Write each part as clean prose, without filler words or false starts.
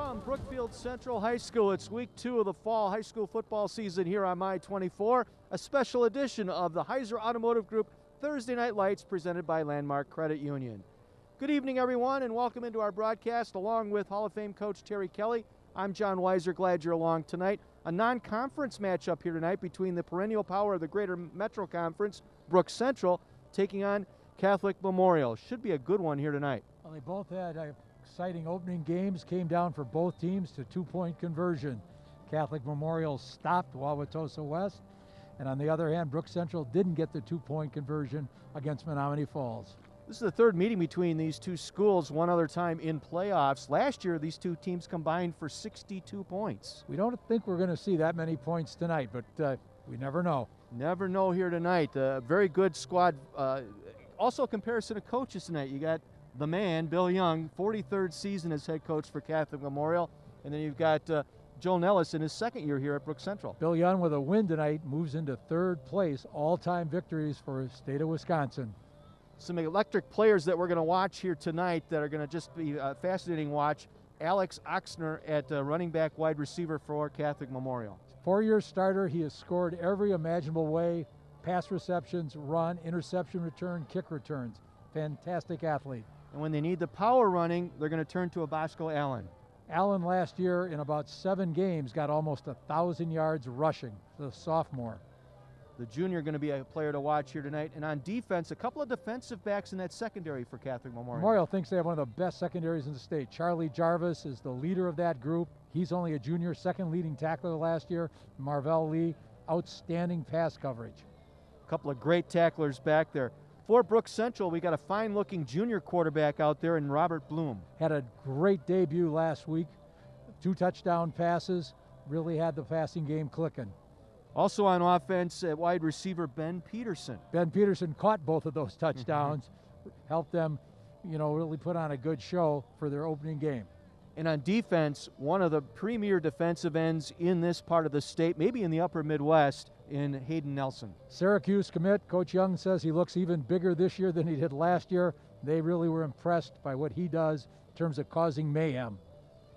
From Brookfield Central High School, it's week 2 of the fall high school football season here on My24, a special edition of the Heiser Automotive Group Thursday Night Lights presented by Landmark Credit Union. Good evening, everyone, and welcome into our broadcast along with Hall of Fame coach Terry Kelly. I'm John Weiser, glad you're along tonight. A non-conference matchup here tonight between the perennial power of the Greater Metro Conference, Brook Central, taking on Catholic Memorial. Should be a good one here tonight. Well, they both had exciting opening games, came down for both teams to two-point conversion. Catholic Memorial stopped Wauwatosa West, and on the other hand, Brook Central didn't get the two-point conversion against Menominee Falls. This is the third meeting between these two schools, one other time in playoffs. Last year, these two teams combined for 62 points. We don't think we're going to see that many points tonight, but we never know. Never know here tonight. Very good squad. Also a comparison of coaches tonight. You got the man, Bill Young, 43rd season as head coach for Catholic Memorial. And then you've got Joel Nellis in his second year here at Brook Central. Bill Young, with a win tonight, moves into third place, all-time victories for the state of Wisconsin. Some electric players that we're going to watch here tonight that are going to just be a fascinating watch. Alex Oxner at running back wide receiver for Catholic Memorial. 4-year starter, he has scored every imaginable way: pass receptions, run, interception return, kick returns. Fantastic athlete. And when they need the power running, they're going to turn to Abasco Allen. Allen last year in about 7 games got almost 1,000 yards rushing, the sophomore. The junior going to be a player to watch here tonight. And on defense, a couple of defensive backs in that secondary for Catholic Memorial. Memorial thinks they have one of the best secondaries in the state. Charlie Jarvis is the leader of that group. He's only a junior, second leading tackler last year. Marvell Lee, outstanding pass coverage. A couple of great tacklers back there. For Brook Central, we got a fine-looking junior quarterback out there in Robert Bloom. Had a great debut last week. 2 touchdown passes, really had the passing game clicking. Also on offense, at wide receiver, Ben Peterson. Ben Peterson caught both of those touchdowns, helped them, really put on a good show for their opening game. And on defense, one of the premier defensive ends in this part of the state, maybe in the upper Midwest, in Hayden Nelson. Syracuse commit, Coach Young says he looks even bigger this year than he did last year. They really were impressed by what he does in terms of causing mayhem.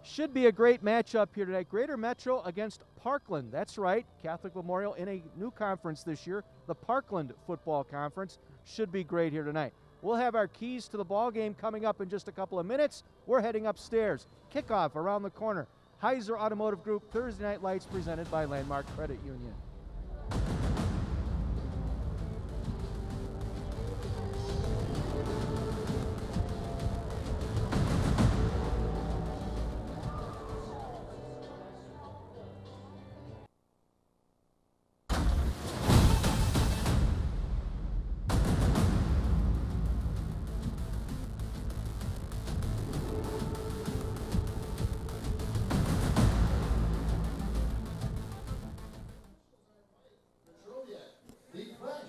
Should be a great matchup here tonight. Greater Metro against Parkland. That's right, Catholic Memorial in a new conference this year, the Parkland Football Conference. Should be great here tonight. We'll have our keys to the ball game coming up in just a couple of minutes. We're heading upstairs. Kickoff around the corner. Heiser Automotive Group Thursday Night Lights presented by Landmark Credit Union.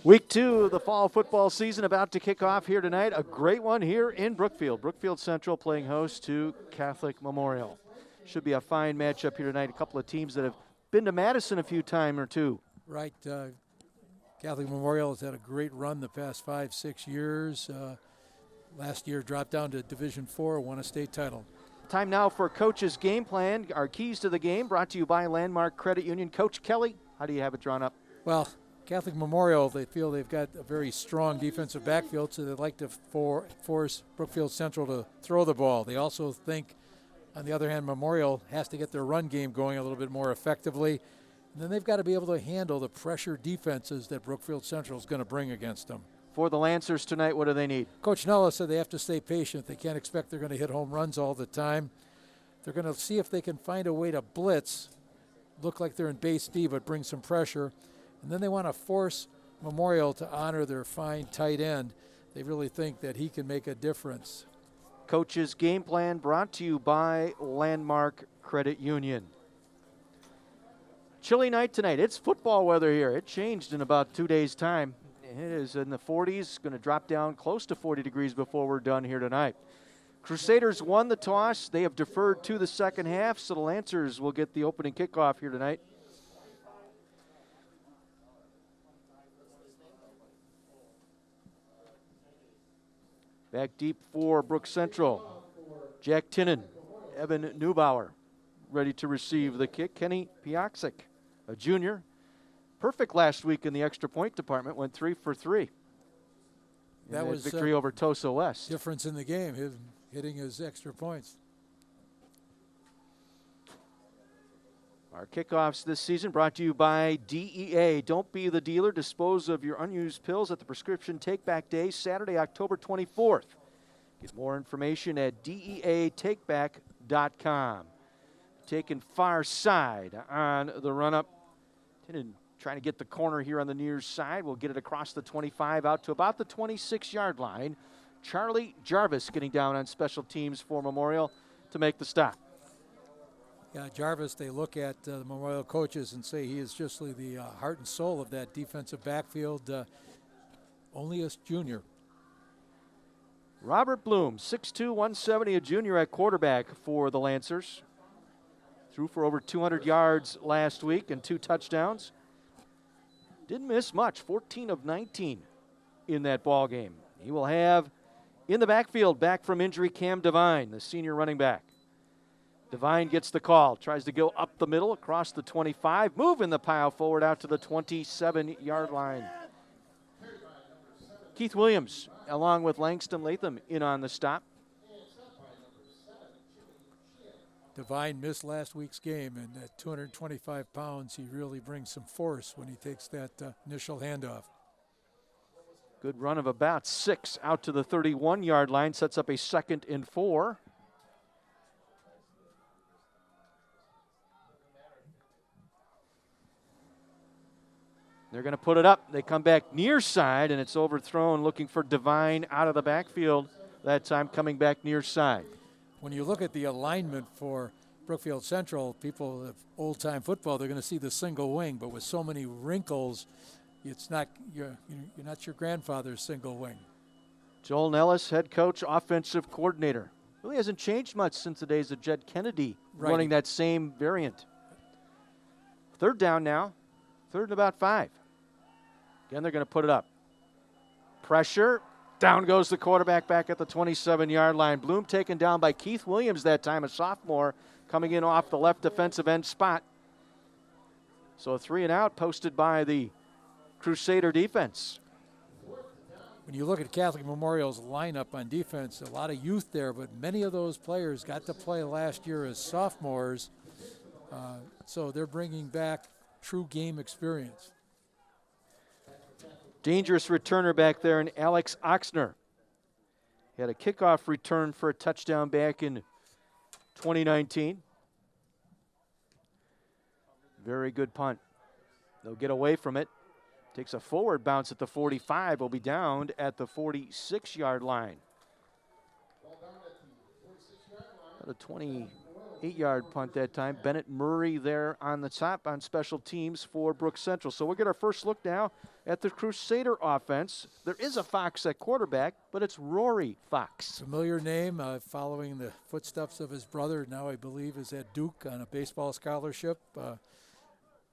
Week 2 of the fall football season about to kick off here tonight. A great one here in Brookfield. Brookfield Central playing host to Catholic Memorial. Should be a fine matchup here tonight. A couple of teams that have been to Madison a few times or two. Right. Catholic Memorial has had a great run the past 5-6 years. Last year dropped down to Division IV, won a state title. Time now for Coach's Game Plan. Our keys to the game brought to you by Landmark Credit Union. Coach Kelly, how do you have it drawn up? Well, Catholic Memorial, they feel they've got a very strong defensive backfield, so they'd like to force Brookfield Central to throw the ball. They also think, on the other hand, Memorial has to get their run game going a little bit more effectively. And then they've got to be able to handle the pressure defenses that Brookfield Central is going to bring against them. For the Lancers tonight, what do they need? Coach Nellis said they have to stay patient. They can't expect they're going to hit home runs all the time. They're going to see if they can find a way to blitz, look like they're in base speed, but bring some pressure. And then they want to force Memorial to honor their fine tight end. They really think that he can make a difference. Coach's Game Plan brought to you by Landmark Credit Union. Chilly night tonight. It's football weather here. It changed in about 2 days' time. It is in the 40s, going to drop down close to 40 degrees before we're done here tonight. Crusaders won the toss. They have deferred to the second half, so the Lancers will get the opening kickoff here tonight. Back deep for Brook Central. Jack Tinnen, Evan Neubauer. ready to receive the kick. Kenny Piaksik, a junior. Perfect last week in the extra point department, went 3 for 3. That was victory over Tosa West. Difference in the game, him hitting his extra points. Our kickoffs this season brought to you by DEA. Don't be the dealer. Dispose of your unused pills at the Prescription Take-Back Day, Saturday, October 24th. Get more information at deatakeback.com. Taking far side on the run-up. Trying to get the corner here on the near side. We'll get it across the 25 out to about the 26-yard line. Charlie Jarvis getting down on special teams for Memorial to make the stop. Yeah, Jarvis, they look at the Memorial coaches and say he is just the heart and soul of that defensive backfield. Only a junior. Robert Bloom, 6'2", 170, a junior at quarterback for the Lancers. Threw for over 200 yards last week and 2 touchdowns. Didn't miss much, 14 of 19 in that ball game. He will have in the backfield, back from injury, Cam Devine, the senior running back. Devine gets the call, tries to go up the middle across the 25, moving the pile forward out to the 27-yard line. Keith Williams, along with Langston Latham, in on the stop. Devine missed last week's game, and at 225 pounds, he really brings some force when he takes that initial handoff. Good run of about 6 out to the 31-yard line, sets up a 2nd and 4. They're going to put it up. They come back near side, and it's overthrown, looking for Devine out of the backfield. That time coming back near side. When you look at the alignment for Brookfield Central, people of old-time football, they're going to see the single wing, but with so many wrinkles, it's not you're not your grandfather's single wing. Joel Nellis, head coach, offensive coordinator. Really hasn't changed much since the days of Jed Kennedy running that same variant. 3rd down now, 3rd and about 5. Again, they're going to put it up. Pressure. Down goes the quarterback back at the 27-yard line. Bloom taken down by Keith Williams that time, a sophomore, coming in off the left defensive end spot. So a 3 and out posted by the Crusader defense. When you look at Catholic Memorial's lineup on defense, a lot of youth there, but many of those players got to play last year as sophomores. So they're bringing back true game experience. Dangerous returner back there in Alex Oxner. He had a kickoff return for a touchdown back in 2019. Very good punt. They'll get away from it. Takes a forward bounce at the 45. Will be downed at the 46-yard line. Got a 28-yard punt that time. Bennett Murray there on the top on special teams for Brook Central. So we'll get our first look now at the Crusader offense. There is a Fox at quarterback, but it's Rory Fox. Familiar name, following the footsteps of his brother. Now I believe is at Duke on a baseball scholarship.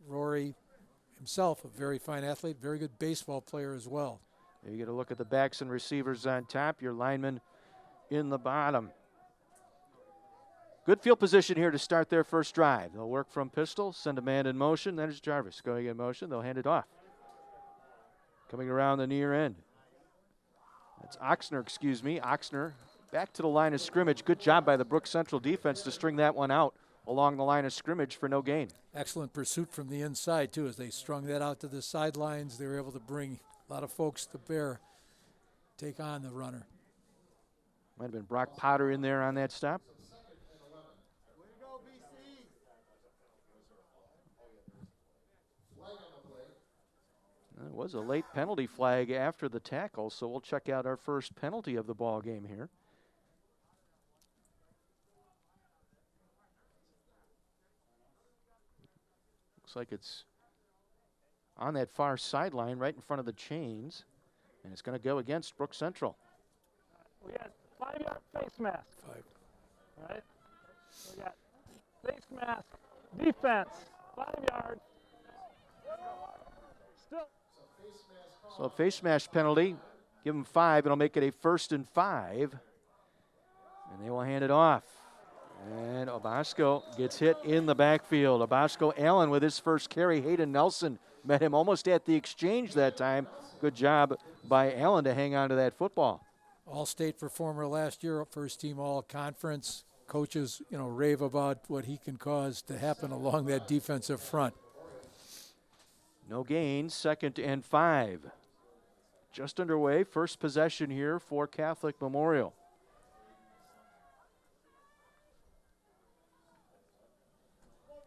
Rory himself, a very fine athlete, very good baseball player as well. There you get a look at the backs and receivers on top, your linemen in the bottom. Good field position here to start their first drive. They'll work from pistol, send a man in motion. There's Jarvis going in motion. They'll hand it off. Coming around the near end. That's Oxner, Oxner back to the line of scrimmage. Good job by the Brook Central defense to string that one out along the line of scrimmage for no gain. Excellent pursuit from the inside, too. As they strung that out to the sidelines, they were able to bring a lot of folks to bear, take on the runner. Might have been Brock Potter in there on that stop. It was a late penalty flag after the tackle, so we'll check out our first penalty of the ball game here. Looks like it's on that far sideline right in front of the chains, and it's going to go against Brook Central. We got 5-yard face mask. 5. All right? We got face mask, defense, 5 yards. Still. So a face mask penalty, give them 5. It'll make it a 1st and 5. And they will hand it off. And Obasco gets hit in the backfield. Obasco Allen with his first carry. Hayden Nelson met him almost at the exchange that time. Good job by Allen to hang on to that football. All-state performer last year, first team all-conference. Coaches, rave about what he can cause to happen along that defensive front. No gain, 2nd and 5. Just underway, first possession here for Catholic Memorial.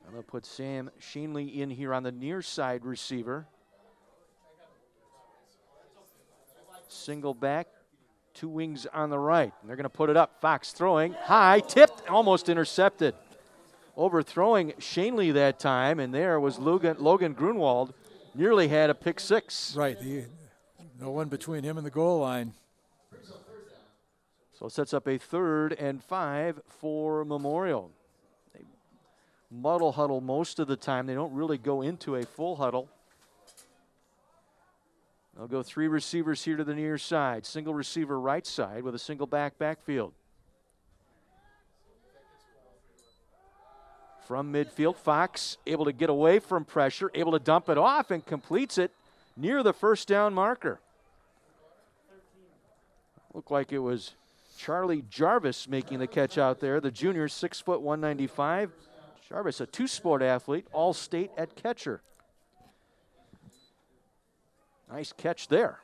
I'm going to put Sam Sheenley in here on the near side receiver. Single back, 2 wings on the right. And they're going to put it up. Fox throwing, high, tipped, almost intercepted. Overthrowing Sheenley that time, and there was Logan Grunwald. Nearly had a pick 6. Right, no one between him and the goal line. So it sets up a 3rd and 5 for Memorial. They muddle huddle most of the time. They don't really go into a full huddle. They'll go 3 receivers here to the near side. Single receiver right side with a single backfield. From midfield, Fox able to get away from pressure, able to dump it off and completes it near the first down marker. Looked like it was Charlie Jarvis making the catch out there. The junior, 6 foot 195. Jarvis, a 2-sport athlete, all-state at catcher. Nice catch there.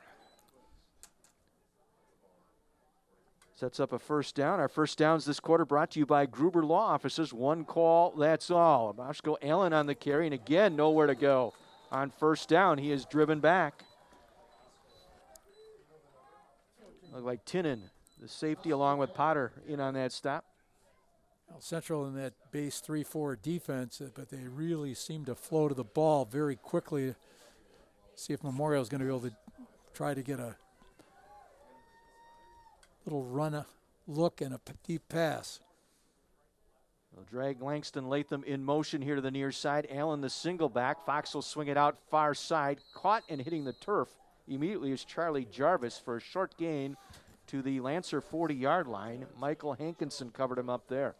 Sets up a first down. Our first downs this quarter brought to you by Gruber Law Offices. 1 call, that's all. Obasco Allen on the carry, and again, nowhere to go. On first down, he is driven back. Looked like Tinnan, the safety, along with Potter, in on that stop. Well, Central in that base 3-4 defense, but they really seem to flow to the ball very quickly. See if Memorial is going to be able to try to get a little run, look, and a deep pass. They'll drag Langston Latham in motion here to the near side. Allen the single back. Fox will swing it out far side. Caught and hitting the turf immediately is Charlie Jarvis for a short gain to the Lancer 40-yard line. Michael Hankinson covered him up there.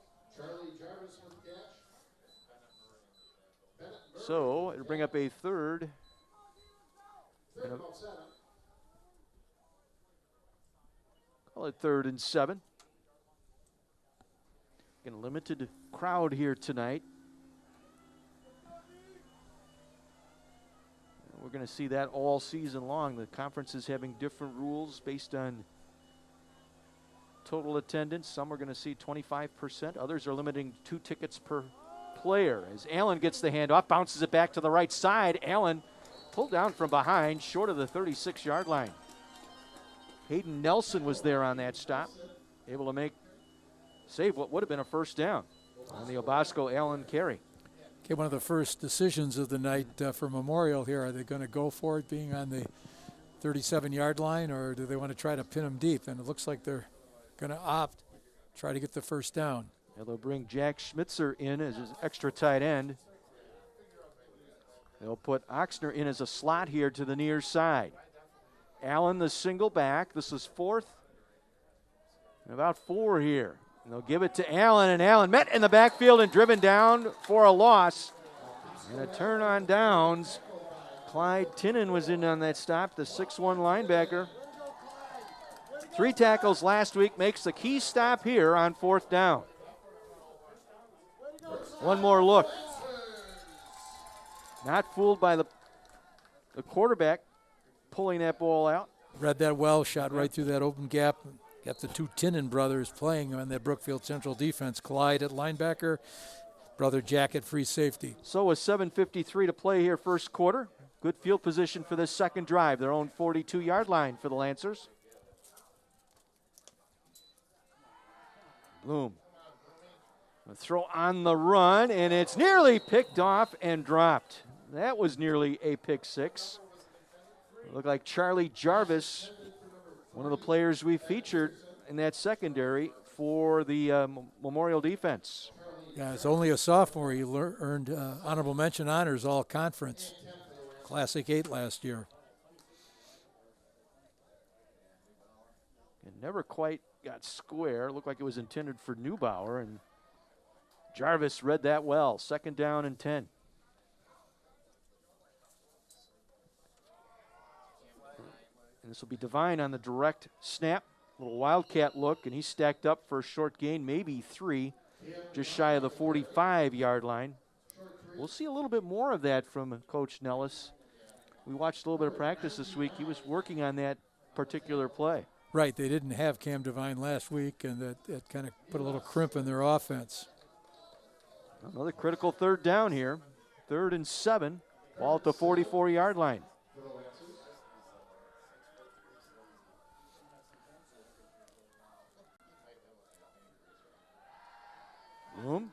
So it'll bring up a 3rd. Call it 3rd and 7. Again, a limited crowd here tonight. We're going to see that all season long. The conference is having different rules based on total attendance. Some are going to see 25%. Others are limiting 2 tickets per player. As Allen gets the handoff, bounces it back to the right side. Allen pulled down from behind, short of the 36-yard line. Hayden Nelson was there on that stop, able to save what would have been a first down on the Obasco Allen carry. Okay, one of the first decisions of the night for Memorial here. Are they going to go for it being on the 37-yard line, or do they want to try to pin them deep? And it looks like they're going to try to get the first down. Yeah, they'll bring Jack Schmitzer in as his extra tight end. They'll put Oxner in as a slot here to the near side. Allen the single back. This is 4th and about 4 here. And they'll give it to Allen, and Allen met in the backfield and driven down for a loss. And a turn on downs. Clyde Tinnan was in on that stop, the 6'1 linebacker. 3 tackles last week, makes the key stop here on 4th down. One more look. Not fooled by the quarterback pulling that ball out. Read that well, shot right through that open gap. Got the 2 Tinnan brothers playing on that Brookfield Central defense. Clyde at linebacker, brother Jack at free safety. So with 7:53 to play here first quarter. Good field position for this second drive. Their own 42-yard line for the Lancers. Bloom. A throw on the run, and it's nearly picked off and dropped. That was nearly a pick 6. It looked like Charlie Jarvis, one of the players we featured in that secondary for the Memorial defense. Yeah, it's only a sophomore. He earned honorable mention honors all conference. Classic 8 last year. It never quite got square. It looked like it was intended for Neubauer, and Jarvis read that well. 2nd down and 10. And this will be Devine on the direct snap. Little wildcat look, and he's stacked up for a short gain, maybe 3, just shy of the 45-yard line. We'll see a little bit more of that from Coach Nellis. We watched a little bit of practice this week. He was working on that particular play. Right, they didn't have Cam Devine last week, and that kind of put a little crimp in their offense. Another critical 3rd down here. 3rd and 7, ball at the 44-yard line. Boom.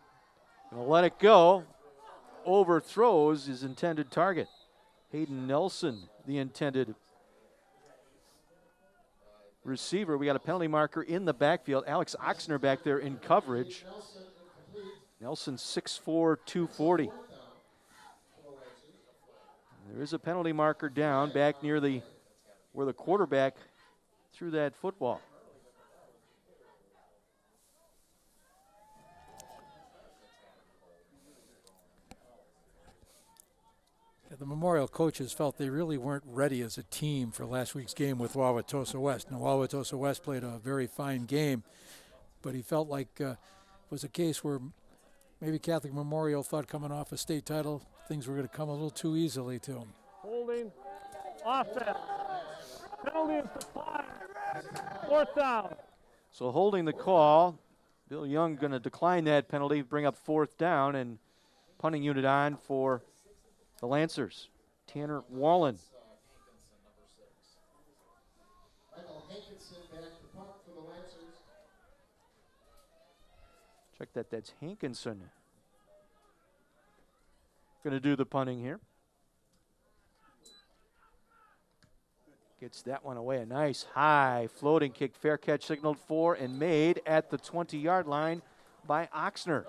Gonna let it go. Overthrows his intended target. Hayden Nelson, the intended receiver. We got a penalty marker in the backfield. Alex Oxner back there in coverage. Nelson 6'4", 240. There is a penalty marker down back near where the quarterback threw that football. The Memorial coaches felt they really weren't ready as a team for last week's game with Wauwatosa West. Now, Wauwatosa West played a very fine game, but he felt like it was a case where maybe Catholic Memorial thought coming off a state title, things were going to come a little too easily to them. Holding, offense, penalty is declined, 4th down. So holding the call. Bill Young going to decline that penalty, bring up 4th down, and punting unit on for the Lancers. Tanner Wallen. Check that, that's Hankinson. Going to do the punting here. Gets that one away. A nice high floating kick. Fair catch signaled for and made at the 20-yard line by Oxner.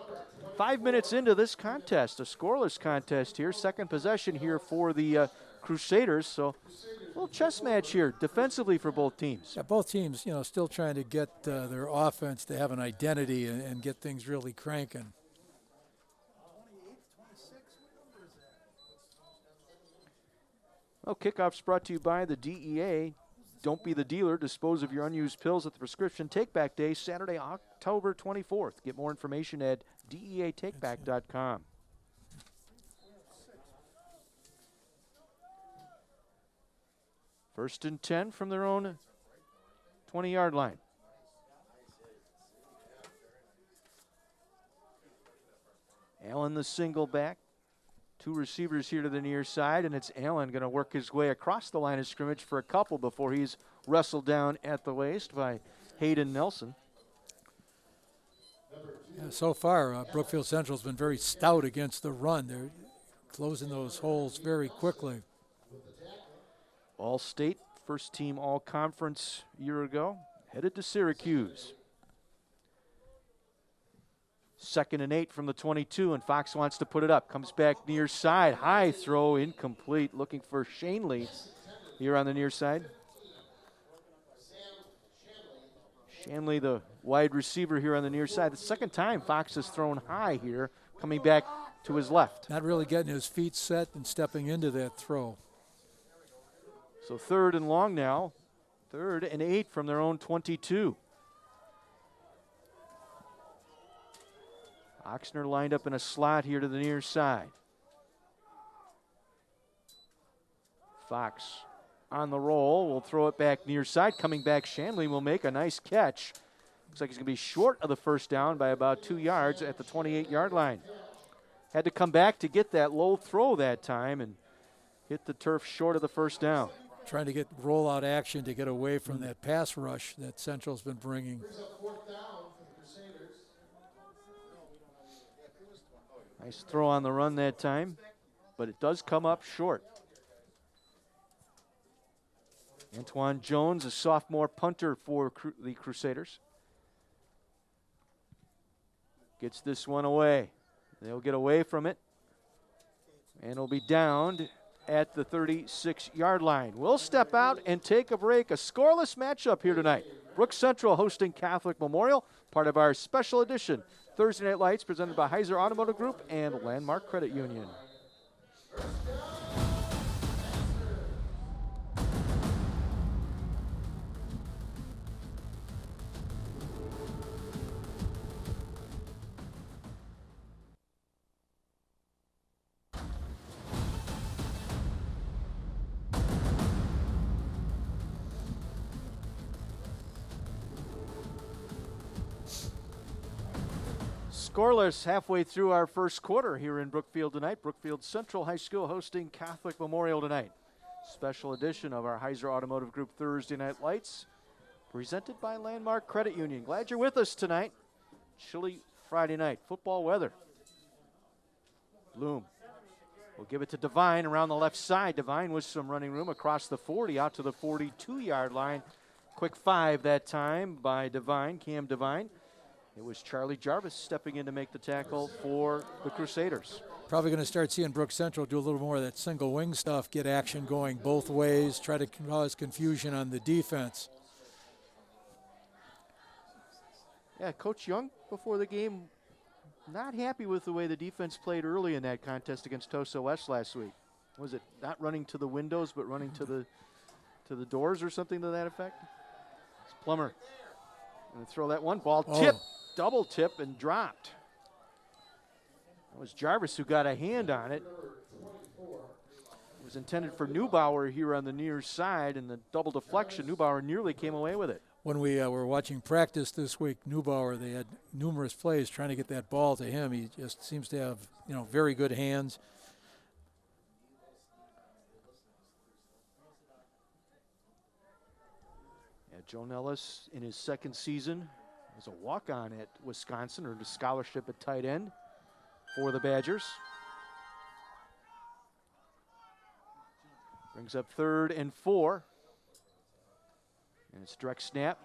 5 minutes into this contest, a scoreless contest here. 2nd possession here for the Crusaders. So a little chess match here defensively for both teams. Yeah, both teams, still trying to get their offense to have an identity and get things really cranking. Well, kickoff's brought to you by the DEA. Don't be the dealer. Dispose of your unused pills at the Prescription Take-Back Day, Saturday, October 24th. Get more information at deatakeback.com. First and 10 from their own 20-yard line. Allen the single back. 2 receivers here to the near side, and it's Allen going to work his way across the line of scrimmage for a couple before he's wrestled down at the waist by Hayden Nelson. Yeah, so far, Brookfield Central's been very stout against the run. They're closing those holes very quickly. All-State, first team All-Conference a year ago, headed to Syracuse. 2nd and 8 from the 22, and Fox wants to put it up. Comes back near side. High throw, incomplete. Looking for Shanley here on the near side. Shanley, the wide receiver here on the near side. The 2nd time Fox has thrown high here, coming back to his left. Not really getting his feet set and stepping into that throw. So 3rd and long now. 3rd and 8 from their own 22. Oxner lined up in a slot here to the near side. Fox on the roll. Will throw it back near side. Coming back, Shanley will make a nice catch. Looks like he's going to be short of the 1st down by about 2 yards at the 28-yard line. Had to come back to get that low throw that time and hit the turf short of the 1st down. Trying to get rollout action to get away from that pass rush that Central's been bringing. Nice throw on the run that time, but it does come up short. Antoine Jones, a sophomore punter for the Crusaders. Gets this one away. They'll get away from it, and it'll be downed at the 36-yard line. We'll step out and take a break. A scoreless matchup here tonight. Brook Central hosting Catholic Memorial, part of our special edition Thursday Night Lights presented by Heiser Automotive Group and Landmark Credit Union. Scoreless halfway through our first quarter here in Brookfield tonight. Brookfield Central High School hosting Catholic Memorial tonight. Special edition of our Heiser Automotive Group Thursday Night Lights presented by Landmark Credit Union. Glad you're with us tonight. Chilly Friday night. Football weather. Bloom will give it to Devine around the left side. Devine with some running room across the 40 out to the 42-yard line. Quick 5 that time by Devine, Cam Devine. It was Charlie Jarvis stepping in to make the tackle for the Crusaders. Probably going to start seeing Brook Central do a little more of that single wing stuff, get action going both ways, try to cause confusion on the defense. Yeah, Coach Young before the game not happy with the way the defense played early in that contest against Tosa West last week. Was it not running to the windows but running to the doors or something to that effect? It's Plummer. Going to throw that one ball, tipped, double tip and dropped. It was Jarvis who got a hand on it. It was intended for Neubauer here on the near side, and the double deflection, Neubauer nearly came away with it. When we were watching practice this week, Neubauer, they had numerous plays trying to get that ball to him. He just seems to have, very good hands. Yeah, Joe Nellis in his second season as a walk-on at Wisconsin, earned a scholarship at tight end for the Badgers. Brings up 3rd and 4. And it's direct snap.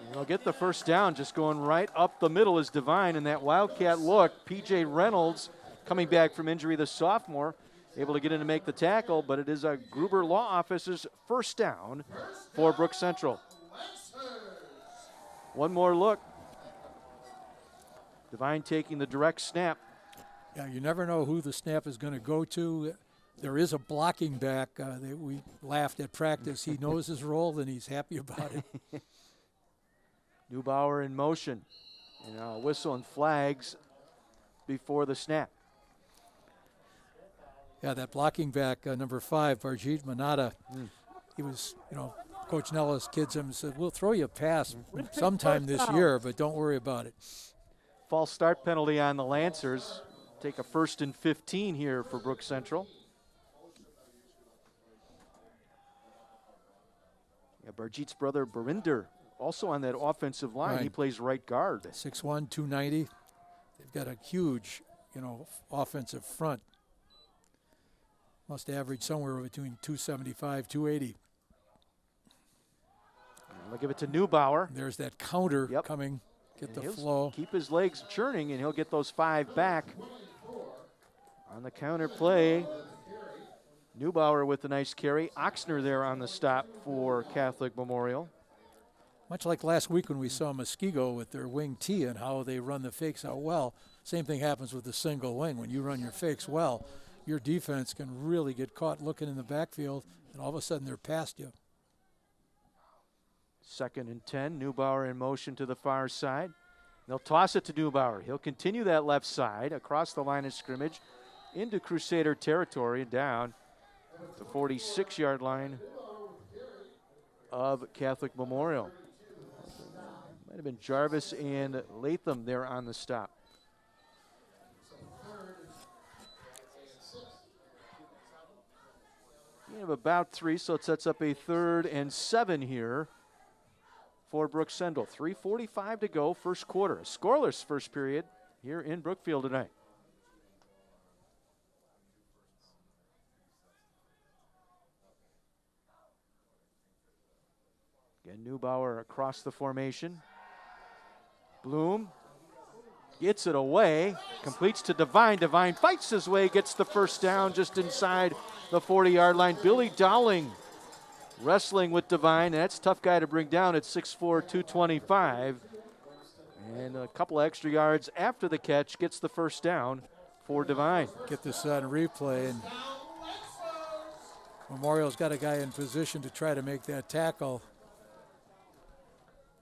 And they'll get the first down, just going right up the middle is Devine, and that Wildcat look. P.J. Reynolds coming back from injury, the sophomore, able to get in to make the tackle, but it is a Gruber Law Office's first down for Brook Central. One more look. Devine taking the direct snap. Yeah, you never know who the snap is going to go to. There is a blocking back. We laughed at practice. He knows his role, and he's happy about it. Neubauer in motion. And whistle and flags before the snap. Yeah, that blocking back, number 5, Varjit Manata. He was, Coach Nellis kids him and said, we'll throw you a pass sometime this year, but don't worry about it. False start penalty on the Lancers. Take a 1st and 15 here for Brook Central. Yeah, Barjit's brother Barinder also on that offensive line. Right. He plays right guard. 6'1", 290. They've got a huge, offensive front. Must average somewhere between 275, 280. They'll give it to Neubauer. There's that counter coming. Get the flow. Keep his legs churning, and he'll get those 5 back. On the counter play, Neubauer with a nice carry. Oxner there on the stop for Catholic Memorial. Much like last week when we saw Muskego with their wing T and how they run the fakes out well, same thing happens with the single wing. When you run your fakes well, your defense can really get caught looking in the backfield, and all of a sudden they're past you. 2nd and 10, Neubauer in motion to the far side. They'll toss it to Neubauer. He'll continue that left side across the line of scrimmage into Crusader territory and down the 46-yard line of Catholic Memorial. Might have been Jarvis and Latham there on the stop. We have about 3, so it sets up a 3rd and 7 here for Brook Central. 3:45 to go, first quarter. A scoreless first period here in Brookfield tonight. Again, Neubauer across the formation. Bloom gets it away, completes to Devine. Devine fights his way, gets the first down just inside the 40-yard line. Billy Dowling wrestling with Devine. That's a tough guy to bring down at 6'4", 225. And a couple of extra yards after the catch gets the first down for Devine. Get this on replay, and Memorial's got a guy in position to try to make that tackle.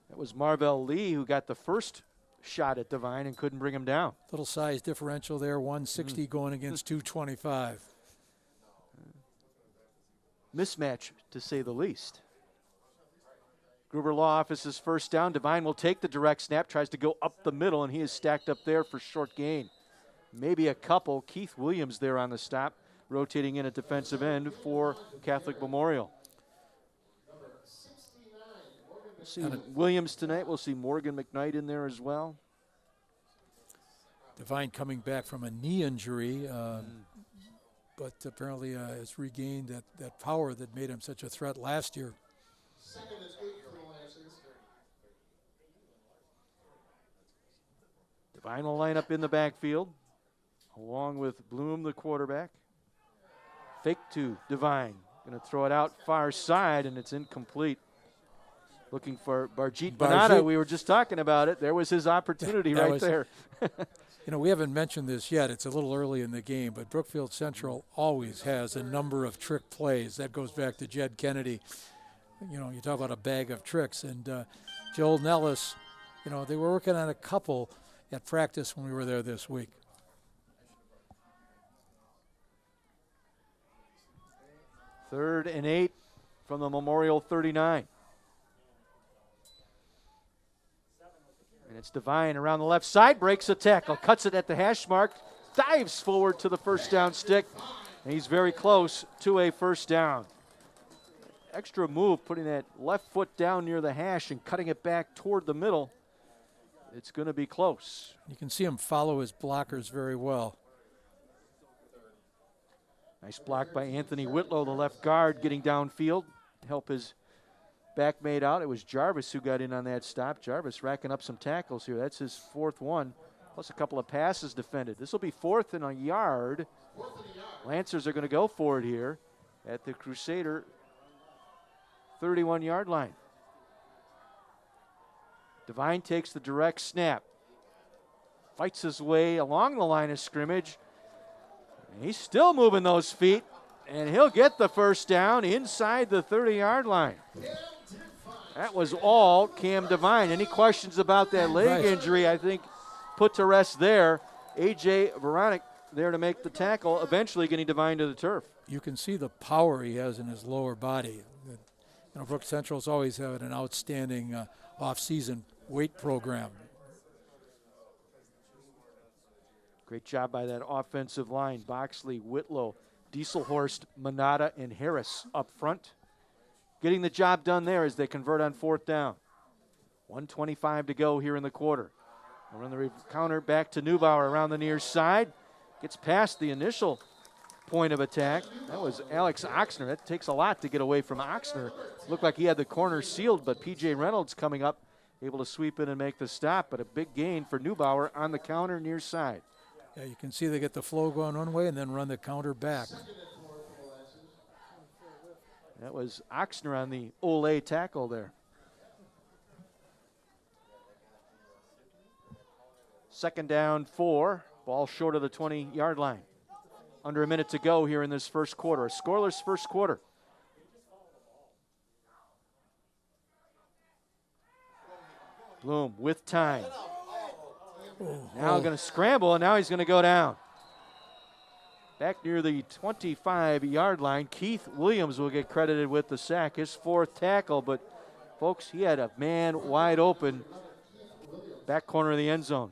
That was Marvell Lee who got the first shot at Devine and couldn't bring him down. Little size differential there, 160 going against 225. Mismatch, to say the least. Gruber Law Office's first down. Devine will take the direct snap, tries to go up the middle, and he is stacked up there for short gain. Maybe a couple. Keith Williams there on the stop, rotating in at defensive end for Catholic Memorial. We'll see Williams tonight. We'll see Morgan McKnight in there as well. Devine coming back from a knee injury, but apparently has regained that power that made him such a threat last year. Devine will line up in the backfield, along with Bloom, the quarterback. Fake to Devine. Going to throw it out far side, and it's incomplete. Looking for Barjit Banata. We were just talking about it. There was his opportunity right there. You know, we haven't mentioned this yet. It's a little early in the game, but Brookfield Central always has a number of trick plays. That goes back to Jed Kennedy. You know, you talk about a bag of tricks. And Joel Nellis, you know, they were working on a couple at practice when we were there this week. Third and 8 from the Memorial 39. And it's Devine around the left side, breaks a tackle, cuts it at the hash mark, dives forward to the first down stick, and he's very close to a first down. Extra move, putting that left foot down near the hash and cutting it back toward the middle. It's going to be close. You can see him follow his blockers very well. Nice block by Anthony Whitlow, the left guard, getting downfield to help his backmate out. It was Jarvis who got in on that stop. Jarvis racking up some tackles here. That's his fourth one, plus a couple of passes defended. This will be 4th and a yard. Lancers are going to go for it here at the Crusader 31-yard line. Devine takes the direct snap, fights his way along the line of scrimmage, and he's still moving those feet, and he'll get the first down inside the 30-yard line. That was all Cam Devine. Any questions about that leg injury, I think, put to rest there. A.J. Veronic there to make the tackle, eventually getting Devine to the turf. You can see the power he has in his lower body. You know, Brook Central's always had an outstanding off-season weight program. Great job by that offensive line. Boxley, Whitlow, Dieselhorst, Manata, and Harris up front. Getting the job done there as they convert on 4th down. 1:25 to go here in the quarter. We'll run the counter back to Neubauer around the near side. Gets past the initial point of attack. That was Alex Oxner. That takes a lot to get away from Oxner. Looked like he had the corner sealed, but P.J. Reynolds coming up, able to sweep in and make the stop, but a big gain for Neubauer on the counter near side. Yeah, you can see they get the flow going one way and then run the counter back. That was Oxner on the Olay tackle there. 2nd down 4, ball short of the 20-yard line. Under a minute to go here in this first quarter, a scoreless first quarter. Bloom with time. Now going to scramble, and now he's going to go down. Back near the 25-yard line, Keith Williams will get credited with the sack, his 4th tackle, but folks, he had a man wide open back corner of the end zone.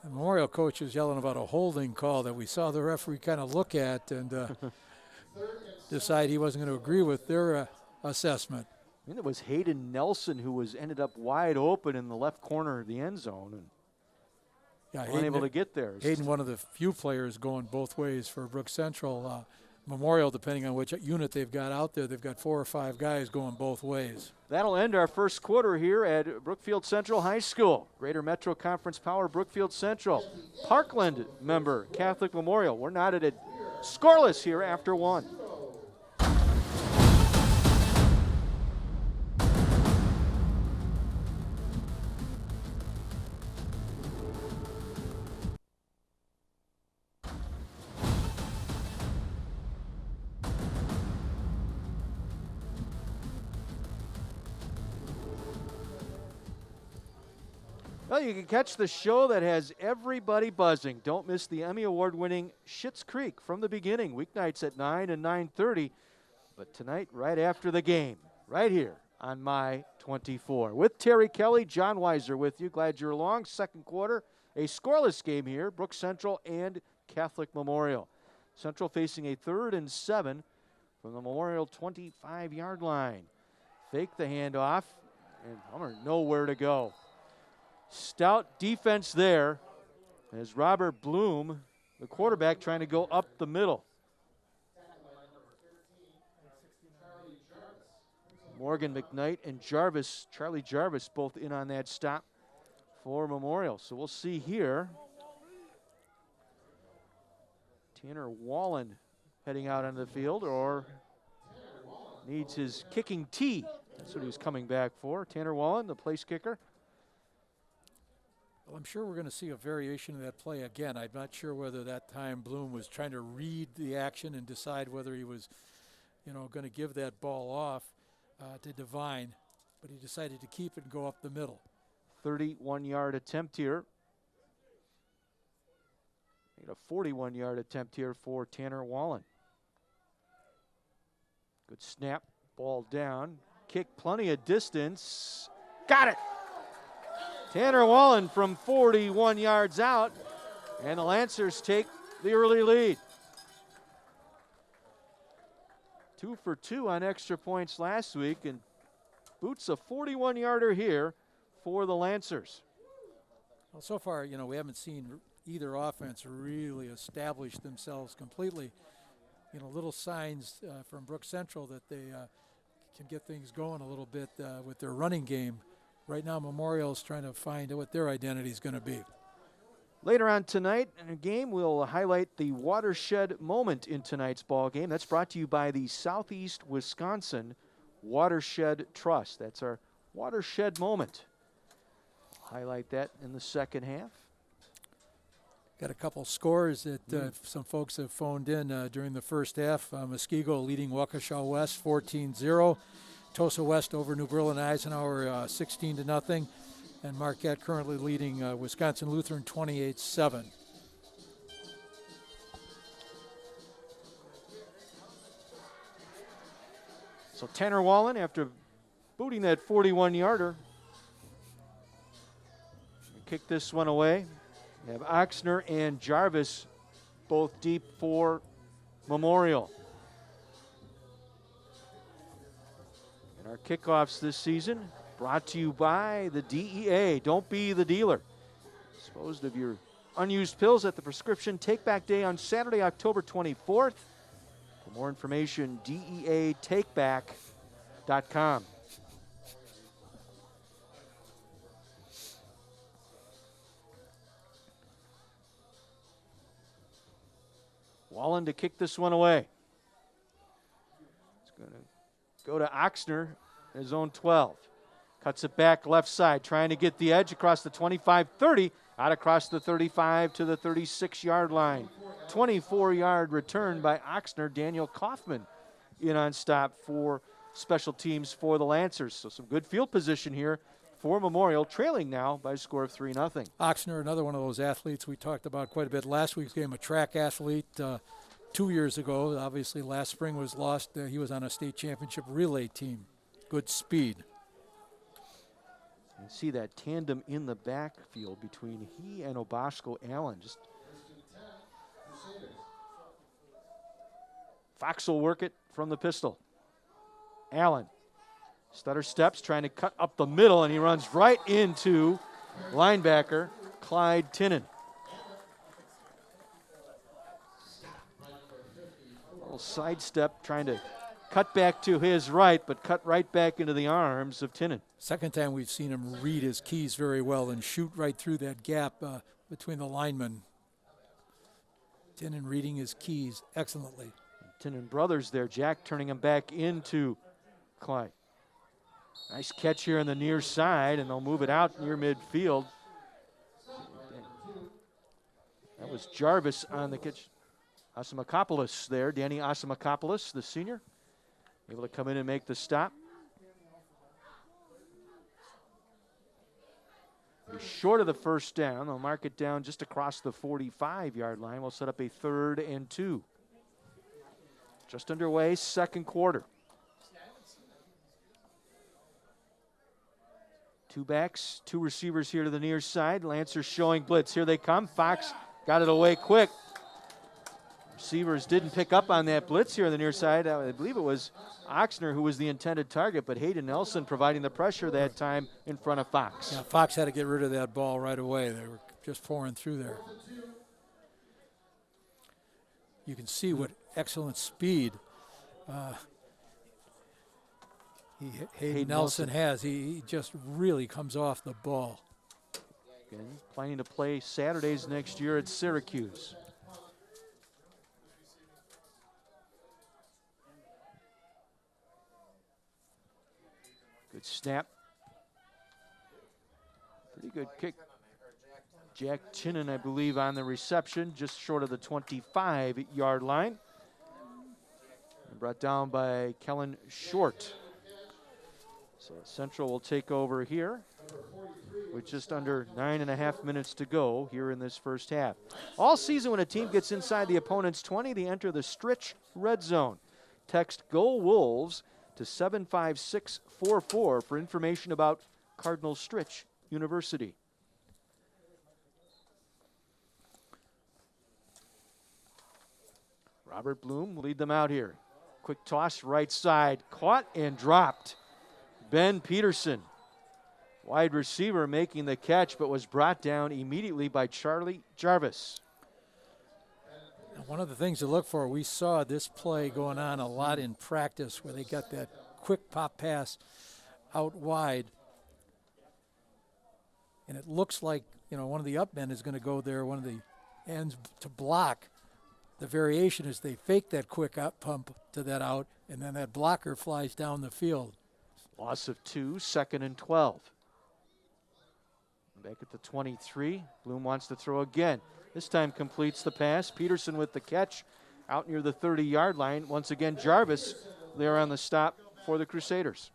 The Memorial coach was yelling about a holding call that we saw the referee kind of look at and decide he wasn't going to agree with their assessment. I think it was Hayden Nelson who ended up wide open in the left corner of the end zone. And yeah, unable to get there. Hayden, one of the few players going both ways for Brook Central. Memorial, depending on which unit they've got out there, they've got 4 or 5 guys going both ways. That'll end our first quarter here at Brookfield Central High School. Greater Metro Conference Power, Brookfield Central. Parkland member, Catholic Memorial. We're not at it scoreless here after 1. Well, you can catch the show that has everybody buzzing. Don't miss the Emmy Award-winning Schitt's Creek from the beginning, weeknights at 9 and 9:30. But tonight, right after the game, right here on My 24. With Terry Kelly, John Weiser with you. Glad you're along. Second quarter, a scoreless game here, Brook Central and Catholic Memorial. Central facing a 3rd and 7 from the Memorial 25-yard line. Fake the handoff, and Hummer nowhere to go. Stout defense there as Robert Bloom, the quarterback, trying to go up the middle. Morgan McKnight and Jarvis, Charlie Jarvis, both in on that stop for Memorial. So we'll see here. Tanner Wallen heading out onto the field, or needs his kicking tee. That's what he was coming back for. Tanner Wallen, the place kicker. Well, I'm sure we're going to see a variation of that play again. I'm not sure whether that time Bloom was trying to read the action and decide whether he was, going to give that ball off to Devine, but he decided to keep it and go up the middle. 31-yard attempt here. Made a 41-yard attempt here for Tanner Wallen. Good snap, ball down, kick plenty of distance. Got it! Tanner Wallen from 41 yards out, and the Lancers take the early lead. 2 for 2 on extra points last week, and boots a 41-yarder here for the Lancers. Well, so far, we haven't seen either offense really establish themselves completely. Little signs from Brook Central that they can get things going a little bit with their running game. Right now, Memorial's trying to find what their identity is going to be. Later on tonight in a game, we'll highlight the watershed moment in tonight's ball game. That's brought to you by the Southeast Wisconsin Watershed Trust. That's our watershed moment. Highlight that in the second half. Got a couple scores that some folks have phoned in during the first half. Muskego leading Waukesha West 14-0. Tosa West over New Berlin Eisenhower 16-0. And Marquette currently leading Wisconsin Lutheran 28-7. So Tanner Wallen, after booting that 41-yarder, kick this one away. You have Oxner and Jarvis both deep for Memorial. And our kickoffs this season brought to you by the DEA. Don't be the dealer. Disposed of your unused pills at the Prescription Take-Back Day on Saturday, October 24th. For more information, DEATakeback.com. Wallen to kick this one away. It's going to go to Oxner, his own 12. Cuts it back left side, trying to get the edge across the 25-30, out across the 35 to the 36-yard line. 24-yard return by Oxner. Daniel Kaufman in on stop for special teams for the Lancers. So some good field position here for Memorial, trailing now by a score of 3-0. Oxner, another one of those athletes we talked about quite a bit last week's game, a track athlete 2 years ago. Obviously, last spring was lost. He was on a state championship relay team. Good speed. You see that tandem in the backfield between he and Obasco Allen. Just Fox will work it from the pistol. Allen, stutter steps, trying to cut up the middle, and he runs right into linebacker Clyde Tinnen. A little sidestep, trying to cut back to his right, but cut right back into the arms of Tinnen. Second time we've seen him read his keys very well and shoot right through that gap between the linemen. Tinnen reading his keys excellently. Tinnen brothers there, Jack turning him back into Clyde. Nice catch here on the near side, and they'll move it out near midfield. That was Jarvis on the catch. Asimakopoulos there, Danny Asimakopoulos, the senior, able to come in and make the stop. Short of the first down. They'll mark it down just across the 45-yard line. We'll set up a 3rd and 2. Just underway, second quarter. 2 backs, 2 receivers here to the near side. Lancers showing blitz. Here they come. Fox got it away quick. Receivers didn't pick up on that blitz here on the near side. I believe it was Oxner who was the intended target, but Hayden Nelson providing the pressure that time in front of Fox. Yeah, Fox had to get rid of that ball right away. They were just pouring through there. You can see what excellent speed Hayden Nelson has. He just really comes off the ball. Again, planning to play Saturdays next year at Syracuse. Good snap. Pretty good kick. Jack Chinnan, I believe, on the reception, just short of the 25-yard line. And brought down by Kellen Short. So Central will take over here with just under 9.5 minutes to go here in this first half. All season, when a team gets inside the opponent's 20, they enter the Stritch red zone. Text GO Wolves to 75644 for information about Cardinal Stritch University. Robert Bloom will lead them out here. Quick toss right side, caught and dropped. Ben Peterson, wide receiver, making the catch, but was brought down immediately by Charlie Jarvis. One of the things to look for, we saw this play going on a lot in practice where they got that quick pop pass out wide. And it looks like, one of the up men is going to go there, one of the ends to block. The variation is they fake that quick up pump to that out, and then that blocker flies down the field. Loss of 2, 2nd and 12. Back at the 23, Bloom wants to throw again. This time completes the pass. Peterson with the catch out near the 30-yard line. Once again, Jarvis there on the stop for the Crusaders.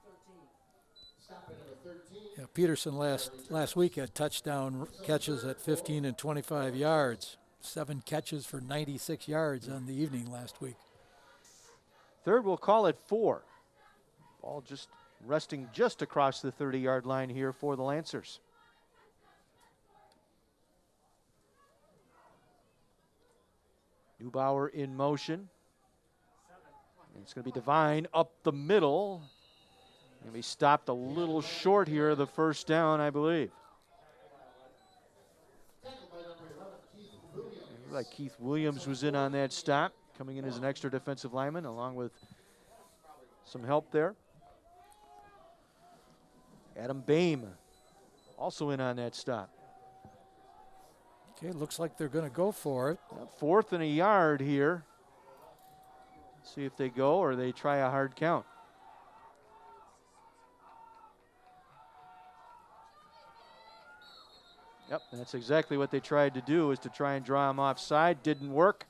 Yeah, Peterson last week had touchdown catches at 15 and 25 yards. 7 catches for 96 yards on the evening last week. Third, we'll call it 4. Ball just resting just across the 30-yard line here for the Lancers. Neubauer in motion. And it's going to be Devine up the middle. And we stopped a little short here of the first down, I believe. Like Keith Williams was in on that stop, coming in as an extra defensive lineman, along with some help there. Adam Boehm also in on that stop. Okay, looks like they're going to go for it. 4th and a yard here. See if they go or they try a hard count. Yep, that's exactly what they tried to do, is to try and draw him offside. Didn't work.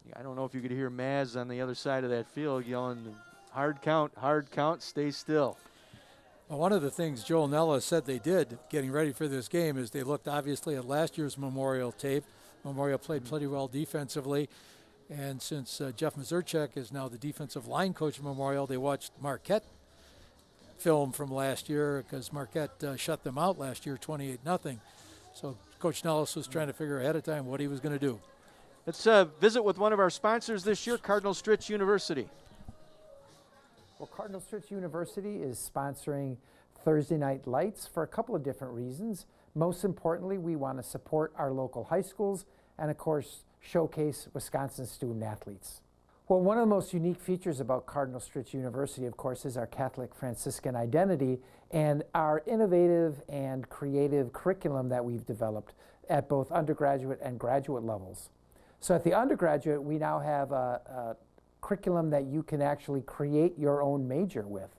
Yeah, I don't know if you could hear Maz on the other side of that field yelling, hard count, stay still. Well, one of the things Joel Nella said they did getting ready for this game is they looked obviously at last year's Memorial tape. Memorial played pretty well defensively. And since Jeff Mazurchak is now the defensive line coach of Memorial, they watched Marquette film from last year because Marquette shut them out last year 28-0. So Coach Nellis was trying to figure ahead of time what he was going to do. Let's visit with one of our sponsors this year, Cardinal Stritch University. Well, Cardinal Stritch University is sponsoring Thursday Night Lights for a couple of different reasons. Most importantly, we want to support our local high schools and, of course, showcase Wisconsin student athletes. Well, one of the most unique features about Cardinal Stritch University, of course, is our Catholic Franciscan identity and our innovative and creative curriculum that we've developed at both undergraduate and graduate levels. So at the undergraduate, we now have a curriculum that you can actually create your own major with.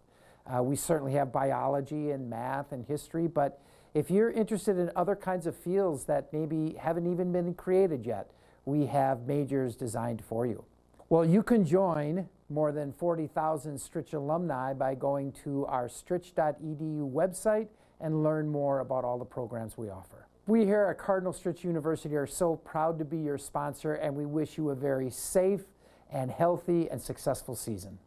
We certainly have biology and math and history, but if you're interested in other kinds of fields that maybe haven't even been created yet, we have majors designed for you. Well, you can join more than 40,000 Stritch alumni by going to our stritch.edu website and learn more about all the programs we offer. We here at Cardinal Stritch University are so proud to be your sponsor, and we wish you a very safe and healthy and successful season.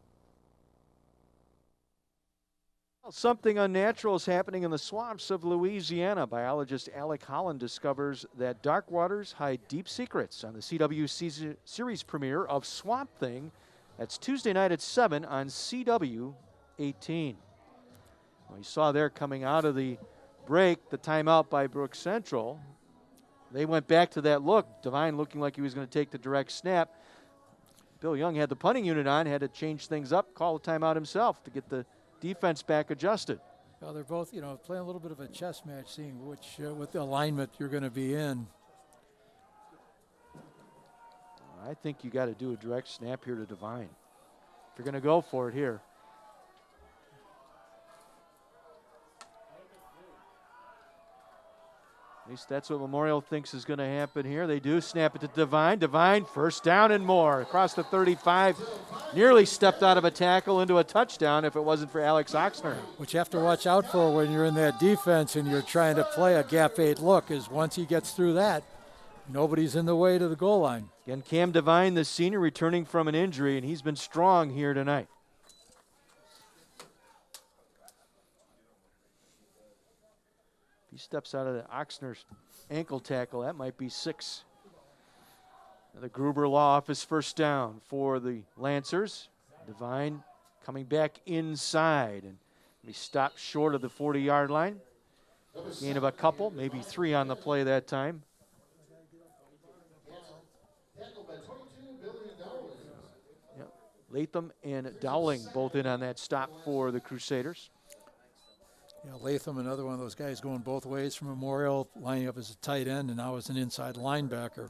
Something unnatural is happening in the swamps of Louisiana. Biologist Alec Holland discovers that dark waters hide deep secrets on the CW series premiere of Swamp Thing. That's Tuesday night at 7 on CW 18. Well, you saw there coming out of the break, the timeout by Brook Central. They went back to that look. Devine looking like he was going to take the direct snap. Bill Young had the punting unit on, had to change things up, call a timeout himself to get the defense back adjusted. Well, they're both, playing a little bit of a chess match, seeing which what the alignment you're going to be in. I think you got to do a direct snap here to Devine if you're going to go for it here. At least that's what Memorial thinks is going to happen here. They do snap it to Devine. Devine, first down and more. Across the 35, nearly stepped out of a tackle into a touchdown if it wasn't for Alex Oxner. What you have to watch out for when you're in that defense and you're trying to play a gap 8 look is once he gets through that, nobody's in the way to the goal line. Again, Cam Devine, the senior, returning from an injury, and he's been strong here tonight. He steps out of the Oxner's ankle tackle. That might be 6. The Gruber Law off his first down for the Lancers. Devine coming back inside, and he stopped short of the 40-yard line. Gain of a couple, maybe 3 on the play that time. Yep. Latham and Dowling both in on that stop for the Crusaders. Yeah, Latham, another one of those guys going both ways from Memorial, lining up as a tight end and now as an inside linebacker.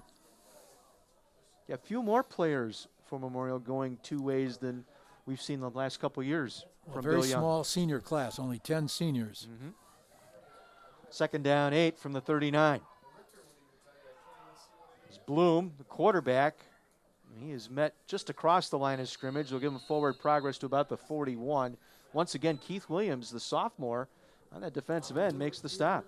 Yeah, a few more players for Memorial going 2 ways than we've seen the last couple of years from Bill Young. Very small senior class, only 10 seniors. Mm-hmm. Second down, 8 from the 39. It's Bloom, the quarterback. He is met just across the line of scrimmage. They'll give him forward progress to about the 41. Once again, Keith Williams, the sophomore, on that defensive end, makes the stop.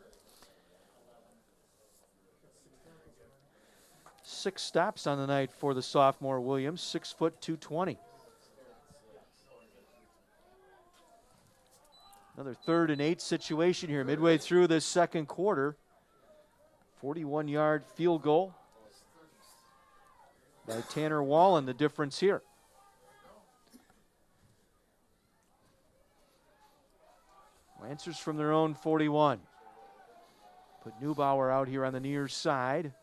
6 stops on the night for the sophomore Williams, 6 foot 220. Another 3rd and 8 situation here midway through this second quarter. 41-yard field goal by Tanner Wallen, the difference here. Lancers from their own 41. Put Neubauer out here on the near side.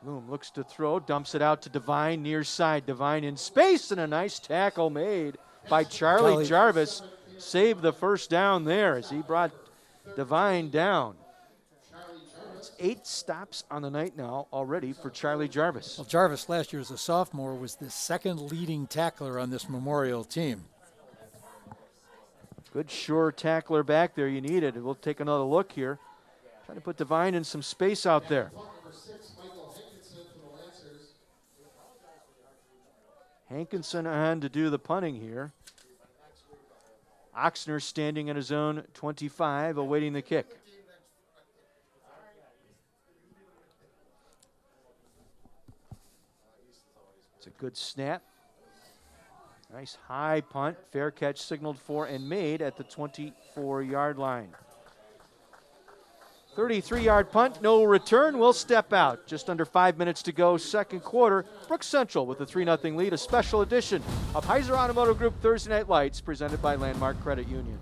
Bloom looks to throw, dumps it out to Devine, near side. Devine in space, and a nice tackle made by Charlie Jarvis. Saved the first down there as he brought Devine down. It's 8 stops on the night now already for Charlie Jarvis. Well, Jarvis last year as a sophomore was the 2nd leading tackler on this Memorial team. Good sure tackler back there. You need it. We'll take another look here. Trying to put Devine in some space out there. Hankinson on to do the punting here. Oxner standing at his own 25, awaiting the kick. It's a good snap. Nice high punt. Fair catch signaled for and made at the 24-yard line. 33-yard punt, no return. We'll step out. Just under 5 minutes to go, second quarter. Brook Central with a 3-0 lead. A special edition of Heiser Automotive Group Thursday Night Lights presented by Landmark Credit Union.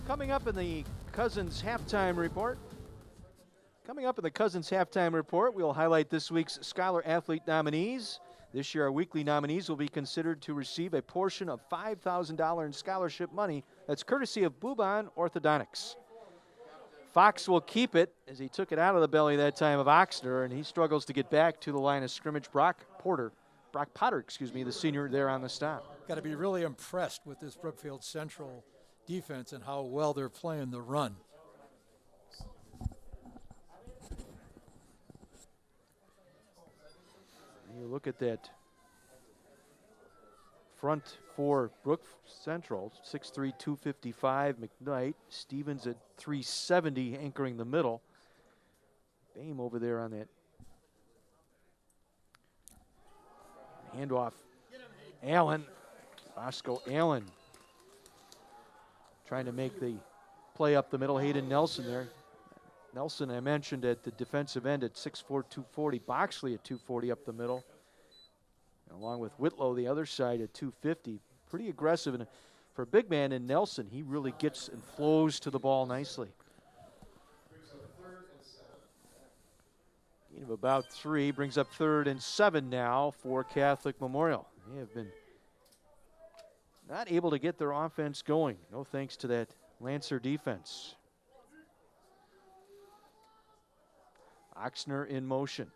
Coming up in the Cousins halftime report. We'll highlight this week's Scholar Athlete nominees. This year, our weekly nominees will be considered to receive a portion of $5,000 in scholarship money that's courtesy of Bubon Orthodontics. Fox will keep it as he took it out of the belly that time of Oxner, and he struggles to get back to the line of scrimmage. Brock Porter Brock Potter, excuse me, the senior there on the stop. Got to be really impressed with this Brookfield Central defense and how well they're playing the run. You look at that front for Brook Central, 6'3", 255. McKnight, Stevens at 370, anchoring the middle. Bame over there on that handoff. Allen, Bosco Allen, trying to make the play up the middle. Hayden Nelson there. Nelson, I mentioned, at the defensive end at 6'4", 240. Boxley at 240 up the middle. Along with Whitlow, the other side at 250. Pretty aggressive. And for a big man in Nelson, he really gets and flows to the ball nicely. Gain of about 3, brings up 3rd and 7 now for Catholic Memorial. They have been not able to get their offense going. No thanks to that Lancer defense. Oxner in motion.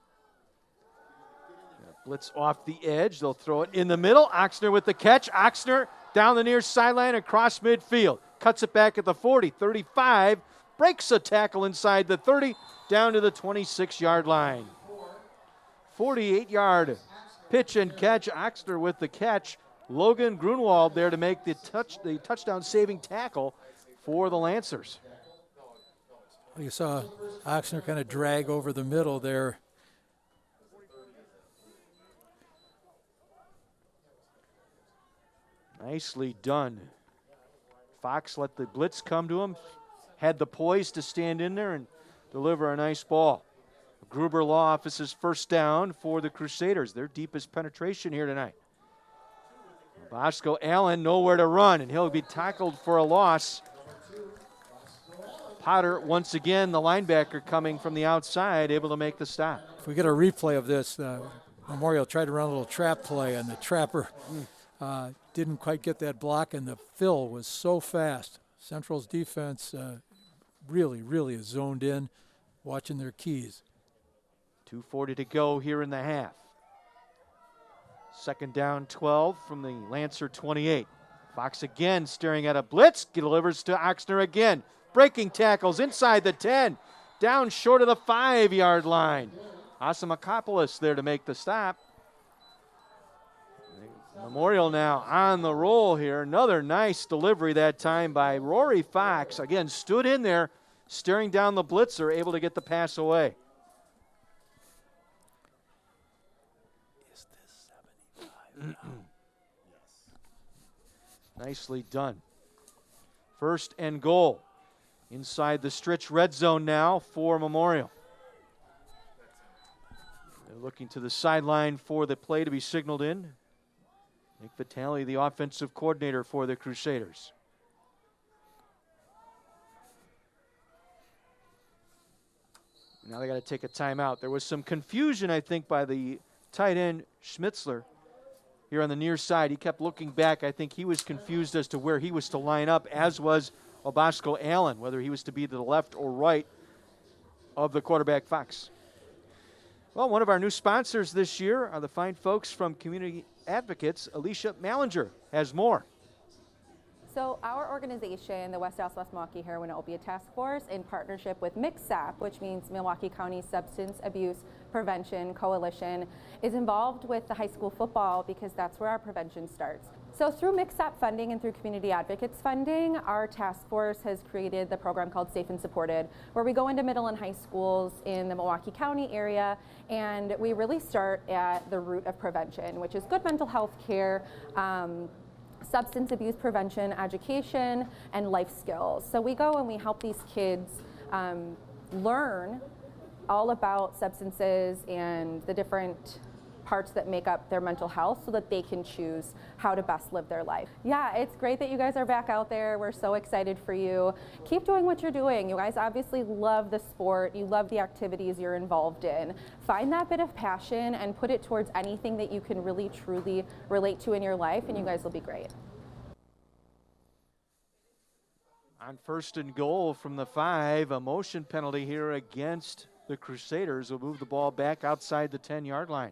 Blitz off the edge. They'll throw it in the middle. Oxner with the catch. Oxner down the near sideline across midfield. Cuts it back at the 40, 35. Breaks a tackle inside the 30, down to the 26-yard line. 48-yard pitch and catch. Oxner with the catch. Logan Grunwald there to make the touchdown-saving tackle for the Lancers. You saw Oxner kind of drag over the middle there. Nicely done. Fox let the blitz come to him, had the poise to stand in there and deliver a nice ball. Gruber Law Office's first down for the Crusaders, their deepest penetration here tonight. Bosco Allen nowhere to run, and he'll be tackled for a loss. Potter, once again, the linebacker coming from the outside, able to make the stop. If we get a replay of this, Memorial tried to run a little trap play, and the trapper didn't quite get that block, and the fill was so fast. Central's defense really is zoned in, watching their keys. 2:40 to go here in the half. Second down, 12 from the Lancer 28. Fox again staring at a blitz, delivers to Oxner again. Breaking tackles inside the 10, down short of the 5-yard line. Asamakopoulos there to make the stop. Memorial now on the roll here. Another nice delivery that time by Rory Fox. Again, stood in there, staring down the blitzer, able to get the pass away. Is this 75? Nicely done. First and goal. Inside the stretch red zone now for Memorial. They're looking to the sideline for the play to be signaled in. Nick Vitale, the offensive coordinator for the Crusaders. Now they got to take a timeout. There was some confusion, I think, by the tight end Schmitzler here on the near side. He kept looking back. I think he was confused as to where he was to line up, as was Bosco Allen, whether he was to be to the left or right of the quarterback Fox. Well, one of our new sponsors this year are the fine folks from Community Advocates. Alicia Mallinger has more. So our organization, the West Southwest Milwaukee Heroin and Opiate Task Force, in partnership with MCSAP, which means Milwaukee County Substance Abuse Prevention Coalition, is involved with the high school football because that's where our prevention starts. So through MCSAP funding and through Community Advocates funding, our task force has created the program called Safe and Supported, where we go into middle and high schools in the Milwaukee County area, and we really start at the root of prevention, which is good mental health care, substance abuse prevention, education, and life skills. So we go and we help these kids learn all about substances and the different parts that make up their mental health so that they can choose how to best live their life. Yeah, it's great that you guys are back out there. We're so excited for you. Keep doing what you're doing. You guys obviously love the sport. You love the activities you're involved in. Find that bit of passion and put it towards anything that you can really truly relate to in your life, and you guys will be great. On first and goal from the 5, a motion penalty here against the Crusaders will move the ball back outside the 10-yard line.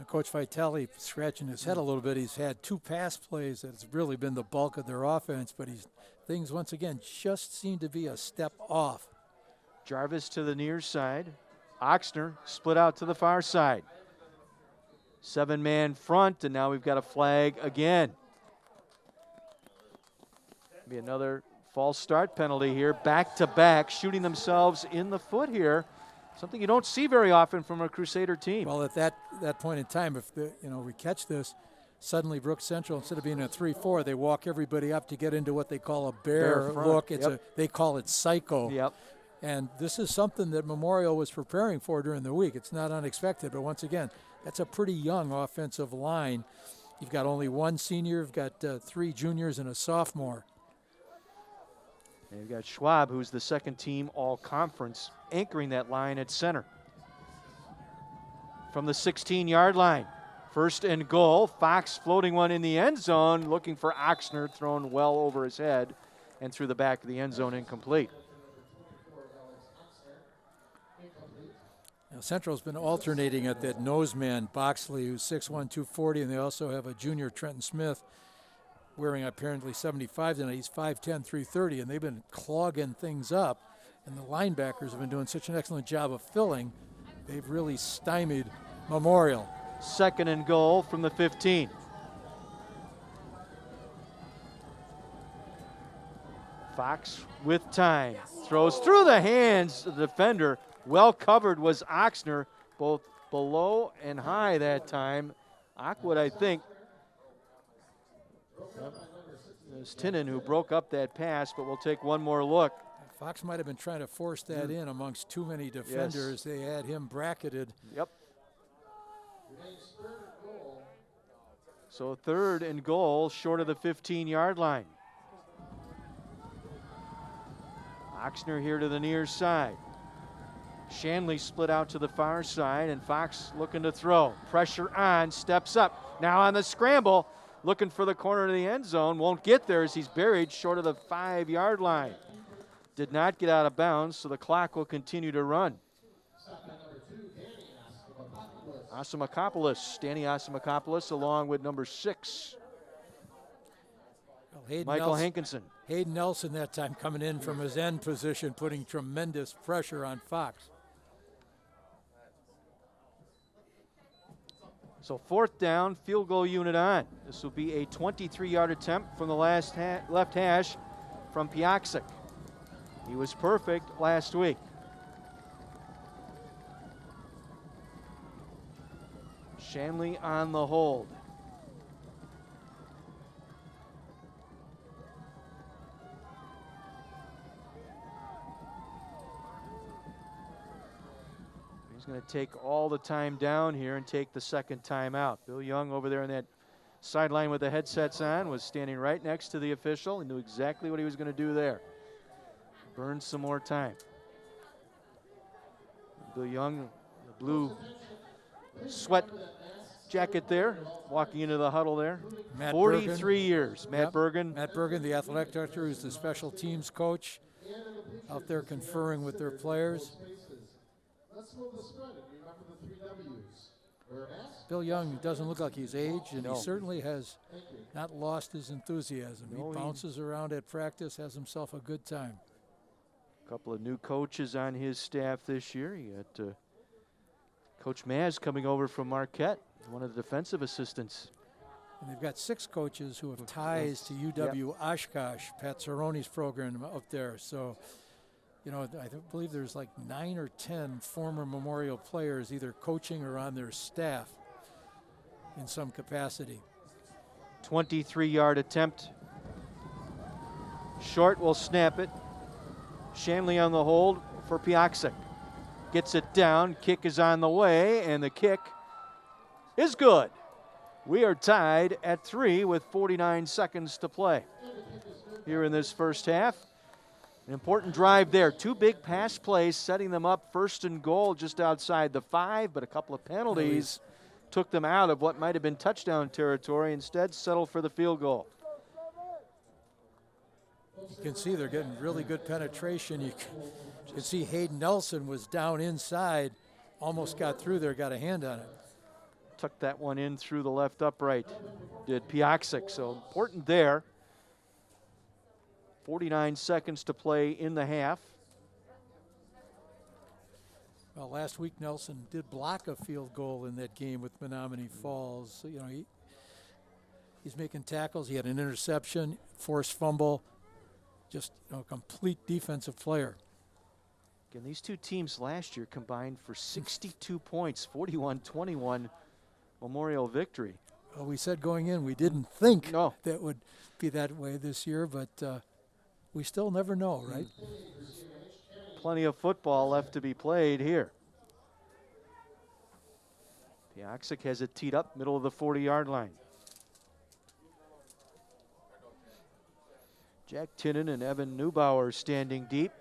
Coach Vitale scratching his head a little bit. He's had 2 pass plays that's really been the bulk of their offense, but things once again just seem to be a step off. Jarvis to the near side. Oxner split out to the far side. 7-man front, and now we've got a flag again. Be another false start penalty here. Back to back, shooting themselves in the foot here. Something you don't see very often from a Crusader team. Well, at that point in time, if we catch this, suddenly Brook Central, instead of being a 3-4, they walk everybody up to get into what they call a bear look. They call it psycho. Yep. And this is something that Memorial was preparing for during the week. It's not unexpected, but once again, that's a pretty young offensive line. You've got only 1 senior, you've got 3 juniors and a sophomore. And you've got Schwab, who's the second-team all-conference, anchoring that line at center. From the 16-yard line, 1st and goal. Fox floating one in the end zone, looking for Oxner, thrown well over his head and through the back of the end zone, incomplete. Now, Central's been alternating at that nose man, Boxley, who's 6'1", 240, and they also have a junior, Trenton Smith, wearing apparently 75 tonight. He's 5'10", 330, and they've been clogging things up. And the linebackers have been doing such an excellent job of filling. They've really stymied Memorial. 2nd and goal from the 15. Fox with time. Throws through the hands of the defender. Well covered was Oxner, both below and high that time. Ockwood, I think. It was Tinnen who broke up that pass, but we'll take one more look. Fox might have been trying to force that in amongst too many defenders. Yes. They had him bracketed. Yep. So 3rd and goal, short of the 15-yard line. Oxner here to the near side. Shanley split out to the far side, and Fox looking to throw. Pressure on, steps up. Now on the scramble, looking for the corner of the end zone. Won't get there as he's buried short of the 5-yard line. Did not get out of bounds, so the clock will continue to run. Danny Asimakopoulos, along with number 6, Michael Hankinson. Hayden Nelson that time coming in from his end position, putting tremendous pressure on Fox. So 4th down, field goal unit on. This will be a 23-yard attempt from the left hash from Piaksic. He was perfect last week. Shanley on the hold. He's going to take all the time down here and take the 2nd time out. Bill Young over there on that sideline with the headsets on was standing right next to the official. He knew exactly what he was going to do there. Burn some more time. Bill Young, the blue sweat jacket there, walking into the huddle there. 43 years. Matt Bergen. Matt Bergen, the athletic director, who's the special teams coach, out there conferring with their players. Bill Young doesn't look like he's aged, and he certainly has not lost his enthusiasm. He bounces around at practice, has himself a good time. A couple of new coaches on his staff this year. You got Coach Maz coming over from Marquette, one of the defensive assistants. And they've got 6 coaches who have ties to UW Oshkosh, Pat Cerrone's program up there. So, you know, I believe there's like 9 or 10 former Memorial players either coaching or on their staff in some capacity. 23-yard attempt. Short will snap it. Shanley on the hold for Piaksic. Gets it down, kick is on the way, and the kick is good. We are tied at 3 with 49 seconds to play here in this first half. An important drive there. 2 big pass plays setting them up 1st and goal just outside the 5, but a couple of penalties took them out of what might have been touchdown territory. Instead, settled for the field goal. You can see they're getting really good penetration. You can see Hayden Nelson was down inside, almost got through there, got a hand on it. tucked that one in through the left upright, did Piaksic. So important there. 49 seconds to play in the half. Well, last week Nelson did block a field goal in that game with Menominee Falls. So, you know, he's making tackles. He had an interception, forced fumble, just, you know, a complete defensive player. Again, these two teams last year combined for 62 points, 41-21 Memorial victory. Well, we said going in we didn't think No. that would be that way this year, but we still never know, right? Plenty of football left to be played here. Piaksic has it teed up, middle of the 40-yard line. Jack Tinnen and Evan Neubauer standing deep.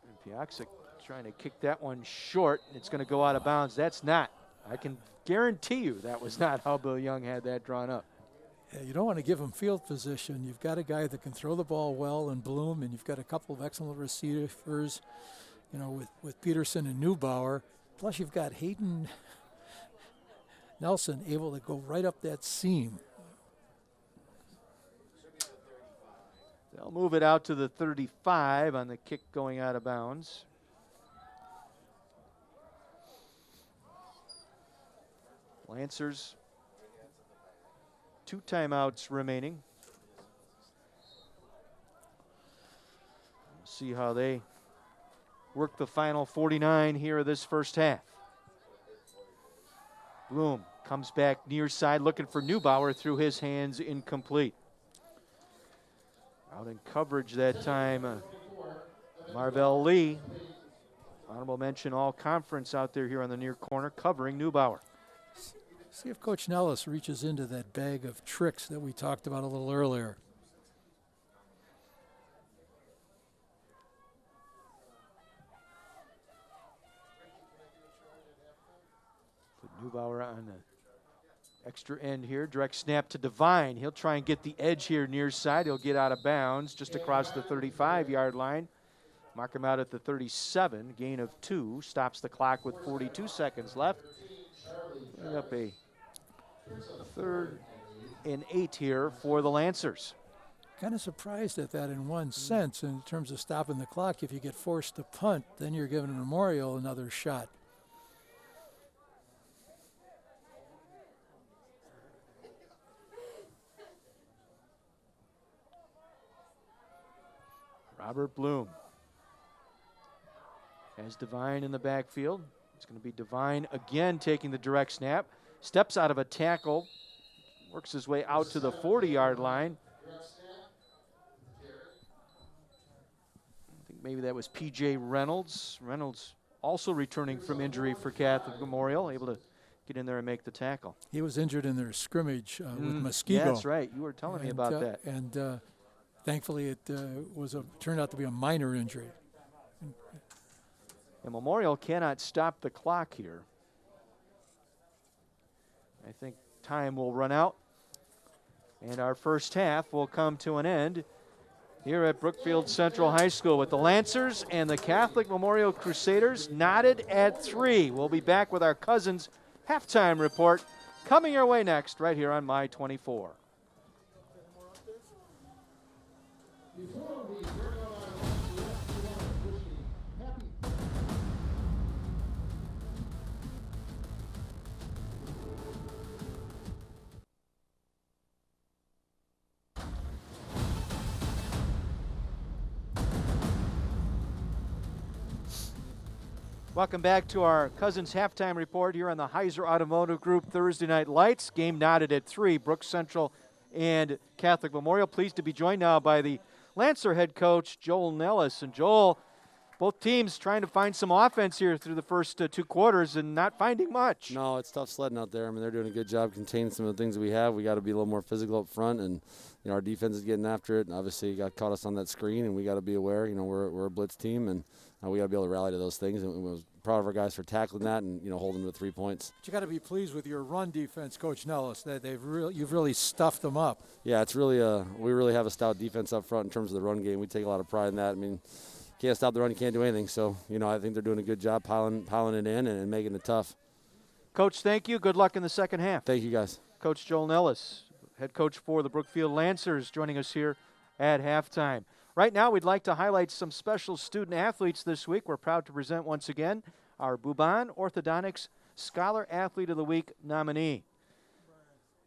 And Piaksic trying to kick that one short. It's going to go out of bounds. That's not. I can guarantee you that was not how Bill Young had that drawn up. Yeah, you don't want to give him field position. You've got a guy that can throw the ball well in Bloom, and you've got a couple of excellent receivers, you know, with Peterson and Neubauer. Plus, you've got Hayden Nelson able to go right up that seam. They'll move it out to the 35 on the kick going out of bounds. Lancers, 2 timeouts remaining. We'll see how they work the final 49 here of this first half. Bloom comes back near side looking for Neubauer, through his hands, incomplete. Out in coverage that time, Marvell Lee. Honorable mention all conference out there here on the near corner covering Neubauer. See if Coach Nellis reaches into that bag of tricks that we talked about a little earlier. Put Neubauer on the extra end here. Direct snap to Devine. He'll try and get the edge here near side. He'll get out of bounds just across the 35-yard line. Mark him out at the 37. Gain of 2. Stops the clock with 42 seconds left. Bring up a 3rd and 8 here for the Lancers. Kind of surprised at that in one sense in terms of stopping the clock. If you get forced to punt, then you're giving Memorial another shot. Robert Bloom has Devine in the backfield. It's going to be Devine again taking the direct snap. Steps out of a tackle, works his way out to the 40-yard line. I think maybe that was P.J. Reynolds. Reynolds also returning from injury for Catholic Memorial, able to get in there and make the tackle. He was injured in their scrimmage with Muskego. Yeah, that's right. You were telling me about that. And thankfully it turned out to be a minor injury. And Memorial cannot stop the clock here. I think time will run out, and our first half will come to an end here at Brookfield Central High School with the Lancers and the Catholic Memorial Crusaders knotted at 3. We'll be back with our Cousins halftime report coming your way next right here on My 24. Welcome back to our Cousins halftime report here on the Heiser Automotive Group Thursday Night Lights. Game knotted at 3, Brooks Central and Catholic Memorial. Pleased to be joined now by the Lancer head coach, Joel Nellis. And Joel, both teams trying to find some offense here through the first 2 quarters and not finding much. No, it's tough sledding out there. I mean, they're doing a good job containing some of the things that we have. We got to be a little more physical up front, and you know, our defense is getting after it. And obviously, got caught us on that screen, and we got to be aware. You know, we're a blitz team, and we got to be able to rally to those things. And we was proud of our guys for tackling that and, you know, holding them to 3 points. But you got to be pleased with your run defense, Coach Nellis. That you've really stuffed them up. Yeah, it's really we really have a stout defense up front in terms of the run game. We take a lot of pride in that. I mean, can't stop the run, you can't do anything. So, I think they're doing a good job piling it in and making it tough. Coach, thank you. Good luck in the second half. Thank you, guys. Coach Joel Nellis, head coach for the Brookfield Lancers, joining us here at halftime. Right now, we'd like to highlight some special student athletes this week. We're proud to present once again our Buban Orthodontics Scholar Athlete of the Week nominee.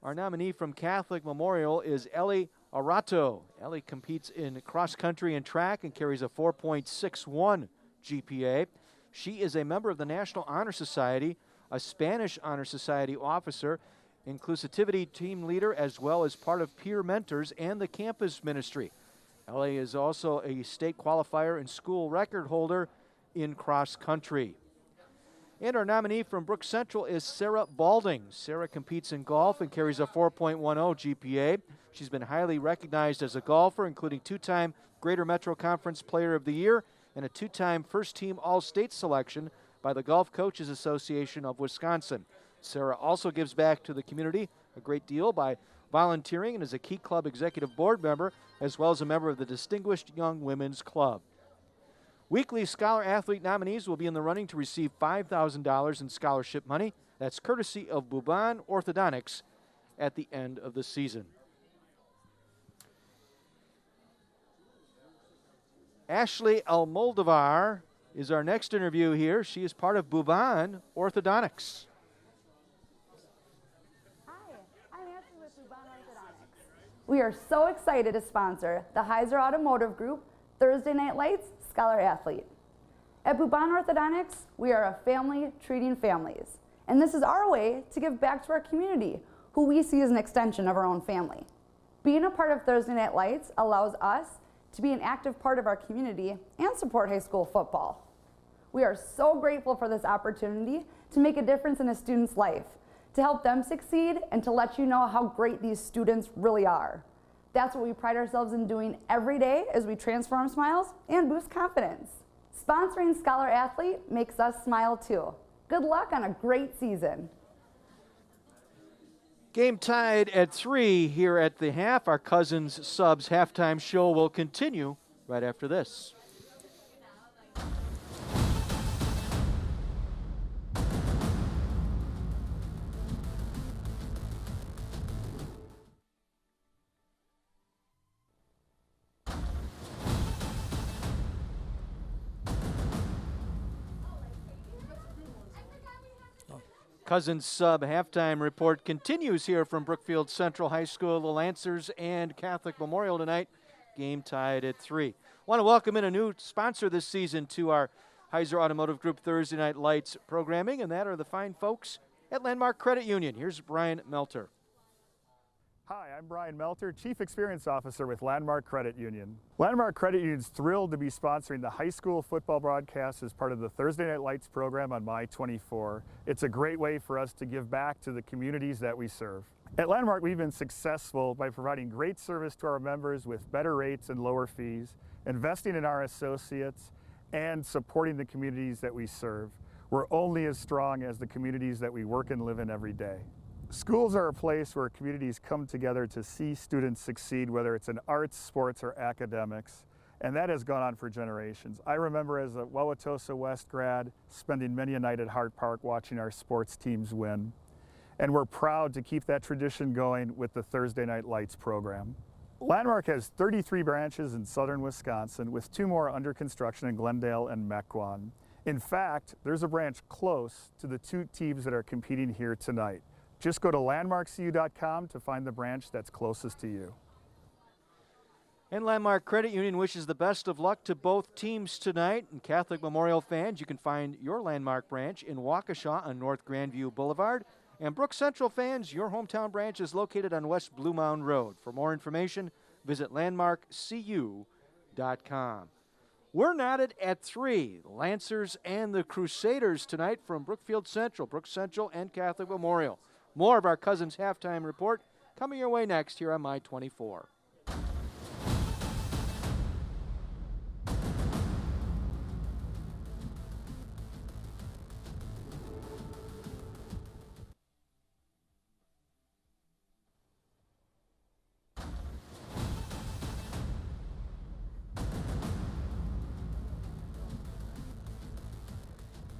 Our nominee from Catholic Memorial is Ellie Arato. Ellie competes in cross country and track and carries a 4.61 GPA. She is a member of the National Honor Society, a Spanish Honor Society officer, inclusivity team leader, as well as part of peer mentors and the campus ministry. Ellie is also a state qualifier and school record holder in cross country. And our nominee from Brook Central is Sarah Balding. Sarah competes in golf and carries a 4.10 GPA. She's been highly recognized as a golfer, including two-time Greater Metro Conference Player of the Year and a two-time first-team All-State selection by the Golf Coaches Association of Wisconsin. Sarah also gives back to the community a great deal by volunteering and is a Key Club executive board member, as well as a member of the Distinguished Young Women's Club. Weekly Scholar Athlete nominees will be in the running to receive $5,000 in scholarship money. That's courtesy of Buban Orthodontics at the end of the season. Ashley Almoldovar is our next interview here. She is part of Buban Orthodontics. Hi, I'm Ashley with Buban Orthodontics. We are so excited to sponsor the Heiser Automotive Group Thursday Night Lights Scholar Athlete. At Buban Orthodontics, we are a family treating families, and this is our way to give back to our community, who we see as an extension of our own family. Being a part of Thursday Night Lights allows us to be an active part of our community and support high school football. We are so grateful for this opportunity to make a difference in a student's life, to help them succeed, and to let you know how great these students really are. That's what we pride ourselves in doing every day as we transform smiles and boost confidence. Sponsoring Scholar Athlete makes us smile too. Good luck on a great season. Game tied at 3 here at the half. Our Cousins Subs halftime show will continue right after this. Cousins Sub halftime report continues here from Brookfield Central High School. The Lancers and Catholic Memorial tonight. Game tied at 3. Want to welcome in a new sponsor this season to our Heiser Automotive Group Thursday Night Lights programming, and that are the fine folks at Landmark Credit Union. Here's Brian Melter. Hi, I'm Brian Melter, Chief Experience Officer with Landmark Credit Union. Landmark Credit Union is thrilled to be sponsoring the high school football broadcast as part of the Thursday Night Lights program on My24. It's a great way for us to give back to the communities that we serve. At Landmark, we've been successful by providing great service to our members with better rates and lower fees, investing in our associates, and supporting the communities that we serve. We're only as strong as the communities that we work and live in every day. Schools are a place where communities come together to see students succeed, whether it's in arts, sports, or academics, and that has gone on for generations. I remember as a Wauwatosa West grad spending many a night at Hart Park watching our sports teams win, and we're proud to keep that tradition going with the Thursday Night Lights program. Landmark has 33 branches in southern Wisconsin, with 2 more under construction in Glendale and Mequon. In fact, there's a branch close to the 2 teams that are competing here tonight. Just go to landmarkcu.com to find the branch that's closest to you. And Landmark Credit Union wishes the best of luck to both teams tonight. And Catholic Memorial fans, you can find your Landmark branch in Waukesha on North Grandview Boulevard. And Brook Central fans, your hometown branch is located on West Blue Mound Road. For more information, visit landmarkcu.com. We're knotted at 3, the Lancers and the Crusaders tonight from Brookfield Central, Brook Central and Catholic Memorial. More of our Cousins halftime report coming your way next here on My24.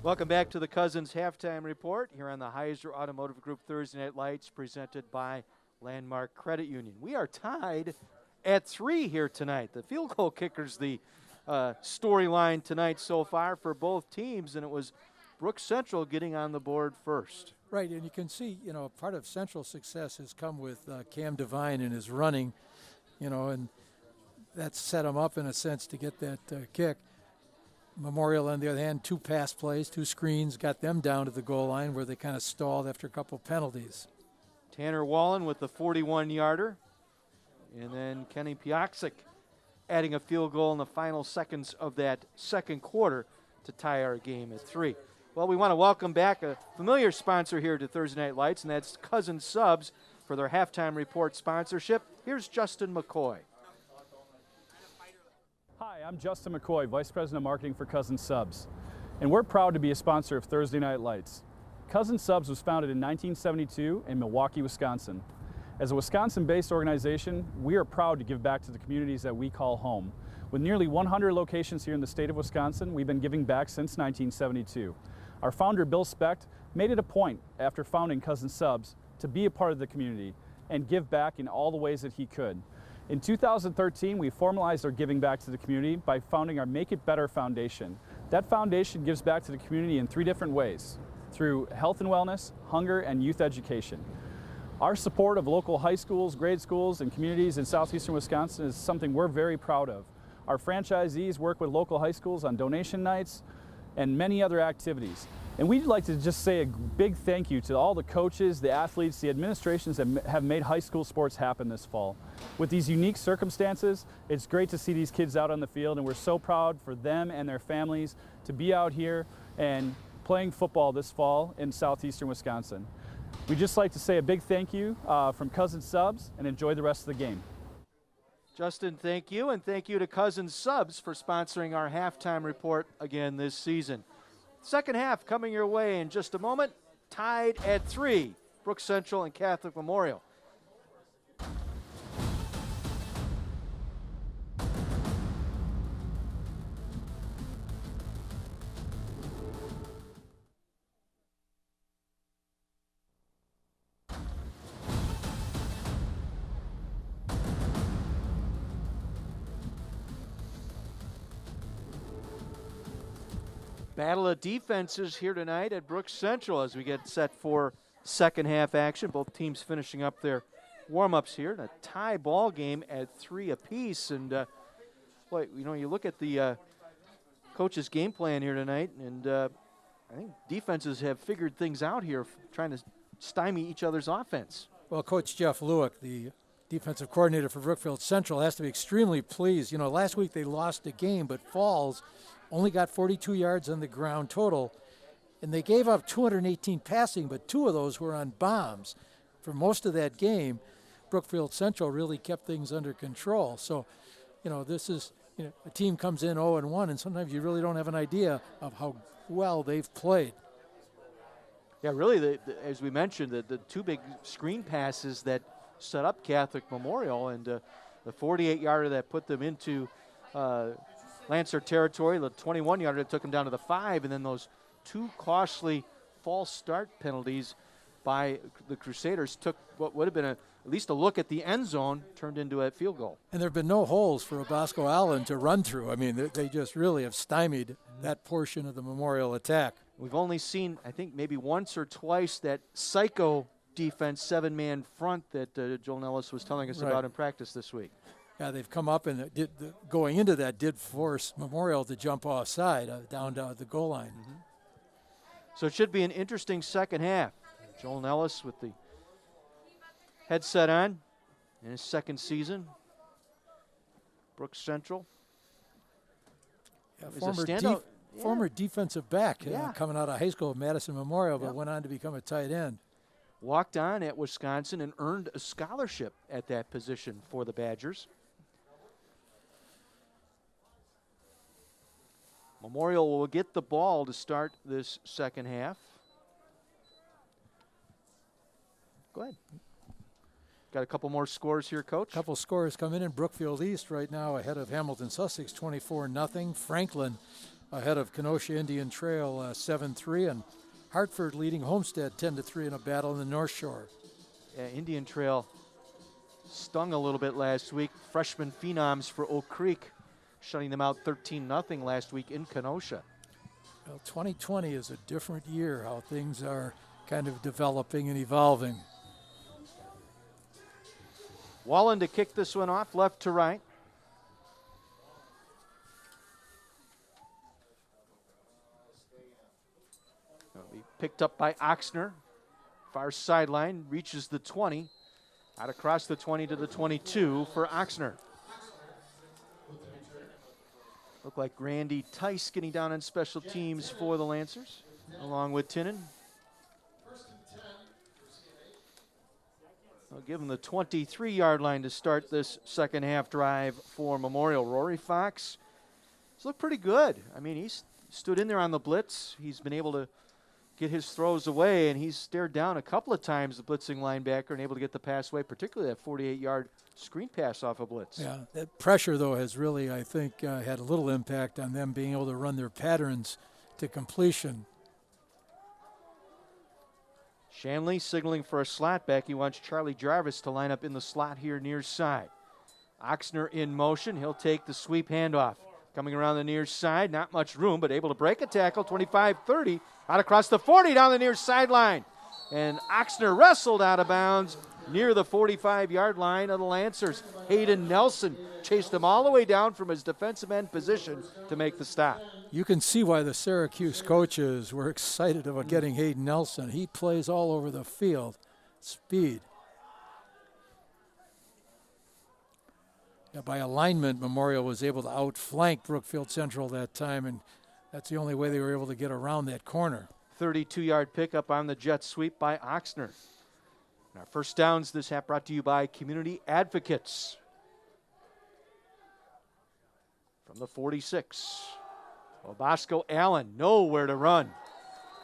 Welcome back to the Cousins Halftime Report here on the Heiser Automotive Group Thursday Night Lights presented by Landmark Credit Union. We are tied at 3 here tonight. The field goal kicker's the storyline tonight so far for both teams, and it was Brook Central getting on the board first. Right, and you can see, part of Central's success has come with Cam Devine and his running, and that set him up in a sense to get that kick. Memorial, on the other hand, 2 pass plays, 2 screens, got them down to the goal line where they kind of stalled after a couple penalties. Tanner Wallen with the 41-yarder, and then Kenny Piaksik adding a field goal in the final seconds of that second quarter to tie our game at 3. Well, we want to welcome back a familiar sponsor here to Thursday Night Lights, and that's Cousins Subs for their halftime report sponsorship. Here's Justin McCoy. Hi, I'm Justin McCoy, Vice President of Marketing for Cousins Subs, and we're proud to be a sponsor of Thursday Night Lights. Cousins Subs was founded in 1972 in Milwaukee, Wisconsin. As a Wisconsin-based organization, we are proud to give back to the communities that we call home. With nearly 100 locations here in the state of Wisconsin, we've been giving back since 1972. Our founder, Bill Specht, made it a point after founding Cousins Subs to be a part of the community and give back in all the ways that he could. In 2013, we formalized our giving back to the community by founding our Make It Better Foundation. That foundation gives back to the community in 3 different ways: through health and wellness, hunger, and youth education. Our support of local high schools, grade schools, and communities in southeastern Wisconsin is something we're very proud of. Our franchisees work with local high schools on donation nights and many other activities. And we'd like to just say a big thank you to all the coaches, the athletes, the administrations that have made high school sports happen this fall. With these unique circumstances, it's great to see these kids out on the field, and we're so proud for them and their families to be out here and playing football this fall in southeastern Wisconsin. We'd just like to say a big thank you from Cousins Subs, and enjoy the rest of the game. Justin, thank you, and thank you to Cousins Subs for sponsoring our halftime report again this season. Second half coming your way in just a moment. Tied at 3, Brook Central and Catholic Memorial. Battle of defenses here tonight at Brook Central as we get set for second half action. Both teams finishing up their warm-ups here. A tie ball game at 3 apiece. And, boy, you look at the coach's game plan here tonight, and I think defenses have figured things out here, trying to stymie each other's offense. Well, Coach Jeff Lewick, the defensive coordinator for Brookfield Central, has to be extremely pleased. Last week they lost a game, but Falls only got 42 yards on the ground total, and they gave up 218 passing, but 2 of those were on bombs. For most of that game, Brookfield Central really kept things under control. So, this is, a team comes in 0-1, and sometimes you really don't have an idea of how well they've played. Yeah, really, as we mentioned, the 2 big screen passes that set up Catholic Memorial, and the 48-yarder that put them into Lancer territory, the 21-yarder that took them down to the 5, and then those 2 costly false start penalties by the Crusaders took what would have been at least a look at the end zone, turned into a field goal. And there have been no holes for Obasco Allen to run through. I mean, they just really have stymied that portion of the Memorial attack. We've only seen, I think, maybe once or twice that psycho defense 7-man front that Joel Nellis was telling us about in practice this week. Yeah, they've come up and going into that did force Memorial to jump offside down to the goal line. Mm-hmm. So it should be an interesting second half. Joel Nellis with the headset on in his second season. Brook Central. Yeah, former defensive back coming out of high school at Madison Memorial, but went on to become a tight end. Walked on at Wisconsin and earned a scholarship at that position for the Badgers. Memorial will get the ball to start this second half. Go ahead. Got a couple more scores here, Coach. A couple scores come in Brookfield East right now ahead of Hamilton Sussex, 24-0. Franklin ahead of Kenosha Indian Trail 7-3, and Hartford leading Homestead 10-3 in a battle in the North Shore. Yeah, Indian Trail stung a little bit last week. Freshman phenoms for Oak Creek, shutting them out 13-0 last week in Kenosha. Well, 2020 is a different year, how things are kind of developing and evolving. Wallen to kick this one off, left to right. It'll be picked up by Oxner. Far sideline, reaches the 20. Out across the 20 to the 22 for Oxner. Look like Randy Tice getting down on special teams for the Lancers, along with Tinnen. I'll give him the 23-yard line to start this second half drive for Memorial. Rory Fox has looked pretty good. I mean, he's stood in there on the blitz. He's been able to get his throws away, and he's stared down a couple of times the blitzing linebacker and able to get the pass away, particularly that 48-yard screen pass off a blitz. Yeah, that pressure, though, has really, I think, had a little impact on them being able to run their patterns to completion. Shanley signaling for a slot back. He wants Charlie Jarvis to line up in the slot here near side. Oxner in motion. He'll take the sweep handoff. Coming around the near side, not much room, but able to break a tackle, 25-30, out across the 40 down the near sideline. And Oxner wrestled out of bounds near the 45-yard line of the Lancers. Hayden Nelson chased him all the way down from his defensive end position to make the stop. You can see why the Syracuse coaches were excited about getting Hayden Nelson. He plays all over the field. Speed. Yeah, by alignment, Memorial was able to outflank Brookfield Central that time, and that's the only way they were able to get around that corner. 32-yard pickup on the jet sweep by Oxner. And our first downs this half brought to you by Community Advocates. From the 46. Bosco Allen, nowhere to run.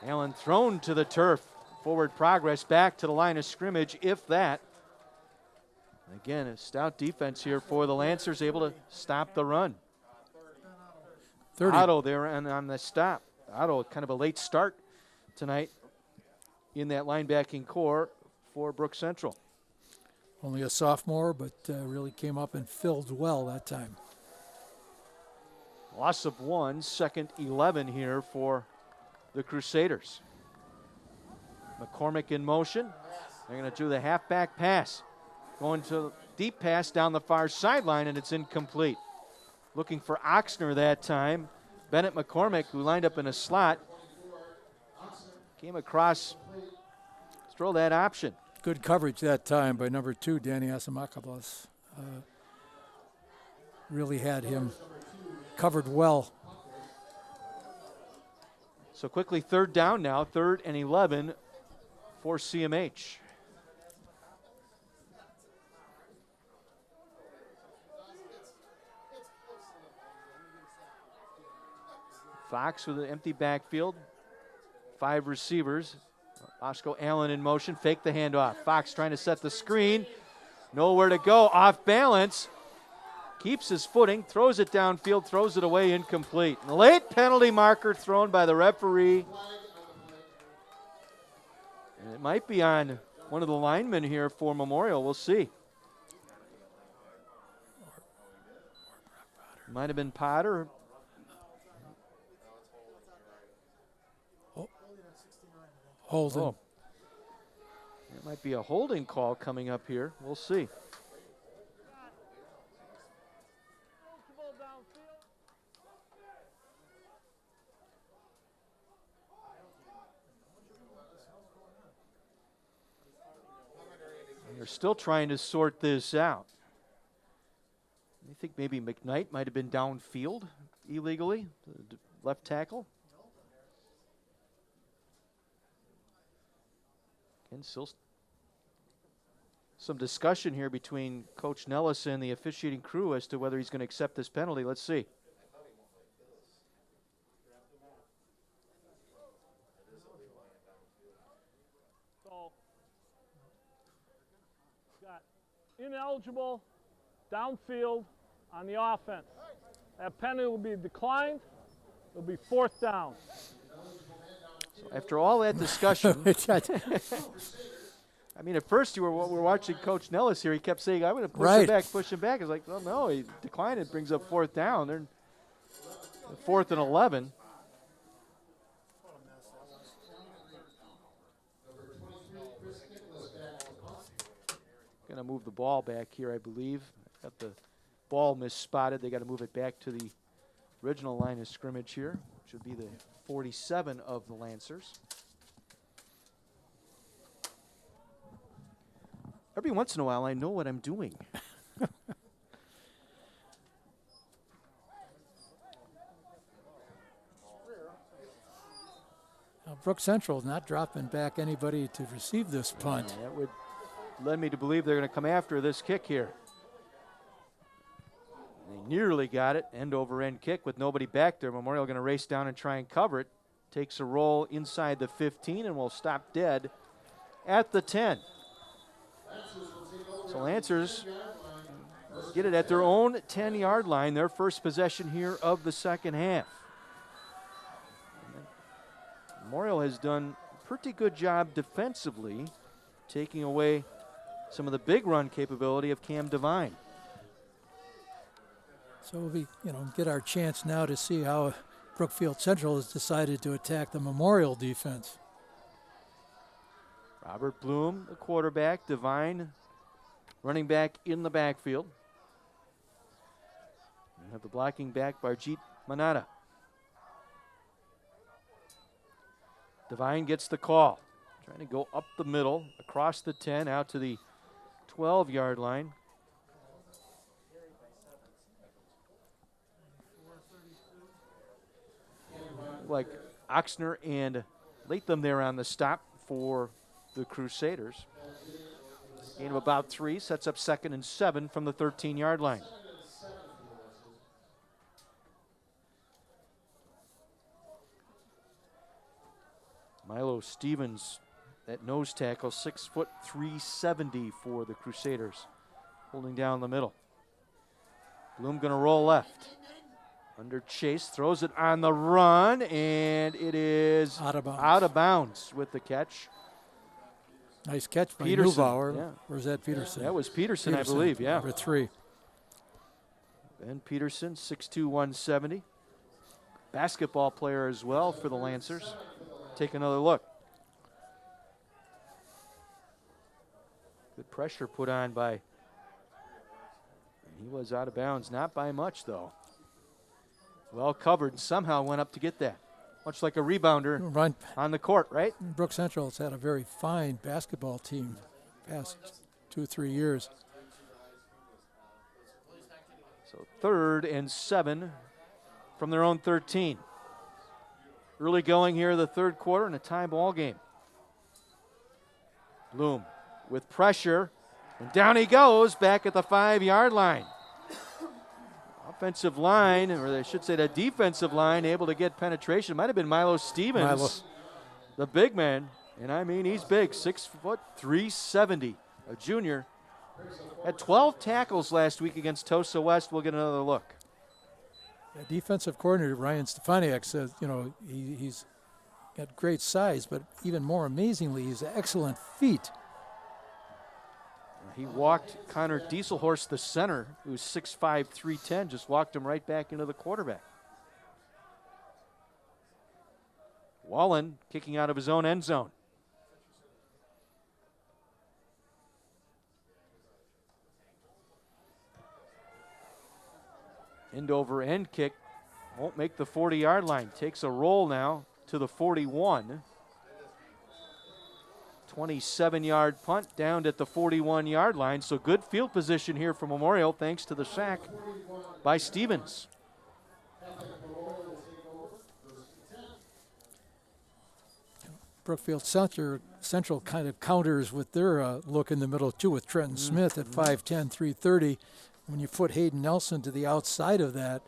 Allen thrown to the turf. Forward progress back to the line of scrimmage, if that. Again, a stout defense here for the Lancers, able to stop the run. 30. Otto there on the stop. Otto, kind of a late start tonight in that linebacking core for Brook Central. Only a sophomore, but really came up and filled well that time. Loss of 1, second 11 here for the Crusaders. McCormick in motion. They're going to do the halfback pass. Going to deep pass down the far sideline, and it's incomplete. Looking for Oxner that time. Bennett McCormick, who lined up in a slot, came across, throw that option. Good coverage that time by number 2, Danny Asamakablas. Really had him covered well. So quickly third down now, 3rd and 11 for CMH. Fox with an empty backfield. 5 receivers. Bosco Allen in motion, fake the handoff. Fox trying to set the screen. Nowhere to go, off balance. Keeps his footing, throws it downfield, throws it away, incomplete. And a late penalty marker thrown by the referee. And it might be on one of the linemen here for Memorial. We'll see. Might have been Potter. Holding. Oh. It might be a holding call coming up here. We'll see. They're still trying to sort this out. I think maybe McKnight might have been downfield illegally, the left tackle. And still some discussion here between Coach Nellis and the officiating crew as to whether he's going to accept this penalty. Let's see. So, got ineligible downfield on the offense. That penalty will be declined. It'll be 4th down. So after all that discussion, I mean, at first we're watching Coach Nellis here. He kept saying, I'm going to push him back. It's like, well, no, he declined it, brings up 4th down. They're 4th and 11. Going to move the ball back here, I believe. Got the ball misspotted. They got to move it back to the original line of scrimmage here, which would be the 47 of the Lancers. Every once in a while, I know what I'm doing. Now, Brook Central is not dropping back anybody to receive this punt. That would led me to believe they're going to come after this kick here. They nearly got it, end over end kick with nobody back there. Memorial going to race down and try and cover it. Takes a roll inside the 15 and will stop dead at the 10. So Lancers get it at their own 10-yard line, their first possession here of the second half. Memorial has done a pretty good job defensively, taking away some of the big run capability of Cam Devine. So we, get our chance now to see how Brookfield Central has decided to attack the Memorial defense. Robert Bloom, the quarterback. Devine, running back in the backfield. We have the blocking back, Barjeet Manata. Devine gets the call. Trying to go up the middle, across the 10, out to the 12-yard line. Like Oxner and Latham there on the stop for the Crusaders. Gain of about 3, sets up 2nd and 7 from the 13-yard line. Milo Stevens at nose tackle, 6 foot 370 for the Crusaders, holding down the middle. Bloom gonna roll left. Under Chase, throws it on the run, and it is out of bounds with the catch. Nice catch by Peterson. Neubauer. Yeah. Where's that Peterson? That was Peterson, I believe, yeah. Number 3. Ben Peterson, 6'2", 170. Basketball player as well for the Lancers. Take another look. Good pressure put on by, he was out of bounds, not by much though. Well covered, somehow went up to get that. Much like a rebounder on the court, right? Brook Central has had a very fine basketball team past 2-3 years. So 3rd and 7 from their own 13. Early going here the third quarter in a tie ball game. Bloom with pressure, and down he goes back at the 5-yard line. Offensive line, or I should say the defensive line, able to get penetration. Might have been Milo Stevens, the big man. And I mean, he's big, 6 foot 370, a junior. Had 12 tackles last week against Tosa West. We'll get another look. Yeah, defensive coordinator Ryan Stefaniak says, he's got great size, but even more amazingly, he's excellent feet. He walked Connor Dieselhorst, the center, who's 6'5", 310, just walked him right back into the quarterback. Wallen kicking out of his own end zone. End over end kick, won't make the 40-yard line. Takes a roll now to the 41. 27-yard punt down at the 41-yard line. So good field position here for Memorial thanks to the sack by Stevens. Brookfield Central kind of counters with their look in the middle too, with Trenton Smith at 5'10", 330. When you put Hayden Nelson to the outside of that,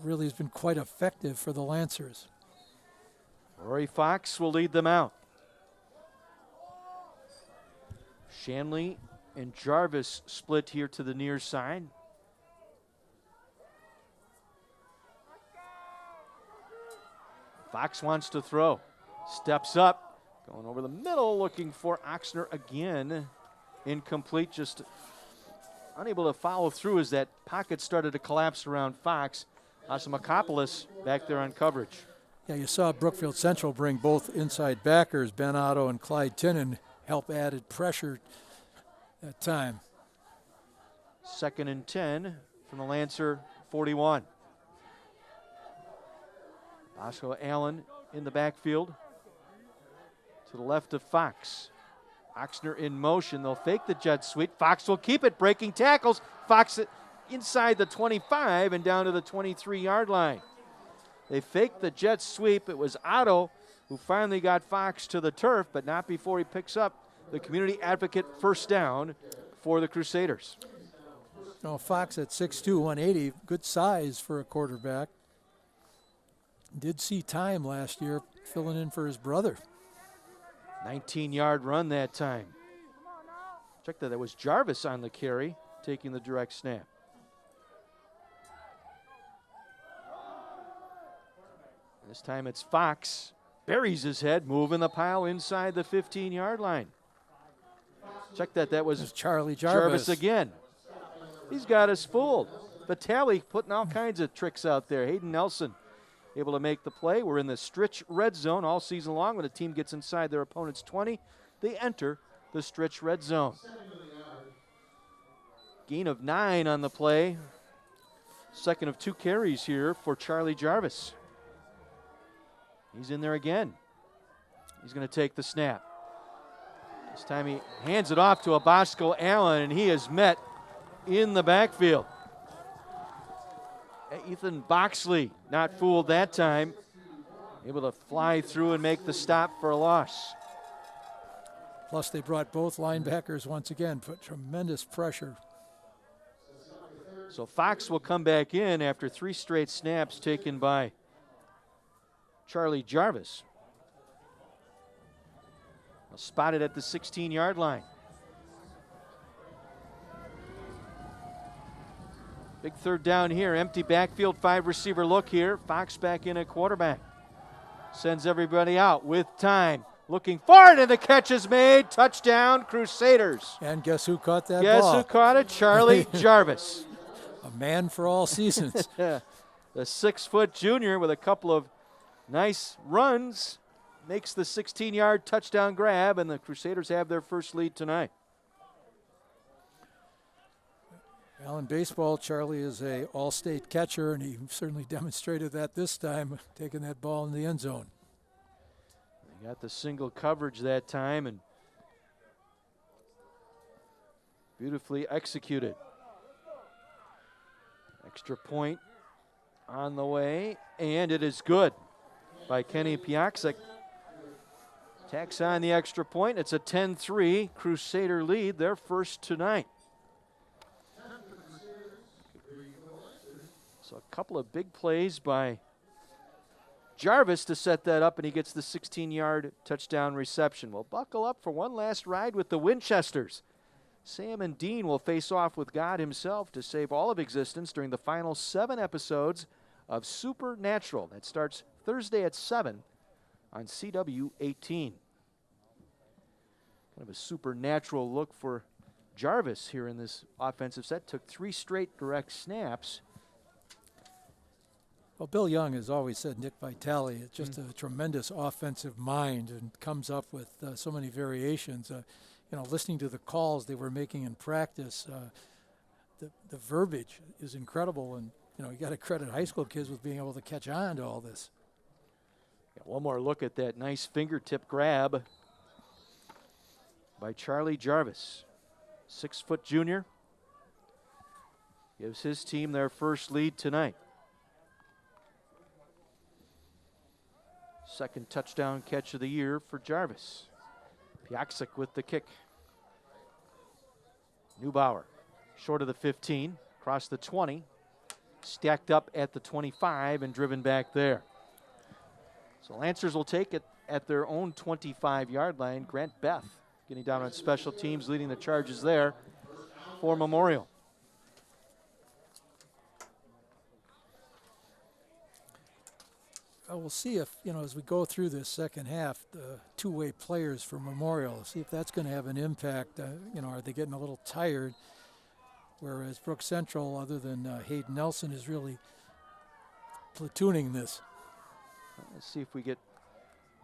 really has been quite effective for the Lancers. Rory Fox will lead them out. Shanley and Jarvis split here to the near side. Fox wants to throw. Steps up. Going over the middle, looking for Oxner again. Incomplete, just unable to follow through as that pocket started to collapse around Fox. Asamakopoulos back there on coverage. Yeah, you saw Brookfield Central bring both inside backers, Ben Otto and Clyde Tinnen, help added pressure that time. 2nd and 10 from the Lancer 41. Bosco Allen in the backfield to the left of Fox. Oxner in motion. They'll fake the jet sweep. Fox will keep it, breaking tackles. Fox inside the 25 and down to the 23-yard line. They faked the jet sweep. It was Otto who finally got Fox to the turf, but not before he picks up the community advocate first down for the Crusaders. No, Fox at 6'2", 180, good size for a quarterback. Did see time last year filling in for his brother. 19-yard run that time. Check that was Jarvis on the carry, taking the direct snap. This time it's Fox. Buries his head, moving the pile inside the 15-yard line. Check that was Charlie Jarvis again. He's got us fooled. Vitale putting all kinds of tricks out there. Hayden Nelson able to make the play. We're in the stretch red zone all season long. When a team gets inside their opponent's 20, they enter the stretch red zone. Gain of 9 on the play. Second of 2 carries here for Charlie Jarvis. He's in there again. He's going to take the snap. This time he hands it off to a Bosco Allen, and he is met in the backfield. Ethan Boxley, not fooled that time, able to fly through and make the stop for a loss. Plus they brought both linebackers once again, put tremendous pressure. So Fox will come back in after 3 straight snaps taken by Charlie Jarvis. Spotted at the 16-yard line. Big third down here, empty backfield, 5-receiver look here. Fox back in at quarterback. Sends everybody out with time. Looking forward, and the catch is made. Touchdown, Crusaders. And guess who caught that ball? Guess who caught it? Charlie Jarvis. A man for all seasons. The 6-foot junior with a couple of nice runs makes the 16-yard touchdown grab, and the Crusaders have their first lead tonight. Well, in baseball, Charlie is a all-state catcher, and he certainly demonstrated that this time, taking that ball in the end zone. They got the single coverage that time, and beautifully executed. Extra point on the way, and it is good by Kenny Piaksik. Tacks on the extra point. It's a 10-3 Crusader lead, their first tonight. So a couple of big plays by Jarvis to set that up, and he gets the 16-yard touchdown reception. Well, buckle up for one last ride with the Winchesters. Sam and Dean will face off with God himself to save all of existence during the final 7 episodes of Supernatural. That starts Thursday at 7 on CW 18. Kind of a supernatural look for Jarvis here in this offensive set. Took 3 straight direct snaps. Well, Bill Young has always said Nick Vitale is just a tremendous offensive mind and comes up with so many variations. You know, listening to the calls they were making in practice, the verbiage is incredible, and you know, you got to credit high school kids with being able to catch on to all this. Got one more look at that nice fingertip grab by Charlie Jarvis. 6-foot junior gives his team their first lead tonight. Second touchdown catch of the year for Jarvis. Piaksik with the kick. Neubauer, short of the 15, across the 20, stacked up at the 25 and driven back there. So Lancers will take it at their own 25-yard line. Grant Beth getting down on special teams, leading the charges there for Memorial. we'll see if, as we go through this second half, the two-way players for Memorial, see if that's going to have an impact. Are they getting a little tired? Whereas Brook Central, other than Hayden Nelson, is really platooning this. Let's see if we get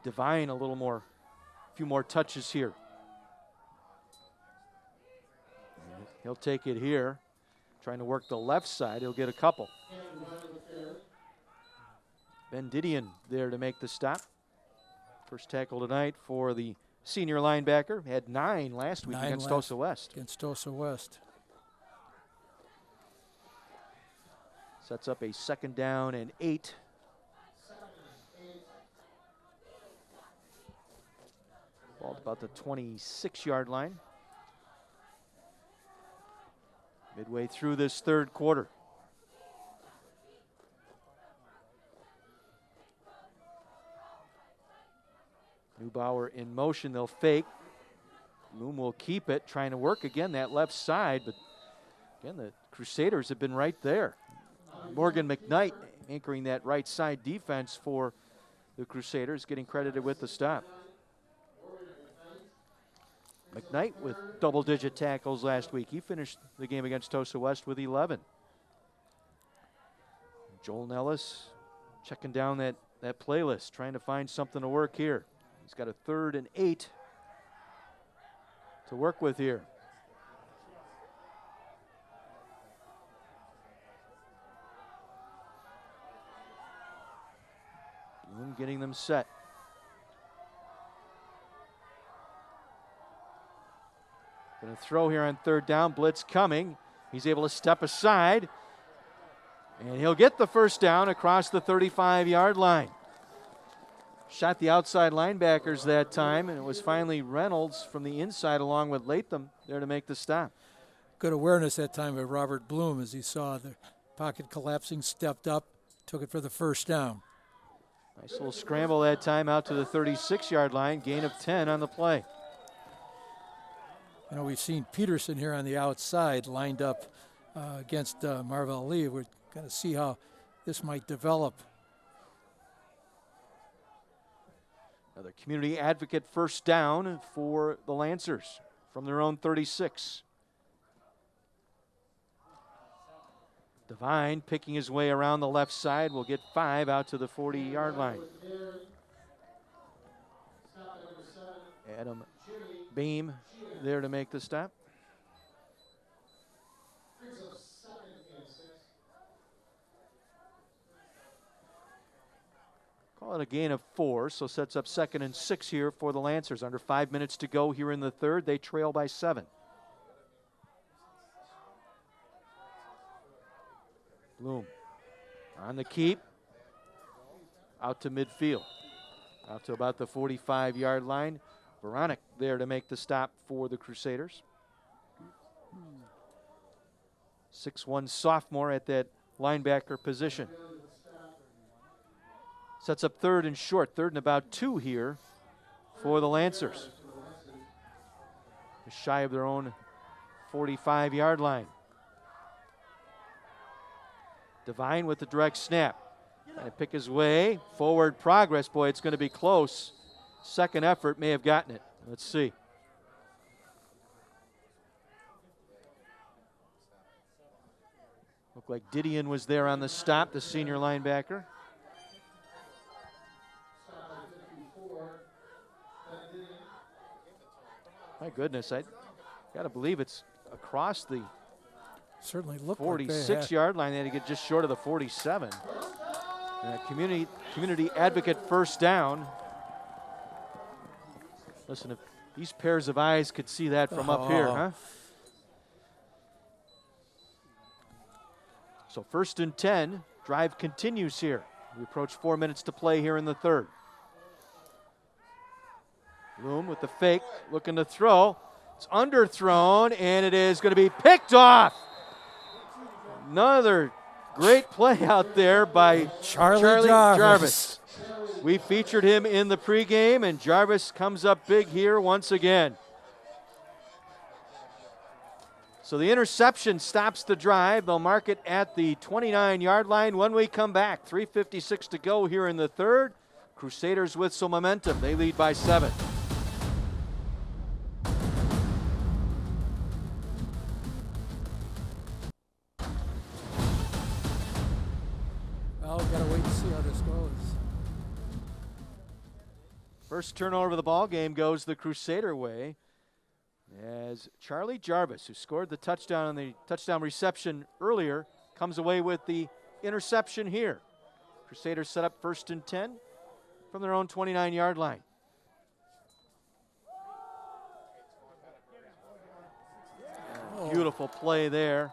Devine a few more touches here. He'll take it here, trying to work the left side. He'll get a couple. Ben Didion there to make the stop. First tackle tonight for the senior linebacker. Had 9 last week against Tosa West. Against Tosa West. Sets up a 2nd down and 8. Ball at about the 26-yard line. Midway through this 3rd quarter. Neubauer in motion, they'll fake. Loom will keep it, trying to work again that left side, but again, the Crusaders have been right there. Morgan McKnight anchoring that right side defense for the Crusaders, getting credited with the stop. McKnight with double-digit tackles last week. He finished the game against Tosa West with 11. Joel Nellis checking down that playlist, trying to find something to work here. He's got a 3rd and 8 to work with here. Bloom getting them set. Going to throw here on 3rd down. Blitz coming. He's able to step aside. And he'll get the 1st down across the 35-yard line. Shot the outside linebackers that time, and it was finally Reynolds from the inside along with Latham there to make the stop. Good awareness that time by Robert Bloom as he saw the pocket collapsing, stepped up, took it for the 1st down. Nice little scramble that time out to the 36-yard line, gain of 10 on the play. We've seen Peterson here on the outside lined up against Marvell Lee. We're going to see how this might develop. Another community advocate 1st down for the Lancers from their own 36. Devine picking his way around the left side will get 5 out to the 40-yard line. Adam Beam there to make the stop. Call it a gain of 4, so sets up 2nd and 6 here for the Lancers. Under 5 minutes to go here in the 3rd. They trail by 7. Bloom on the keep. Out to midfield. Out to about the 45-yard line. Veronic there to make the stop for the Crusaders. 6'1" sophomore at that linebacker position. Sets up 3rd and short, 3rd and about 2 here for the Lancers. Just shy of their own 45-yard line. Devine with the direct snap. Trying to pick his way. Forward progress. Boy, it's going to be close. 2nd effort may have gotten it. Let's see. Looked like Didion was there on the stop, the senior linebacker. My goodness, I got to believe it's across the certainly looked 46-yard line. They had to get just short of the 47. Community advocate 1st down. Listen, if these pairs of eyes could see that from up here, huh? So 1st and 10, drive continues here. We approach 4 minutes to play here in the 3rd. Bloom with the fake, looking to throw. It's underthrown, and it is going to be picked off. Another great play out there by Charlie Jarvis. We featured him in the pregame, and Jarvis comes up big here once again. So the interception stops the drive. They'll mark it at the 29-yard line when we come back. 3:56 to go here in the third. Crusaders with some momentum. They lead by 7. Well, we've got to wait and see how this goes. First turnover of the ball game goes the Crusader way, as Charlie Jarvis, who scored the touchdown on the touchdown reception earlier, comes away with the interception here. Crusaders set up 1st and 10 from their own 29-yard line. Beautiful play there.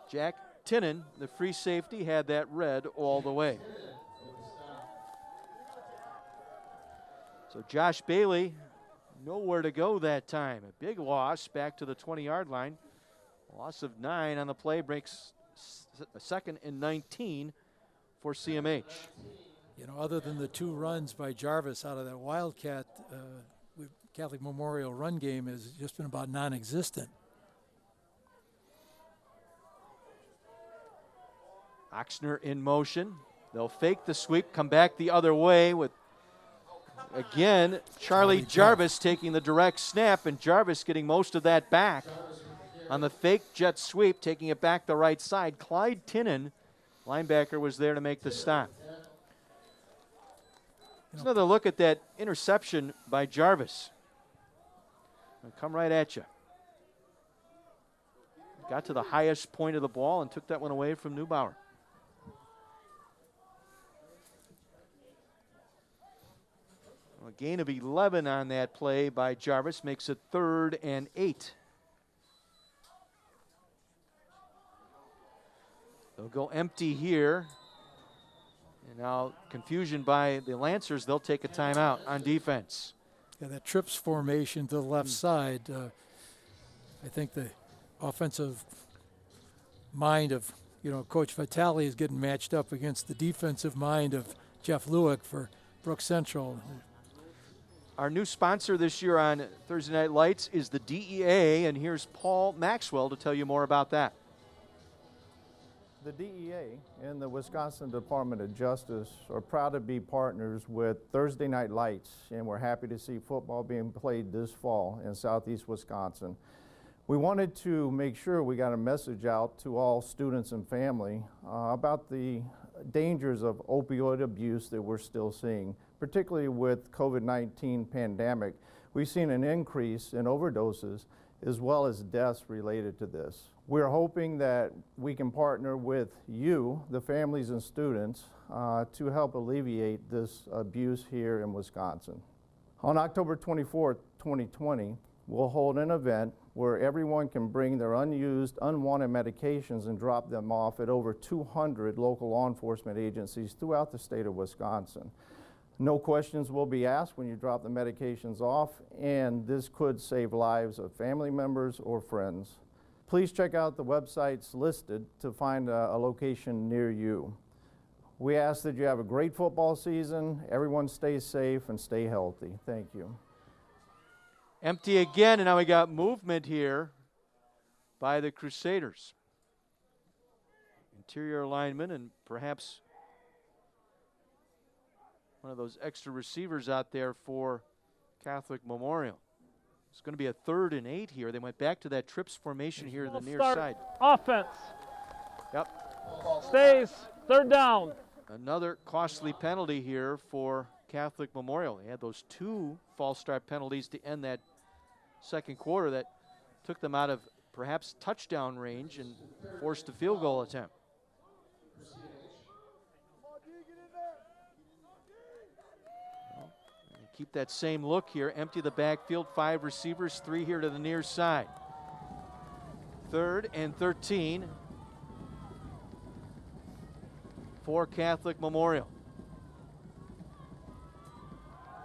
Jack Tinnan, the free safety, had that read all the way. So Josh Bailey, nowhere to go that time. A big loss back to the 20-yard line. Loss of 9 on the play breaks a 2nd and 19 for CMH. You know, other than the 2 runs by Jarvis out of that Wildcat, Catholic Memorial run game has just been about non-existent. Oxner in motion. They'll fake the sweep, come back the other way with, again, Charlie Jarvis taking the direct snap, and Jarvis getting most of that back on the fake jet sweep, taking it back the right side. Clyde Tinnan, linebacker, was there to make the stop. Let's another look at that interception by Jarvis. It'll come right at you. Got to the highest point of the ball and took that one away from Neubauer. A gain of 11 on that play by Jarvis makes it 3rd and 8. They'll go empty here. And now confusion by the Lancers. They'll take a timeout on defense. Yeah, that trips formation to the left side. I think the offensive mind of, Coach Vitale is getting matched up against the defensive mind of Jeff Lewick for Brook Central. Our new sponsor this year on Thursday Night Lights is the DEA, and here's Paul Maxwell to tell you more about that. The DEA and the Wisconsin Department of Justice are proud to be partners with Thursday Night Lights, and we're happy to see football being played this fall in Southeast Wisconsin. We wanted to make sure we got a message out to all students and family about the dangers of opioid abuse that we're still seeing, particularly with COVID-19 pandemic. We've seen an increase in overdoses as well as deaths related to this. We're hoping that we can partner with you, the families and students, to help alleviate this abuse here in Wisconsin. On October 24th, 2020, we'll hold an event where everyone can bring their unused, unwanted medications and drop them off at over 200 local law enforcement agencies throughout the state of Wisconsin. No questions will be asked when you drop the medications off, and this could save lives of family members or friends. Please check out the websites listed to find a location near you. We ask that you have a great football season, everyone stay safe and stay healthy. Thank you. Empty again, and now we got movement here by the Crusaders. Interior lineman and perhaps one of those extra receivers out there for Catholic Memorial. It's going to be a 3rd and 8 here. They went back to that trips formation here to the near side. Offense. Yep. Stays. 3rd down. Another costly penalty here for Catholic Memorial. They had those 2 false start penalties to end that second quarter that took them out of perhaps touchdown range and forced a field goal attempt. Keep that same look here. Empty the backfield. 5 receivers, 3 here to the near side. 3rd and 13 for Catholic Memorial.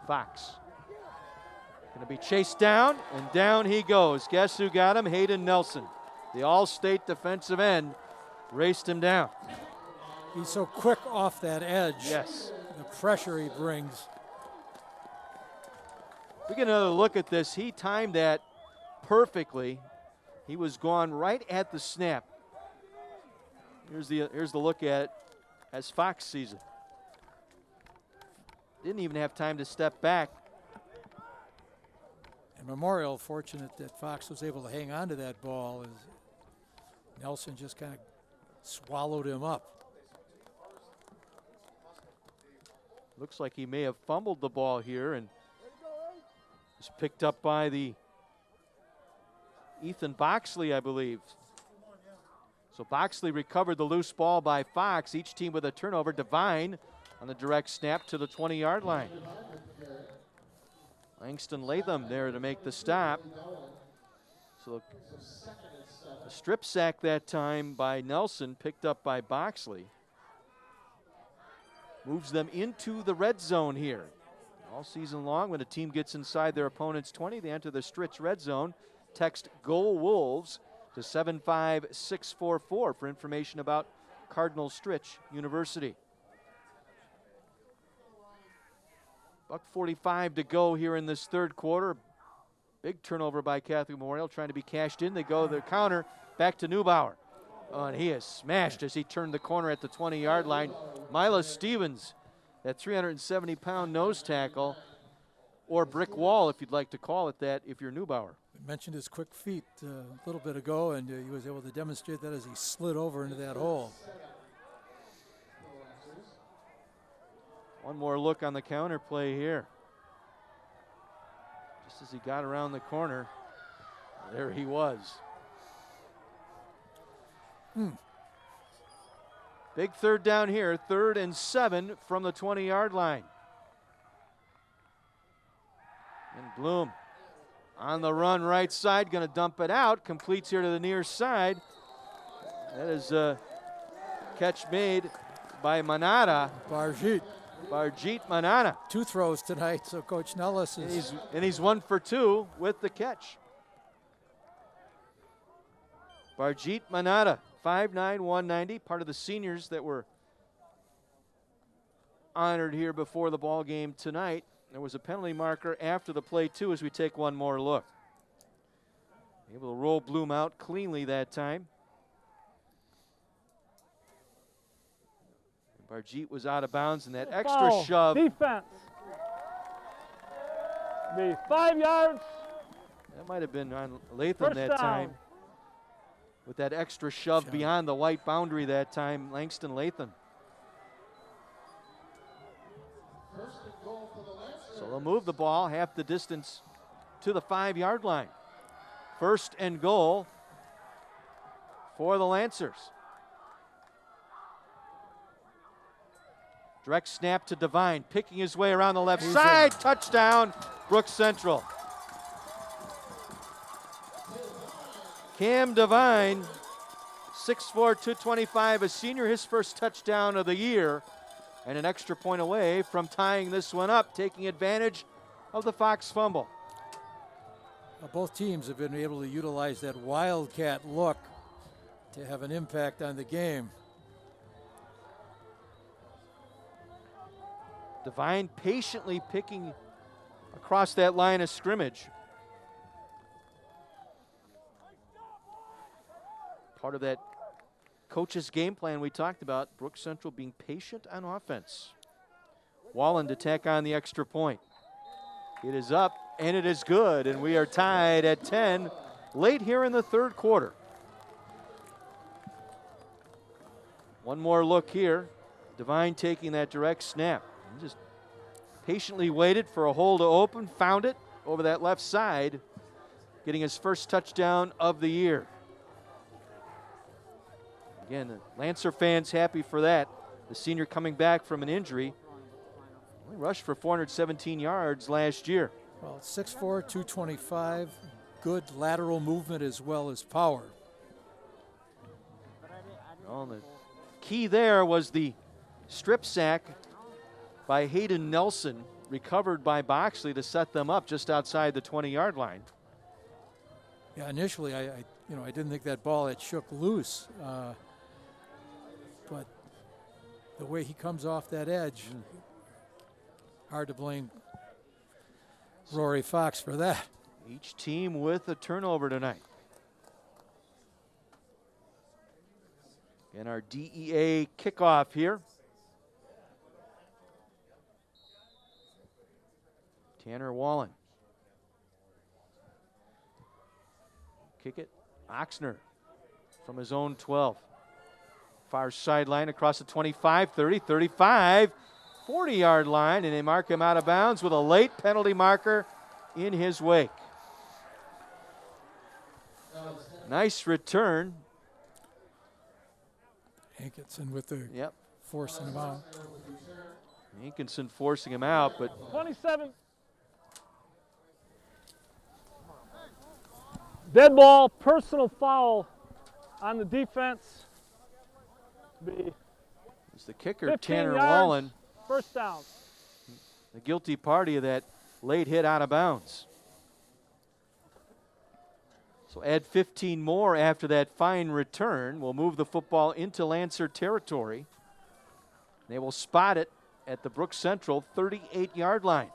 Fox going to be chased down, and down he goes. Guess who got him? Hayden Nelson. The All-State defensive end raced him down. He's so quick off that edge. Yes. The pressure he brings. We get another look at this. He timed that perfectly. He was gone right at the snap. Here's the look at it as Fox sees it. Didn't even have time to step back. And Memorial fortunate that Fox was able to hang on to that ball as Nelson just kind of swallowed him up. Looks like he may have fumbled the ball here and was picked up by the Ethan Boxley, I believe. So Boxley recovered the loose ball by Fox. Each team with a turnover. Devine on the direct snap to the 20-yard line. Langston Latham there to make the stop. So a strip sack that time by Nelson, picked up by Boxley. Moves them into the red zone here. All season long, when a team gets inside their opponent's 20, they enter the Stritch red zone. Text GO Wolves to 75644 for information about Cardinal Stritch University. $1:45 to go here in this third quarter. Big turnover by Catholic Memorial, trying to be cashed in. They go the counter back to Neubauer. Oh, and he is smashed as he turned the corner at the 20-yard line. Mila Stevens, that 370-pound nose tackle, or brick wall, if you'd like to call it that, if you're Neubauer. We mentioned his quick feet a little bit ago, and he was able to demonstrate that as he slid over into that hole. One more look on the counter play here. Just as he got around the corner, there he was. Big third down here, 3rd and 7 from the 20-yard line. And Bloom on the run right side, going to dump it out, completes here to the near side. That is a catch made by Manata. Barjit Manata. 2 throws tonight, so Coach Nellis is... And he's 1 for 2 with the catch. Barjit Manata, 5'9", 190, part of the seniors that were honored here before the ball game tonight. There was a penalty marker after the play, too, as we take one more look. Able to roll Bloom out cleanly that time. Barjit was out of bounds, and that extra shove. Defense. Be 5 yards. That might have been on Latham that time. With that extra shove beyond the white boundary that time, Langston Latham. So they'll move the ball half the distance to the 5-yard line. 1st and goal for the Lancers. Direct snap to Devine, picking his way around the left side. Touchdown, Brooks Central. Cam Devine, 6'4", 225, a senior, his first touchdown of the year, and an extra point away from tying this one up, taking advantage of the Fox fumble. Well, both teams have been able to utilize that wildcat look to have an impact on the game. Devine patiently picking across that line of scrimmage. Part of that coach's game plan we talked about, Brooks Central being patient on offense. Wallen to tack on the extra point. It is up, and it is good, and we are tied at 10 late here in the third quarter. One more look here. Devine taking that direct snap. He just patiently waited for a hole to open, found it over that left side, getting his first touchdown of the year. Again, the Lancer fans happy for that. The senior coming back from an injury. He rushed for 417 yards last year. Well, 6'4", 225, good lateral movement as well as power. Well, the key there was the strip sack by Hayden Nelson, recovered by Boxley to set them up just outside the 20-yard line. Yeah, initially I didn't think that ball had shook loose, but the way he comes off that edge, hard to blame. Rory Fox for that. Each team with a turnover tonight. And our DEA kickoff here. Tanner Wallen. Kick it. Oxner from his own 12. Far sideline across the 25, 30, 35, 40-yard line, and they mark him out of bounds with a late penalty marker in his wake. Nice return. Hankinson with the forcing him out. Hankinson forcing him out, but 27. Dead ball, personal foul on the defense. It's the kicker, Tanner yards, Wallen. First down. The guilty party of that late hit out of bounds. So add 15 more after that fine return. We'll move the football into Lancer territory. They will spot it at the Brook Central 38-yard line.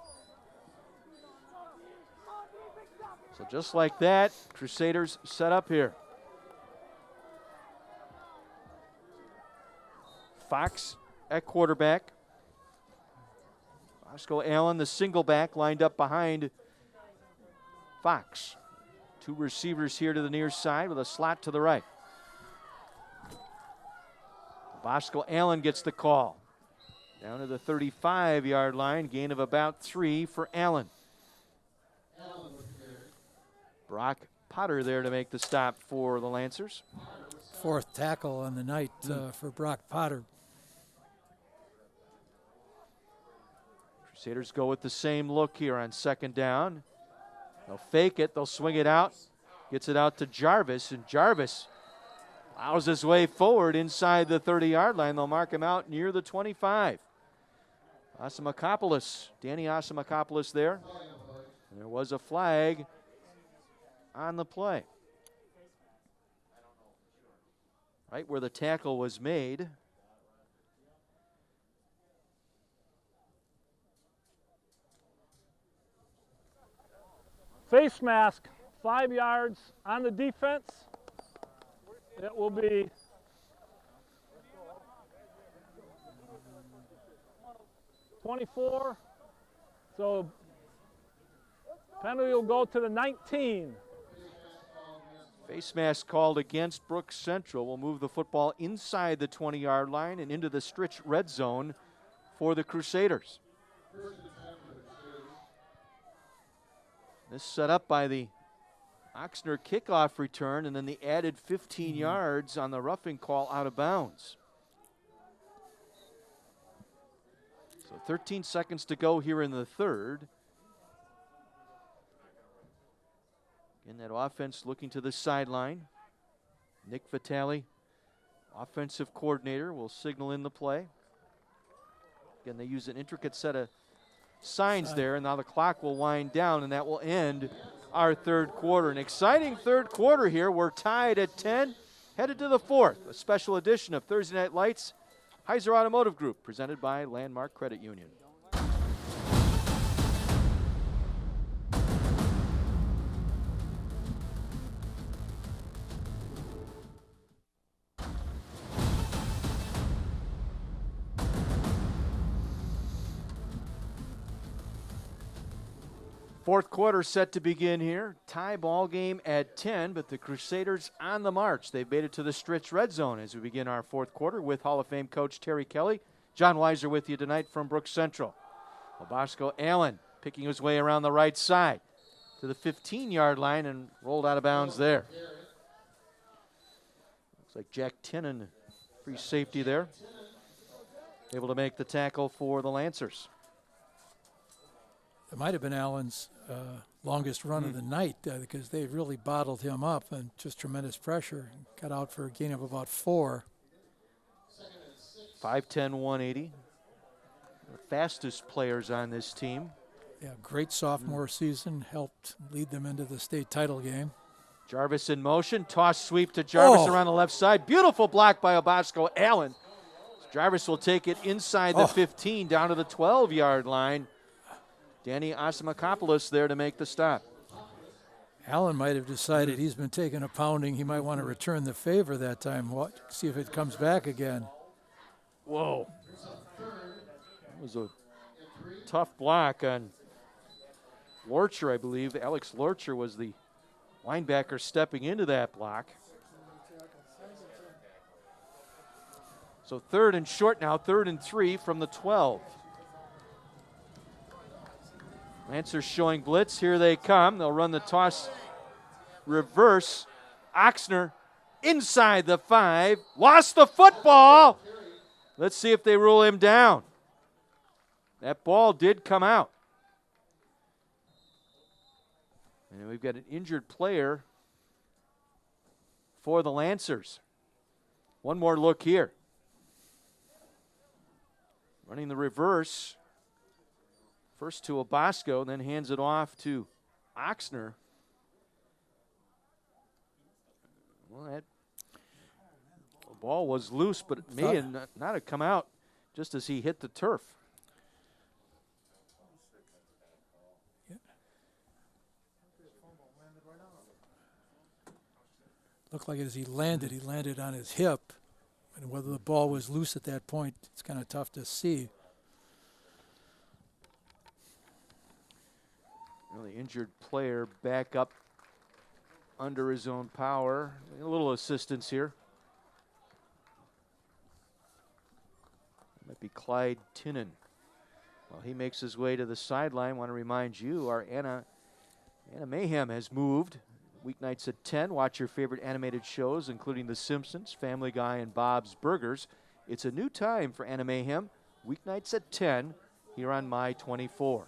So just like that, Crusaders set up here. Fox at quarterback. Bosco Allen, the single back, lined up behind Fox. Two receivers here to the near side with a slot to the right. Bosco Allen gets the call. Down to the 35-yard line, gain of about 3 for Allen. Brock Potter there to make the stop for the Lancers. Fourth tackle on the night for Brock Potter. Crusaders go with the same look here on second down. They'll fake it, they'll swing it out. Gets it out to Jarvis, and Jarvis allows his way forward inside the 30-yard line. They'll mark him out near the 25. Asimakopoulos, Danny Asimakopoulos there. And there was a flag on the play. Right where the tackle was made. Face mask, 5 yards on the defense. It will be .24. So penalty will go to the 19. Face mask called against Brook Central. Will move the football inside the 20-yard line and into the stretch red zone for the Crusaders. This set up by the Oxner kickoff return, and then the added 15 yards on the roughing call out of bounds. So 13 seconds to go here in the third. Again, that offense looking to the sideline. Nick Vitale, offensive coordinator, will signal in the play. Again, they use an intricate set of signs there, and now the clock will wind down, and that will end our third quarter. An exciting third quarter here. We're tied at 10, headed to the fourth. A special edition of Thursday Night Lights, Heiser Automotive Group, presented by Landmark Credit Union. Fourth quarter set to begin here. Tie ball game at 10, but the Crusaders on the march. They've made it to the stretch red zone as we begin our fourth quarter with Hall of Fame coach Terry Kelly. John Weiser with you tonight from Brook Central. Bosco Allen picking his way around the right side to the 15-yard line and rolled out of bounds there. Looks like Jack Tinnen, free safety there, able to make the tackle for the Lancers. It might have been Allen's longest run of the night because they really bottled him up and just tremendous pressure. Got out for a gain of about 4. 5'10", 180. The fastest players on this team. Yeah, great sophomore season. Helped lead them into the state title game. Jarvis in motion. Toss sweep to Jarvis around the left side. Beautiful block by Bosco Allen. Jarvis will take it inside the 15 down to the 12-yard line. Danny Asimakopoulos there to make the stop. Allen might have decided he's been taking a pounding. He might want to return the favor that time. See if it comes back again. Whoa. That was a tough block on Lorcher, I believe. Alex Lorcher was the linebacker stepping into that block. So 3rd and short now, 3rd and 3 from the 12. Lancers showing blitz. Here they come. They'll run the toss reverse. Oxner inside the 5. Lost the football. Let's see if they rule him down. That ball did come out. And we've got an injured player for the Lancers. One more look here. Running the reverse. First to Obasco, then hands it off to Oxner. Well, that ball was loose, but it may not have come out just as he hit the turf. Looked like as he landed on his hip. And whether the ball was loose at that point, it's kind of tough to see. Well, the injured player back up under his own power. A little assistance here. Might be Clyde Tinnen. Well, he makes his way to the sideline. I want to remind you, our Anna Mayhem has moved. Weeknights at 10. Watch your favorite animated shows, including The Simpsons, Family Guy, and Bob's Burgers. It's a new time for Anna Mayhem. Weeknights at 10 here on My 24.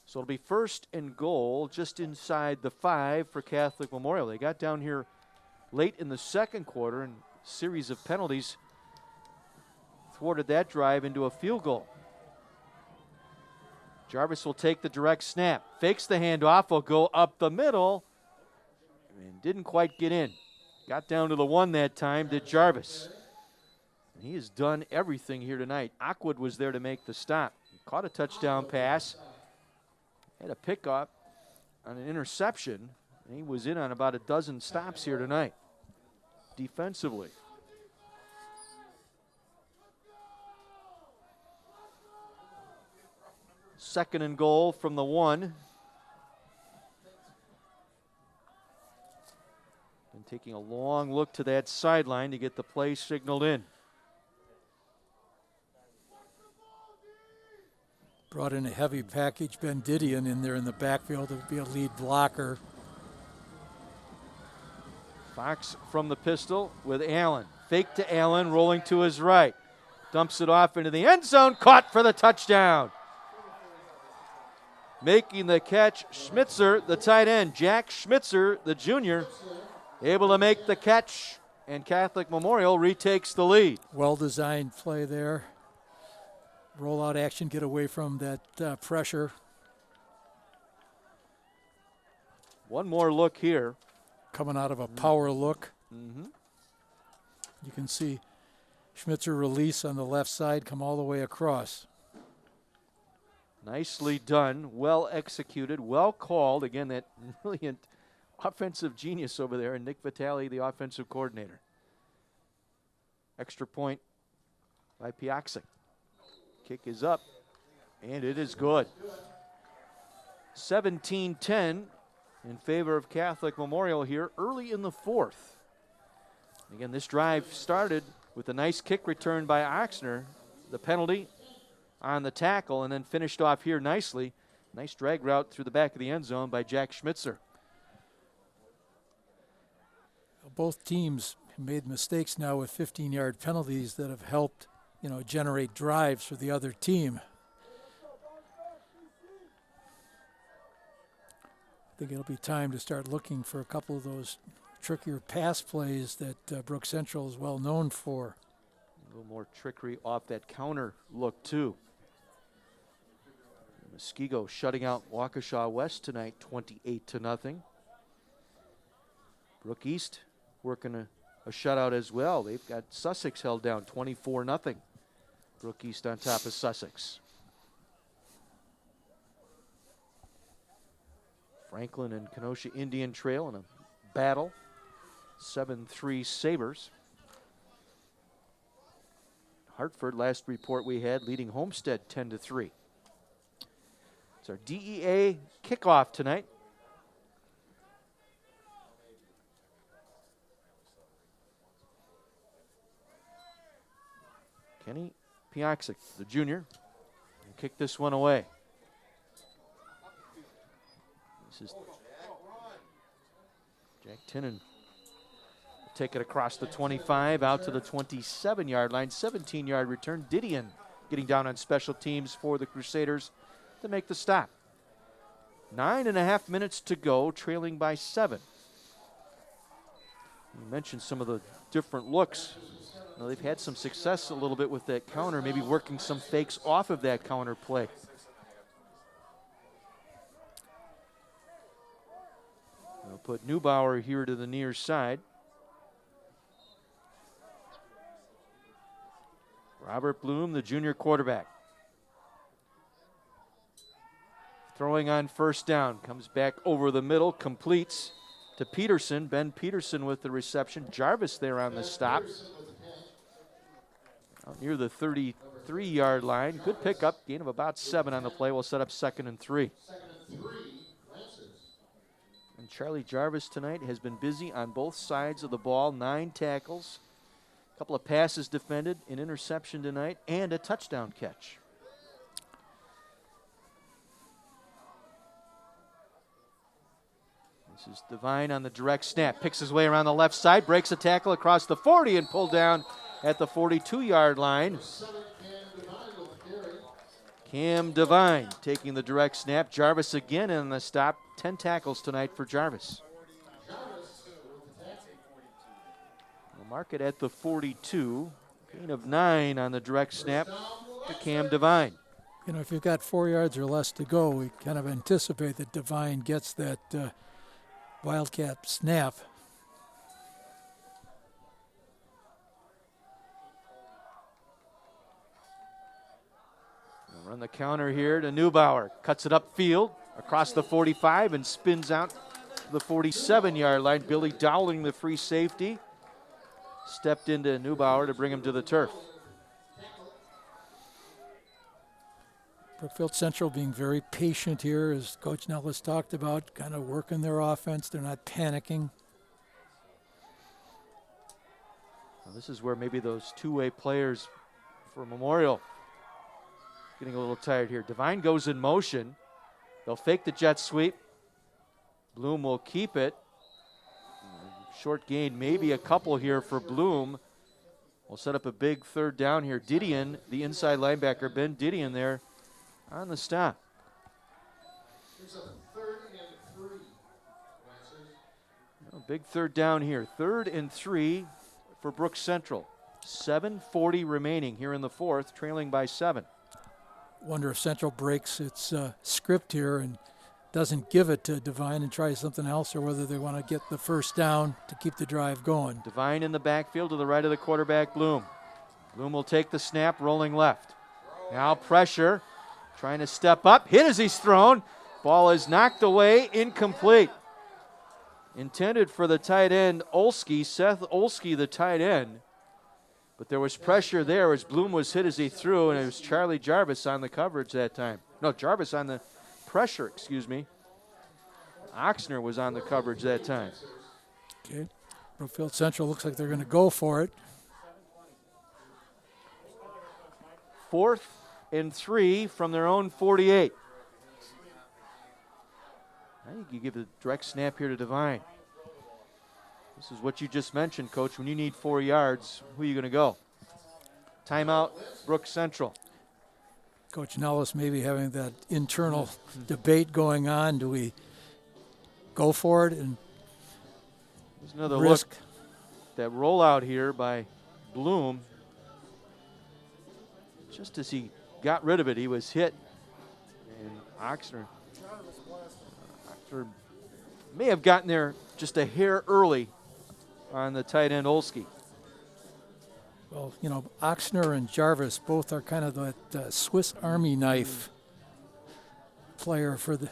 So it'll be 1st and goal just inside the 5 for Catholic Memorial. They got down here late in the second quarter, and a series of penalties thwarted that drive into a field goal. Jarvis will take the direct snap. Fakes the handoff, will go up the middle, and didn't quite get in. Got down to the 1 that time, did Jarvis. And he has done everything here tonight. Aquid was there to make the stop. Caught a touchdown pass. Had a pickup on an interception. And he was in on about a dozen stops here tonight, defensively. Second and goal from the 1. And taking a long look to that sideline to get the play signaled in. Brought in a heavy package, Ben Didion in there in the backfield to be a lead blocker. Fox from the pistol with Allen. Fake to Allen, rolling to his right. Dumps it off into the end zone, caught for the touchdown. Making the catch, Schmitzer, the tight end. Jack Schmitzer, the junior, able to make the catch, and Catholic Memorial retakes the lead. Well-designed play there. Rollout action, get away from that pressure. One more look here. Coming out of a power look. Mm-hmm. You can see Schmitzer release on the left side, come all the way across. Nicely done, well executed, well called. Again, that brilliant offensive genius over there, and Nick Vitale, the offensive coordinator. Extra point by Piaxic. Kick is up, and it is good. 17-10 in favor of Catholic Memorial here early in the 4th. Again, this drive started with a nice kick return by Oxner. The penalty on the tackle, and then finished off here nicely. Nice drag route through the back of the end zone by Jack Schmitzer. Both teams made mistakes now with 15-yard penalties that have helped, generate drives for the other team. I think it'll be time to start looking for a couple of those trickier pass plays that Brook Central is well known for. A little more trickery off that counter look, too. Muskego shutting out Waukesha West tonight, 28-0. Brook East working a shutout as well. They've got Sussex held down, 24-0. Brook East on top of Sussex. Franklin and Kenosha Indian Trail in a battle. 7-3 Sabres. Hartford, last report we had, leading Homestead 10-3. It's our DEA kickoff tonight. Kenny Piaksic, the junior, will kick this one away. This is Jack Tinnen. Take it across the 25 out to the 27-yard line. 17-yard return. Didion getting down on special teams for the Crusaders to make the stop. 9.5 minutes to go, trailing by 7. You mentioned some of the different looks. You know, they've had some success a little bit with that counter, maybe working some fakes off of that counter play. They'll put Neubauer here to the near side. Robert Bloom, the junior quarterback. Throwing on first down, comes back over the middle, completes to Peterson. Ben Peterson with the reception. Jarvis there on the stop. Out near the 33-yard line. Good pickup, gain of about 7 on the play. We'll set up 2nd and 3. And Charlie Jarvis tonight has been busy on both sides of the ball. 9 tackles. Couple of passes defended, an interception tonight, and a touchdown catch. This is Devine on the direct snap. Picks his way around the left side, breaks a tackle across the 40 and pulled down at the 42-yard line. Cam Devine taking the direct snap. Jarvis again in the stop. 10 tackles tonight for Jarvis. Mark it at the 42. Gain of 9 on the direct snap to Cam Devine. You know, if you've got 4 yards or less to go, we kind of anticipate that Devine gets that Wildcat snap. We'll run the counter here to Neubauer. Cuts it upfield across the 45 and spins out to the 47-yard line. Billy Dowling, the free safety, stepped into Neubauer to bring him to the turf. Brookfield Central being very patient here, as Coach Nellis talked about, kind of working their offense. They're not panicking. Well, this is where maybe those two-way players for Memorial getting a little tired here. Devine goes in motion. They'll fake the jet sweep. Bloom will keep it. Short gain, maybe a couple here for Bloom. We'll set up a big 3rd down here. Didion, the inside linebacker, Ben Didion there on the stop. Big 3rd down here. 3rd and 3 for Brook Central. 7:40 remaining here in the 4th, trailing by 7. Wonder if Central breaks its script here and doesn't give it to Devine and tries something else, or whether they want to get the first down to keep the drive going. Devine in the backfield to the right of the quarterback, Bloom. Bloom will take the snap, rolling left. Now pressure, trying to step up, hit as he's thrown. Ball is knocked away, incomplete. Intended for the tight end, Olski, Seth Olski, the tight end. But there was pressure there as Bloom was hit as he threw, and it was Charlie Jarvis on the coverage that time. No, Jarvis on the pressure, excuse me. Oxner was on the coverage that time. Okay. Brookfield Central looks like they're going to go for it. 4th and 3 from their own 48. I think you give a direct snap here to Devine. This is what you just mentioned, Coach. When you need 4 yards, who are you going to go? Timeout, Brook Central. Coach Nellis maybe having that internal debate going on. Do we go for it and There's another risk? Look. That rollout here by Bloom. Just as he got rid of it, he was hit. And Oxner may have gotten there just a hair early on the tight end Olski. Well, you know, Oxner and Jarvis both are kind of that Swiss Army knife player for the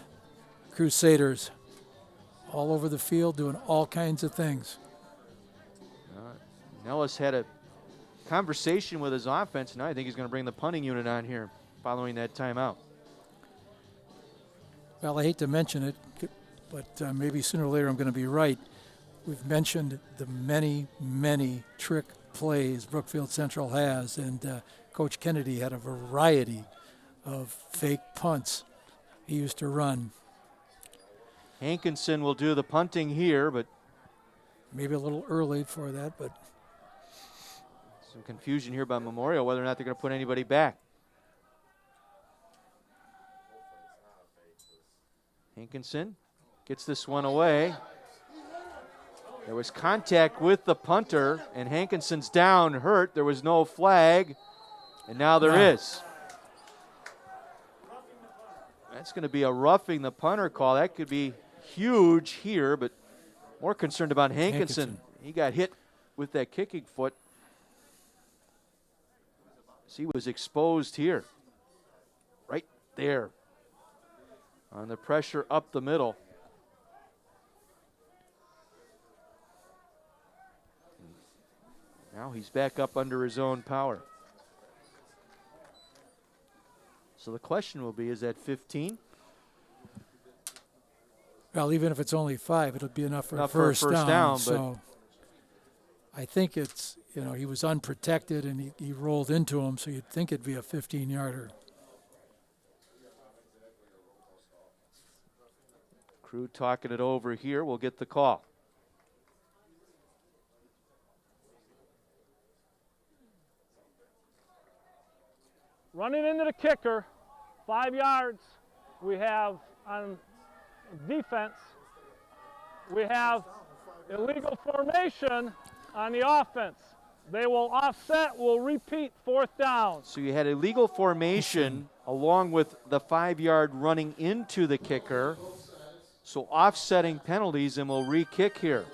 Crusaders. All over the field doing all kinds of things. Nellis had a conversation with his offense. Now I think he's going to bring the punting unit on here following that timeout. Well, I hate to mention it, but maybe sooner or later I'm going to be right. We've mentioned the many, many trick plays Brookfield Central has, and Coach Kennedy had a variety of fake punts he used to run. Hankinson will do the punting here, but maybe a little early for that, but some confusion here by Memorial whether or not they're going to put anybody back. Hankinson gets this one away. There was contact with the punter, and Hankinson's down, hurt. There was no flag, and now there is. That's going to be a roughing the punter call. That could be huge here, but more concerned about Hankinson. He got hit with that kicking foot. He was exposed here, right there, on the pressure up the middle. Now he's back up under his own power. So the question will be, is that 15? Well, even if it's only 5, it'll be enough for a first down. So I think it's, you know, he was unprotected and he rolled into him, so you'd think it'd be a 15-yarder. Crew talking it over here. We'll get the call. Running into the kicker, 5 yards. We have on defense, we have illegal formation on the offense. They will offset, will repeat, 4th down. So you had illegal formation along with the 5-yard running into the kicker. So offsetting penalties, and we'll re-kick here.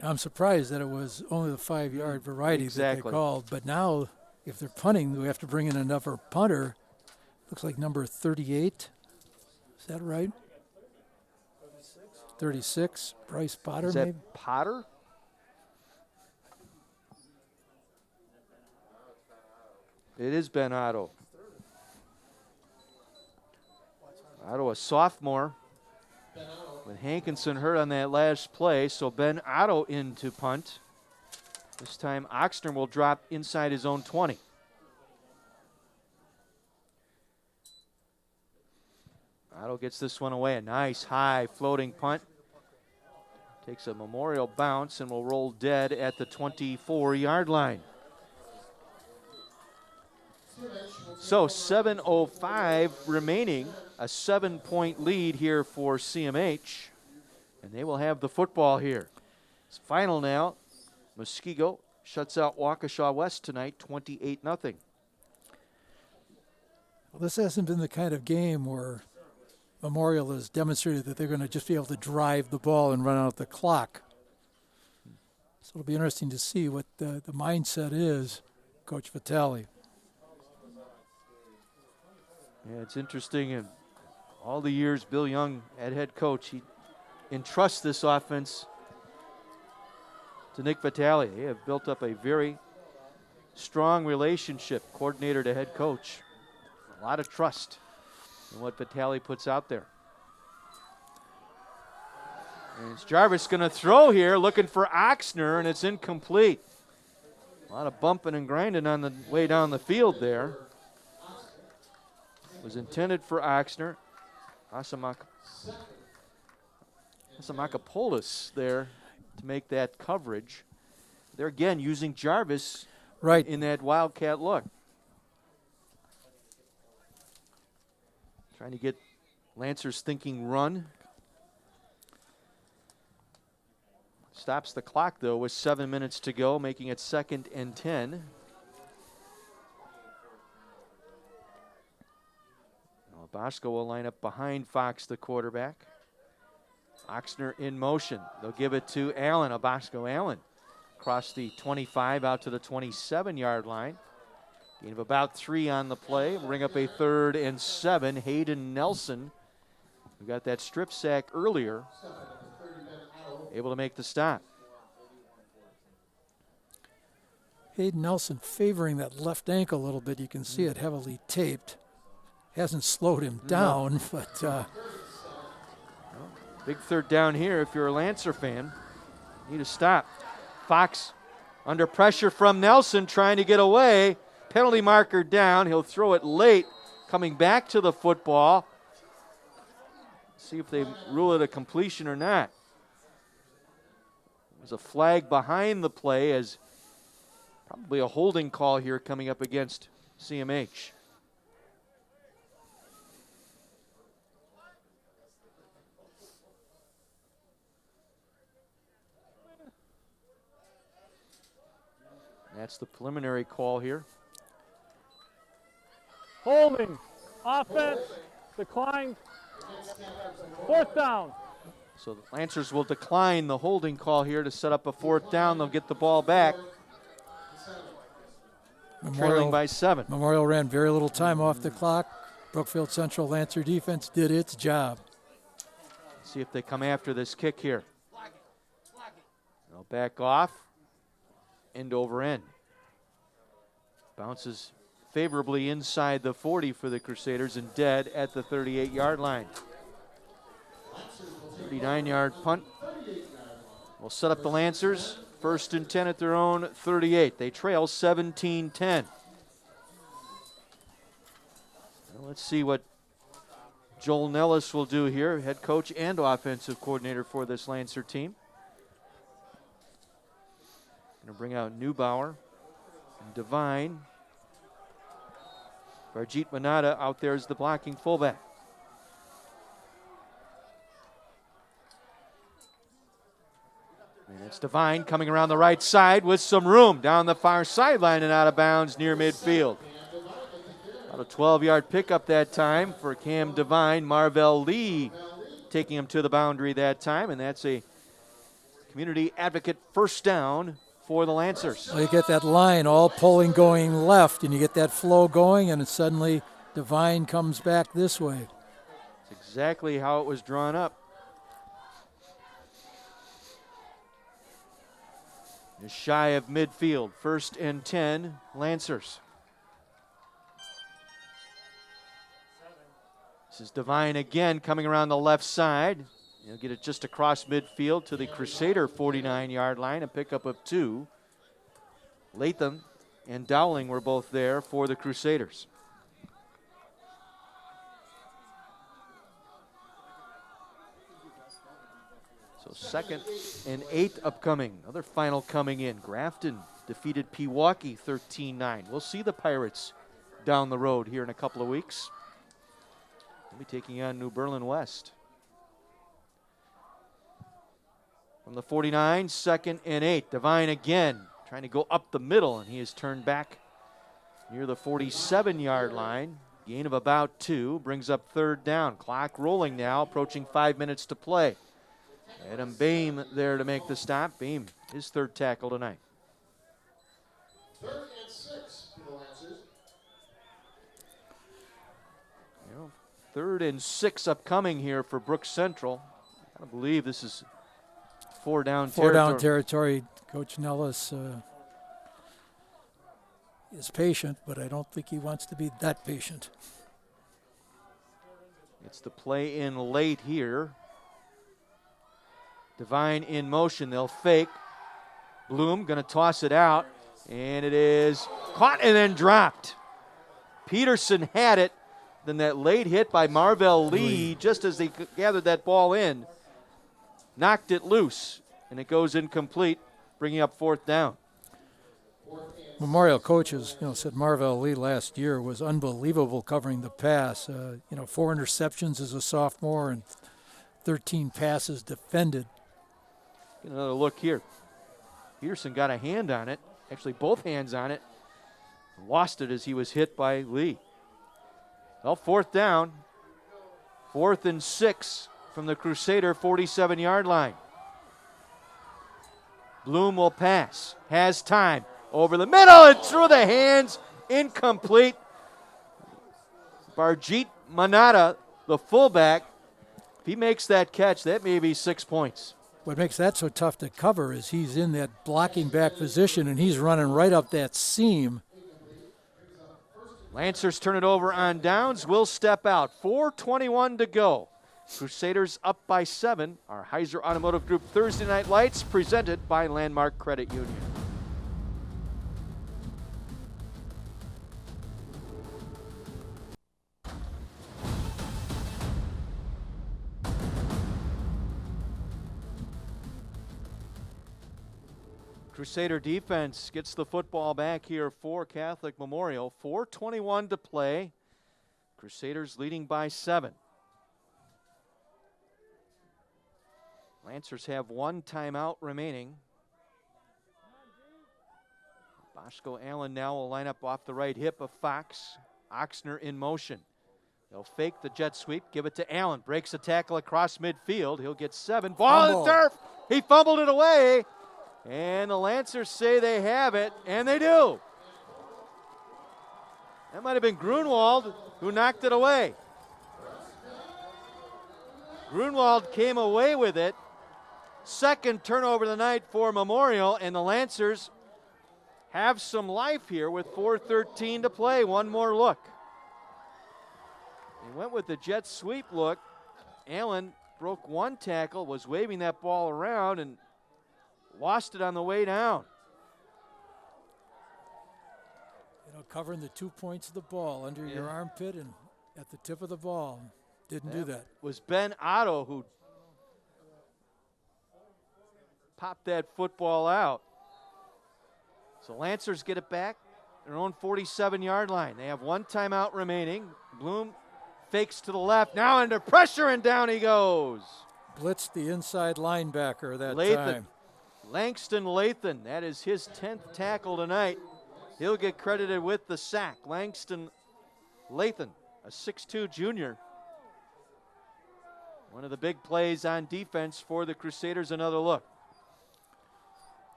I'm surprised that it was only the 5-yard variety that they called, but now if they're punting, we have to bring in another punter. Looks like number 38. Is that right? 36. Bryce Potter, is that maybe? Potter? It is Ben Otto. Otto, a sophomore, with Hankinson hurt on that last play, so Ben Otto in to punt. This time Oxner will drop inside his own 20. Otto gets this one away. A nice high floating punt. Takes a Memorial bounce and will roll dead at the 24-yard line. So 7:05 remaining. A 7-point lead here for CMH. And they will have the football here. It's final now. Muskego shuts out Waukesha West tonight, 28-0. Well, this hasn't been the kind of game where Memorial has demonstrated that they're going to just be able to drive the ball and run out the clock. So it'll be interesting to see what the mindset is, Coach Vitale. Yeah, it's interesting. In all the years Bill Young at head coach, he entrusts this offense to Nick Vitale. They have built up a very strong relationship, coordinator to head coach. A lot of trust in what Vitale puts out there. And it's Jarvis going to throw here, looking for Oxner, and it's incomplete. A lot of bumping and grinding on the way down the field there. It was intended for Oxner. Asamakopoulos there to make that coverage. They're again using Jarvis right in that wildcat look. Trying to get Lancers thinking run. Stops the clock though with 7 minutes to go, making it 2nd and 10. Bosco will line up behind Fox, the quarterback. Oxner in motion. They'll give it to Allen, Abasco Allen. across the 25 out to the 27-yard line. Gain of about 3 on the play. Bring up a 3rd and 7. Hayden Nelson, who got that strip sack earlier, able to make the stop. Hayden Nelson favoring that left ankle a little bit. You can see it heavily taped. Hasn't slowed him down, but... Big 3rd down here if you're a Lancer fan. Need a stop. Fox under pressure from Nelson, trying to get away. Penalty marker down. He'll throw it late, coming back to the football. See if they rule it a completion or not. There's a flag behind the play, as probably a holding call here coming up against CMH. That's the preliminary call here. Holding. Offense declined. 4th down. So the Lancers will decline the holding call here to set up a 4th down. They'll get the ball back. Trailing by 7. Memorial ran very little time off the clock. Brookfield Central Lancer defense did its job. See if they come after this kick here. They'll back off. End over end. Bounces favorably inside the 40 for the Crusaders and dead at the 38-yard line. 39-yard punt. Will set up the Lancers. 1st and 10 at their own 38. They trail 17-10. Well, let's see what Joel Nellis will do here, head coach and offensive coordinator for this Lancer team. Going to bring out Neubauer and Devine. Varjit Manada out there as the blocking fullback. And it's Devine coming around the right side with some room down the far sideline and out of bounds near midfield. About a 12-yard pickup that time for Cam Devine. Marvell Lee taking him to the boundary that time, and that's a community advocate 1st down for the Lancers. Well, you get that line all pulling going left, and you get that flow going, and suddenly Devine comes back this way. That's exactly how it was drawn up. Just shy of midfield. 1st and 10, Lancers. This is Devine again coming around the left side. He'll get it just across midfield to the Crusader 49-yard line, a pickup of 2. Latham and Dowling were both there for the Crusaders. So 2nd and 8 upcoming. Another final coming in. Grafton defeated Pewaukee 13-9. We'll see the Pirates down the road here in a couple of weeks. They'll be taking on New Berlin West. From the 49, 2nd and 8. Devine again trying to go up the middle, and he is turned back near the 47-yard line. Gain of about 2, brings up 3rd down. Clock rolling now, approaching 5 minutes to play. Adam Beam there to make the stop. Beam, his 3rd tackle tonight. 3rd and 6 for the Lancers. 3rd and 6 upcoming here for Brooks Central. I believe this is 4 down territory. 4 down territory. Coach Nellis is patient, but I don't think he wants to be that patient. It's the play in late here. Devine in motion. They'll fake. Bloom going to toss it out, and it is caught and then dropped. Peterson had it. Then that late hit by Marvell Lee, just as they gathered that ball in, knocked it loose, and it goes incomplete, bringing up 4th down. Memorial coaches, said Marvell Lee last year was unbelievable covering the pass. 4 interceptions as a sophomore and 13 passes defended. Get another look here. Peterson got a hand on it, actually both hands on it, lost it as he was hit by Lee. Well, 4th down, 4th and 6 from the Crusader 47-yard line. Bloom will pass, has time, over the middle and through the hands, incomplete. Barjeet Manata, the fullback, if he makes that catch, that may be 6 points. What makes that so tough to cover is he's in that blocking back position and he's running right up that seam. Lancers turn it over on downs, will step out. 4:21 to go. Crusaders up by 7. Our Heiser Automotive Group Thursday Night Lights presented by Landmark Credit Union. Crusader defense gets the football back here for Catholic Memorial. 4:21 to play. Crusaders leading by 7. Lancers have 1 timeout remaining. Boschko Allen now will line up off the right hip of Fox. Oxner in motion. They'll fake the jet sweep, give it to Allen. Breaks a tackle across midfield. He'll get 7. Ball in the turf. He fumbled it away. And the Lancers say they have it, and they do. That might have been Grunwald who knocked it away. Grunwald came away with it. Second turnover of the night for Memorial, and the Lancers have some life here with 4:13 to play. One more look. He went with the jet sweep look. Allen broke 1 tackle, was waving that ball around, and lost it on the way down. You know, covering the 2 points of the ball under your armpit and at the tip of the ball. Didn't do that. Was Ben Otto who popped that football out. So Lancers get it back, their own 47-yard line. They have 1 timeout remaining. Bloom fakes to the left, now under pressure, and down he goes. Blitzed the inside linebacker that time. Langston Lathan, that is his 10th tackle tonight. He'll get credited with the sack. Langston Lathan, a 6'2 junior. One of the big plays on defense for the Crusaders. Another look.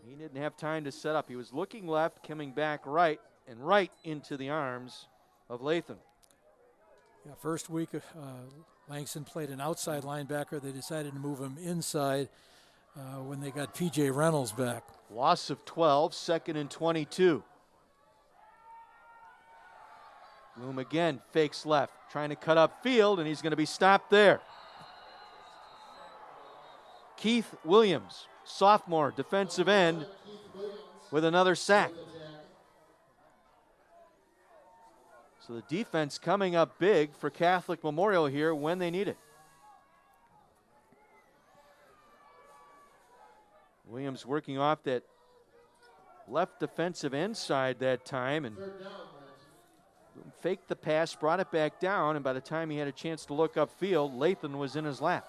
He didn't have time to set up. He was looking left, coming back right, and right into the arms of Lathan. Yeah, first week, Langston played an outside linebacker. They decided to move him inside when they got P.J. Reynolds back. Loss of 12, 2nd and 22. Bloom again fakes left, trying to cut up field, and he's going to be stopped there. Keith Williams, sophomore defensive end, with another sack. So the defense coming up big for Catholic Memorial here when they need it. Williams working off that left defensive end side that time and faked the pass, brought it back down, and by the time he had a chance to look upfield, Lathan was in his lap.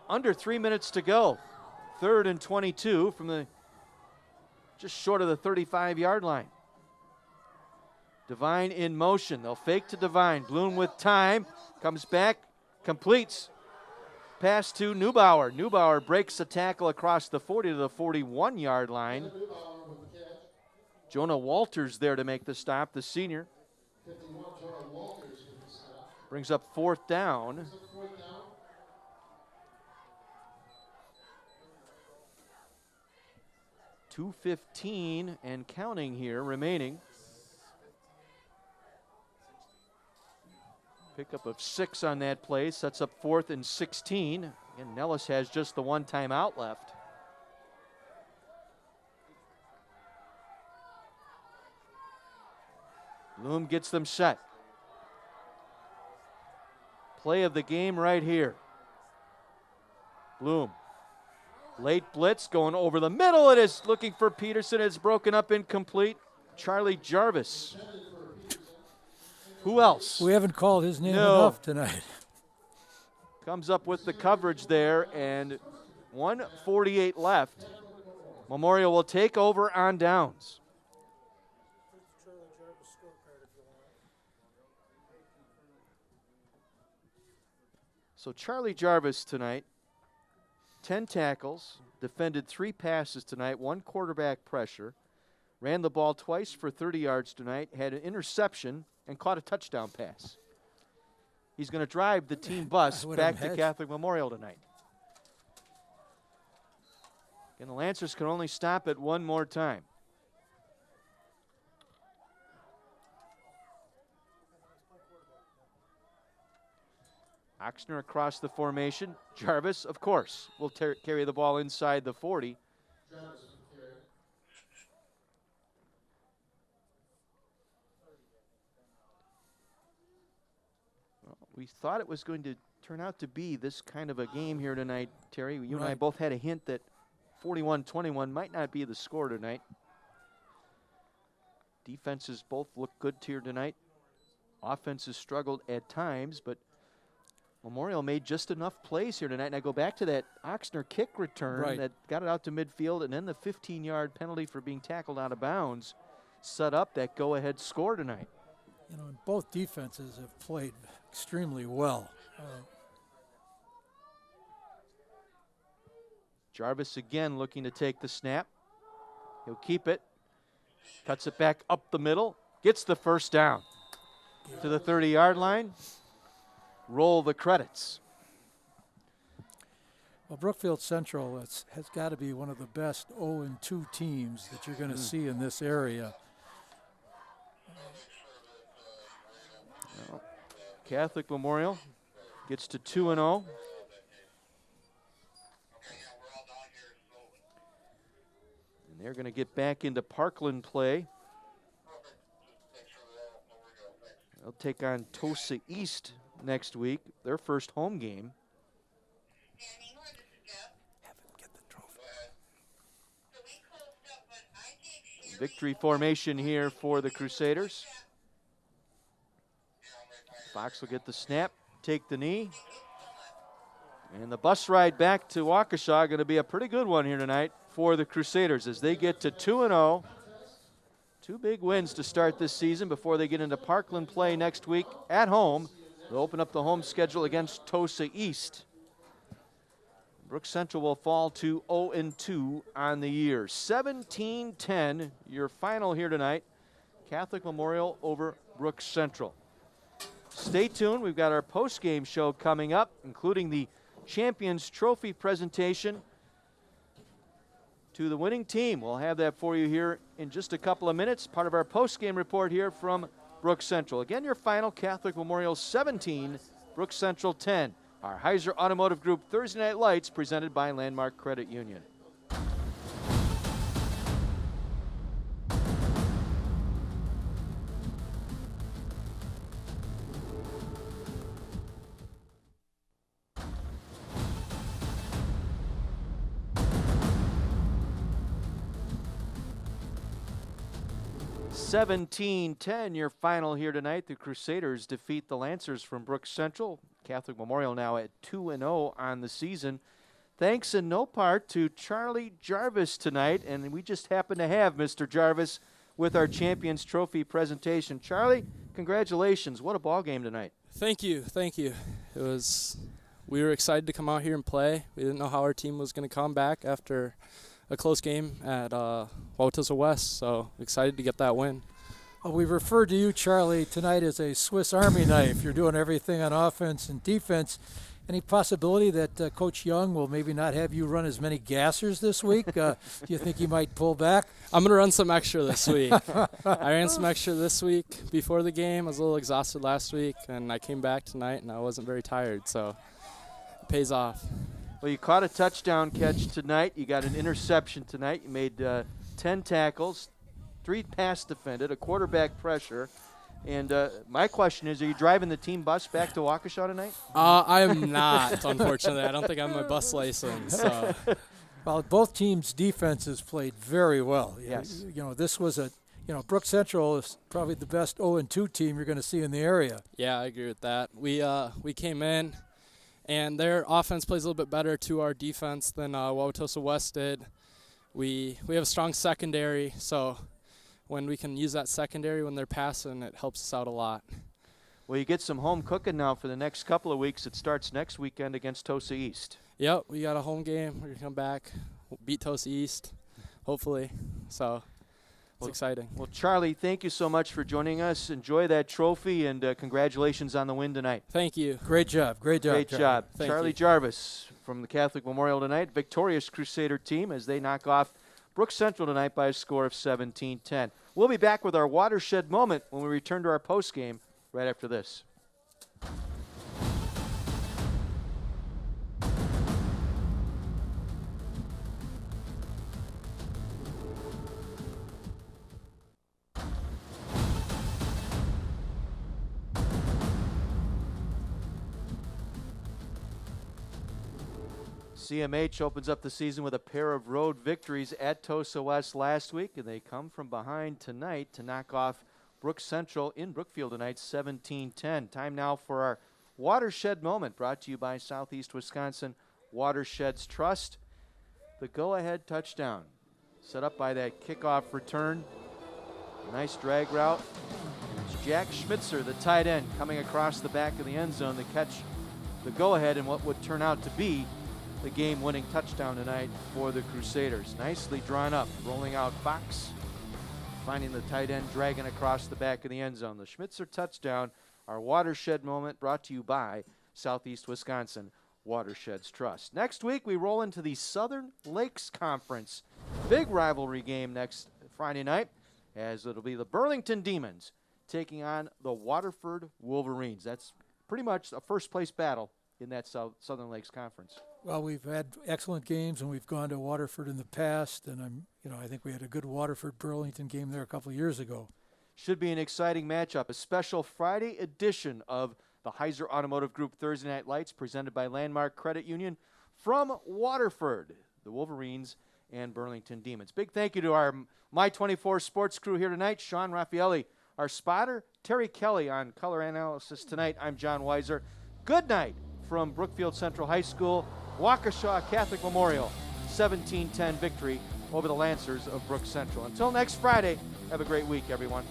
Under 3 minutes to go. 3rd and 22 from the just short of the 35-yard line. Devine in motion. They'll fake to Devine. Bloom with time. Comes back. Completes. Pass to Neubauer. Neubauer breaks a tackle across the 40 to the 41-yard line. Jonah Walters there to make the stop, the senior. Brings up 4th down. .215 and counting here remaining. Pickup of 6 on that play, sets up 4th and 16. And Nellis has just the 1 timeout left. Bloom gets them set. Play of the game right here. Bloom. Late blitz going over the middle. It is looking for Peterson. It's broken up, incomplete. Charlie Jarvis. Who else? We haven't called his name enough tonight. Comes up with the coverage there, and 1:48 left. Memorial will take over on downs. So Charlie Jarvis tonight, 10 tackles, defended 3 passes tonight, 1 quarterback pressure, ran the ball twice for 30 yards tonight, had an interception, and caught a touchdown pass. He's going to drive the team bus back to Catholic Memorial tonight. And the Lancers can only stop it one more time. Oxner across the formation. Jarvis, of course, will carry the ball inside the 40. Well, we thought it was going to turn out to be this kind of a game here tonight, Terry. You and I both had a hint that 41-21 might not be the score tonight. Defenses both look good here tonight. Offenses struggled at times, but Memorial made just enough plays here tonight. And I go back to that Oxner kick return that got it out to midfield, and then the 15-yard penalty for being tackled out of bounds set up that go-ahead score tonight. You know, both defenses have played extremely well. Jarvis again looking to take the snap. He'll keep it. Cuts it back up the middle. Gets the first down. To the 30-yard line. Roll the credits. Well, Brookfield Central has got to be one of the best 0-2 teams that you're going to see in this area. Well, Catholic Memorial gets to 2-0. And they're going to get back into Parkland play. They'll take on Tosa East next week, their first home game. Victory formation here for the Crusaders. Fox will get the snap, take the knee. And the bus ride back to Waukesha going to be a pretty good one here tonight for the Crusaders as they get to 2-0. 2 big wins to start this season before they get into Parkland play next week at home. They'll open up the home schedule against Tosa East. Brook Central will fall to 0-2 on the year. 17-10, your final here tonight. Catholic Memorial over Brook Central. Stay tuned. We've got our post-game show coming up, including the Champions Trophy presentation to the winning team. We'll have that for you here in just a couple of minutes. Part of our post-game report here from Brook Central. Again, your final, Catholic Memorial 17, Brook Central 10. Our Heiser Automotive Group Thursday Night Lights presented by Landmark Credit Union. (17-10) your final here tonight. The Crusaders defeat the Lancers from Brook Central. Catholic Memorial now at 2-0 on the season. Thanks in no part to Charlie Jarvis tonight, and we just happen to have Mr. Jarvis with our Champions Trophy presentation. Charlie, congratulations. What a ball game tonight. Thank you. We were excited to come out here and play. We didn't know how our team was going to come back after a close game at Wauwatosa West, so excited to get that win. Well, we referred to you, Charlie, tonight as a Swiss Army knife. You're doing everything on offense and defense. Any possibility that Coach Young will maybe not have you run as many gassers this week? Do you think he might pull back? I'm going to run some extra this week. I ran some extra this week before the game. I was a little exhausted last week, and I came back tonight, and I wasn't very tired, so it pays off. Well, you caught a touchdown catch tonight. You got an interception tonight. You made 10 tackles, 3 pass defended, a quarterback pressure. And my question is, are you driving the team bus back to Waukesha tonight? I am not, unfortunately. I don't think I have my bus license. So. Well, both teams' defenses played very well. Yes. You know, this was Brook Central is probably the best 0-2 team you're going to see in the area. Yeah, I agree with that. We came in, and their offense plays a little bit better to our defense than Wauwatosa West did. We have a strong secondary, so when we can use that secondary when they're passing, it helps us out a lot. Well, you get some home cooking now for the next couple of weeks. It starts next weekend against Tosa East. Yep, we got a home game. We're going to come back. beat Tosa East, hopefully. So it's exciting. Well, Charlie, thank you so much for joining us. Enjoy that trophy, and congratulations on the win tonight. Thank you. Great job. Great job. Great job. Thank Charlie you. Jarvis from the Catholic Memorial tonight. Victorious Crusader team as they knock off Brook Central tonight by a score of 17-10. We'll be back with our watershed moment when we return to our postgame right after this. CMH opens up the season with a pair of road victories at Tosa West last week, and they come from behind tonight to knock off Brook Central in Brookfield tonight, 17-10. Time now for our watershed moment, brought to you by Southeast Wisconsin Watersheds Trust. The go-ahead touchdown, set up by that kickoff return. Nice drag route. It's Jack Schmitzer, the tight end, coming across the back of the end zone to catch the go-ahead in what would turn out to be the game-winning touchdown tonight for the Crusaders. Nicely drawn up, rolling out Fox, finding the tight end, dragging across the back of the end zone. The Schmitzer touchdown, our watershed moment, brought to you by Southeast Wisconsin Watersheds Trust. Next week, we roll into the Southern Lakes Conference. Big rivalry game next Friday night, as it'll be the Burlington Demons taking on the Waterford Wolverines. That's pretty much a first-place battle in that Southern Lakes Conference. Well, we've had excellent games, and we've gone to Waterford in the past, and I think we had a good Waterford-Burlington game there a couple of years ago. Should be an exciting matchup. A special Friday edition of the Heiser Automotive Group Thursday Night Lights, presented by Landmark Credit Union from Waterford, the Wolverines and Burlington Demons. Big thank you to our My24 sports crew here tonight. Sean Raffaelli, our spotter. Terry Kelly on color analysis tonight. I'm John Weiser. Good night from Brookfield Central High School. Waukesha Catholic Memorial, 17-10 victory over the Lancers of Brook Central. Until next Friday, have a great week, everyone.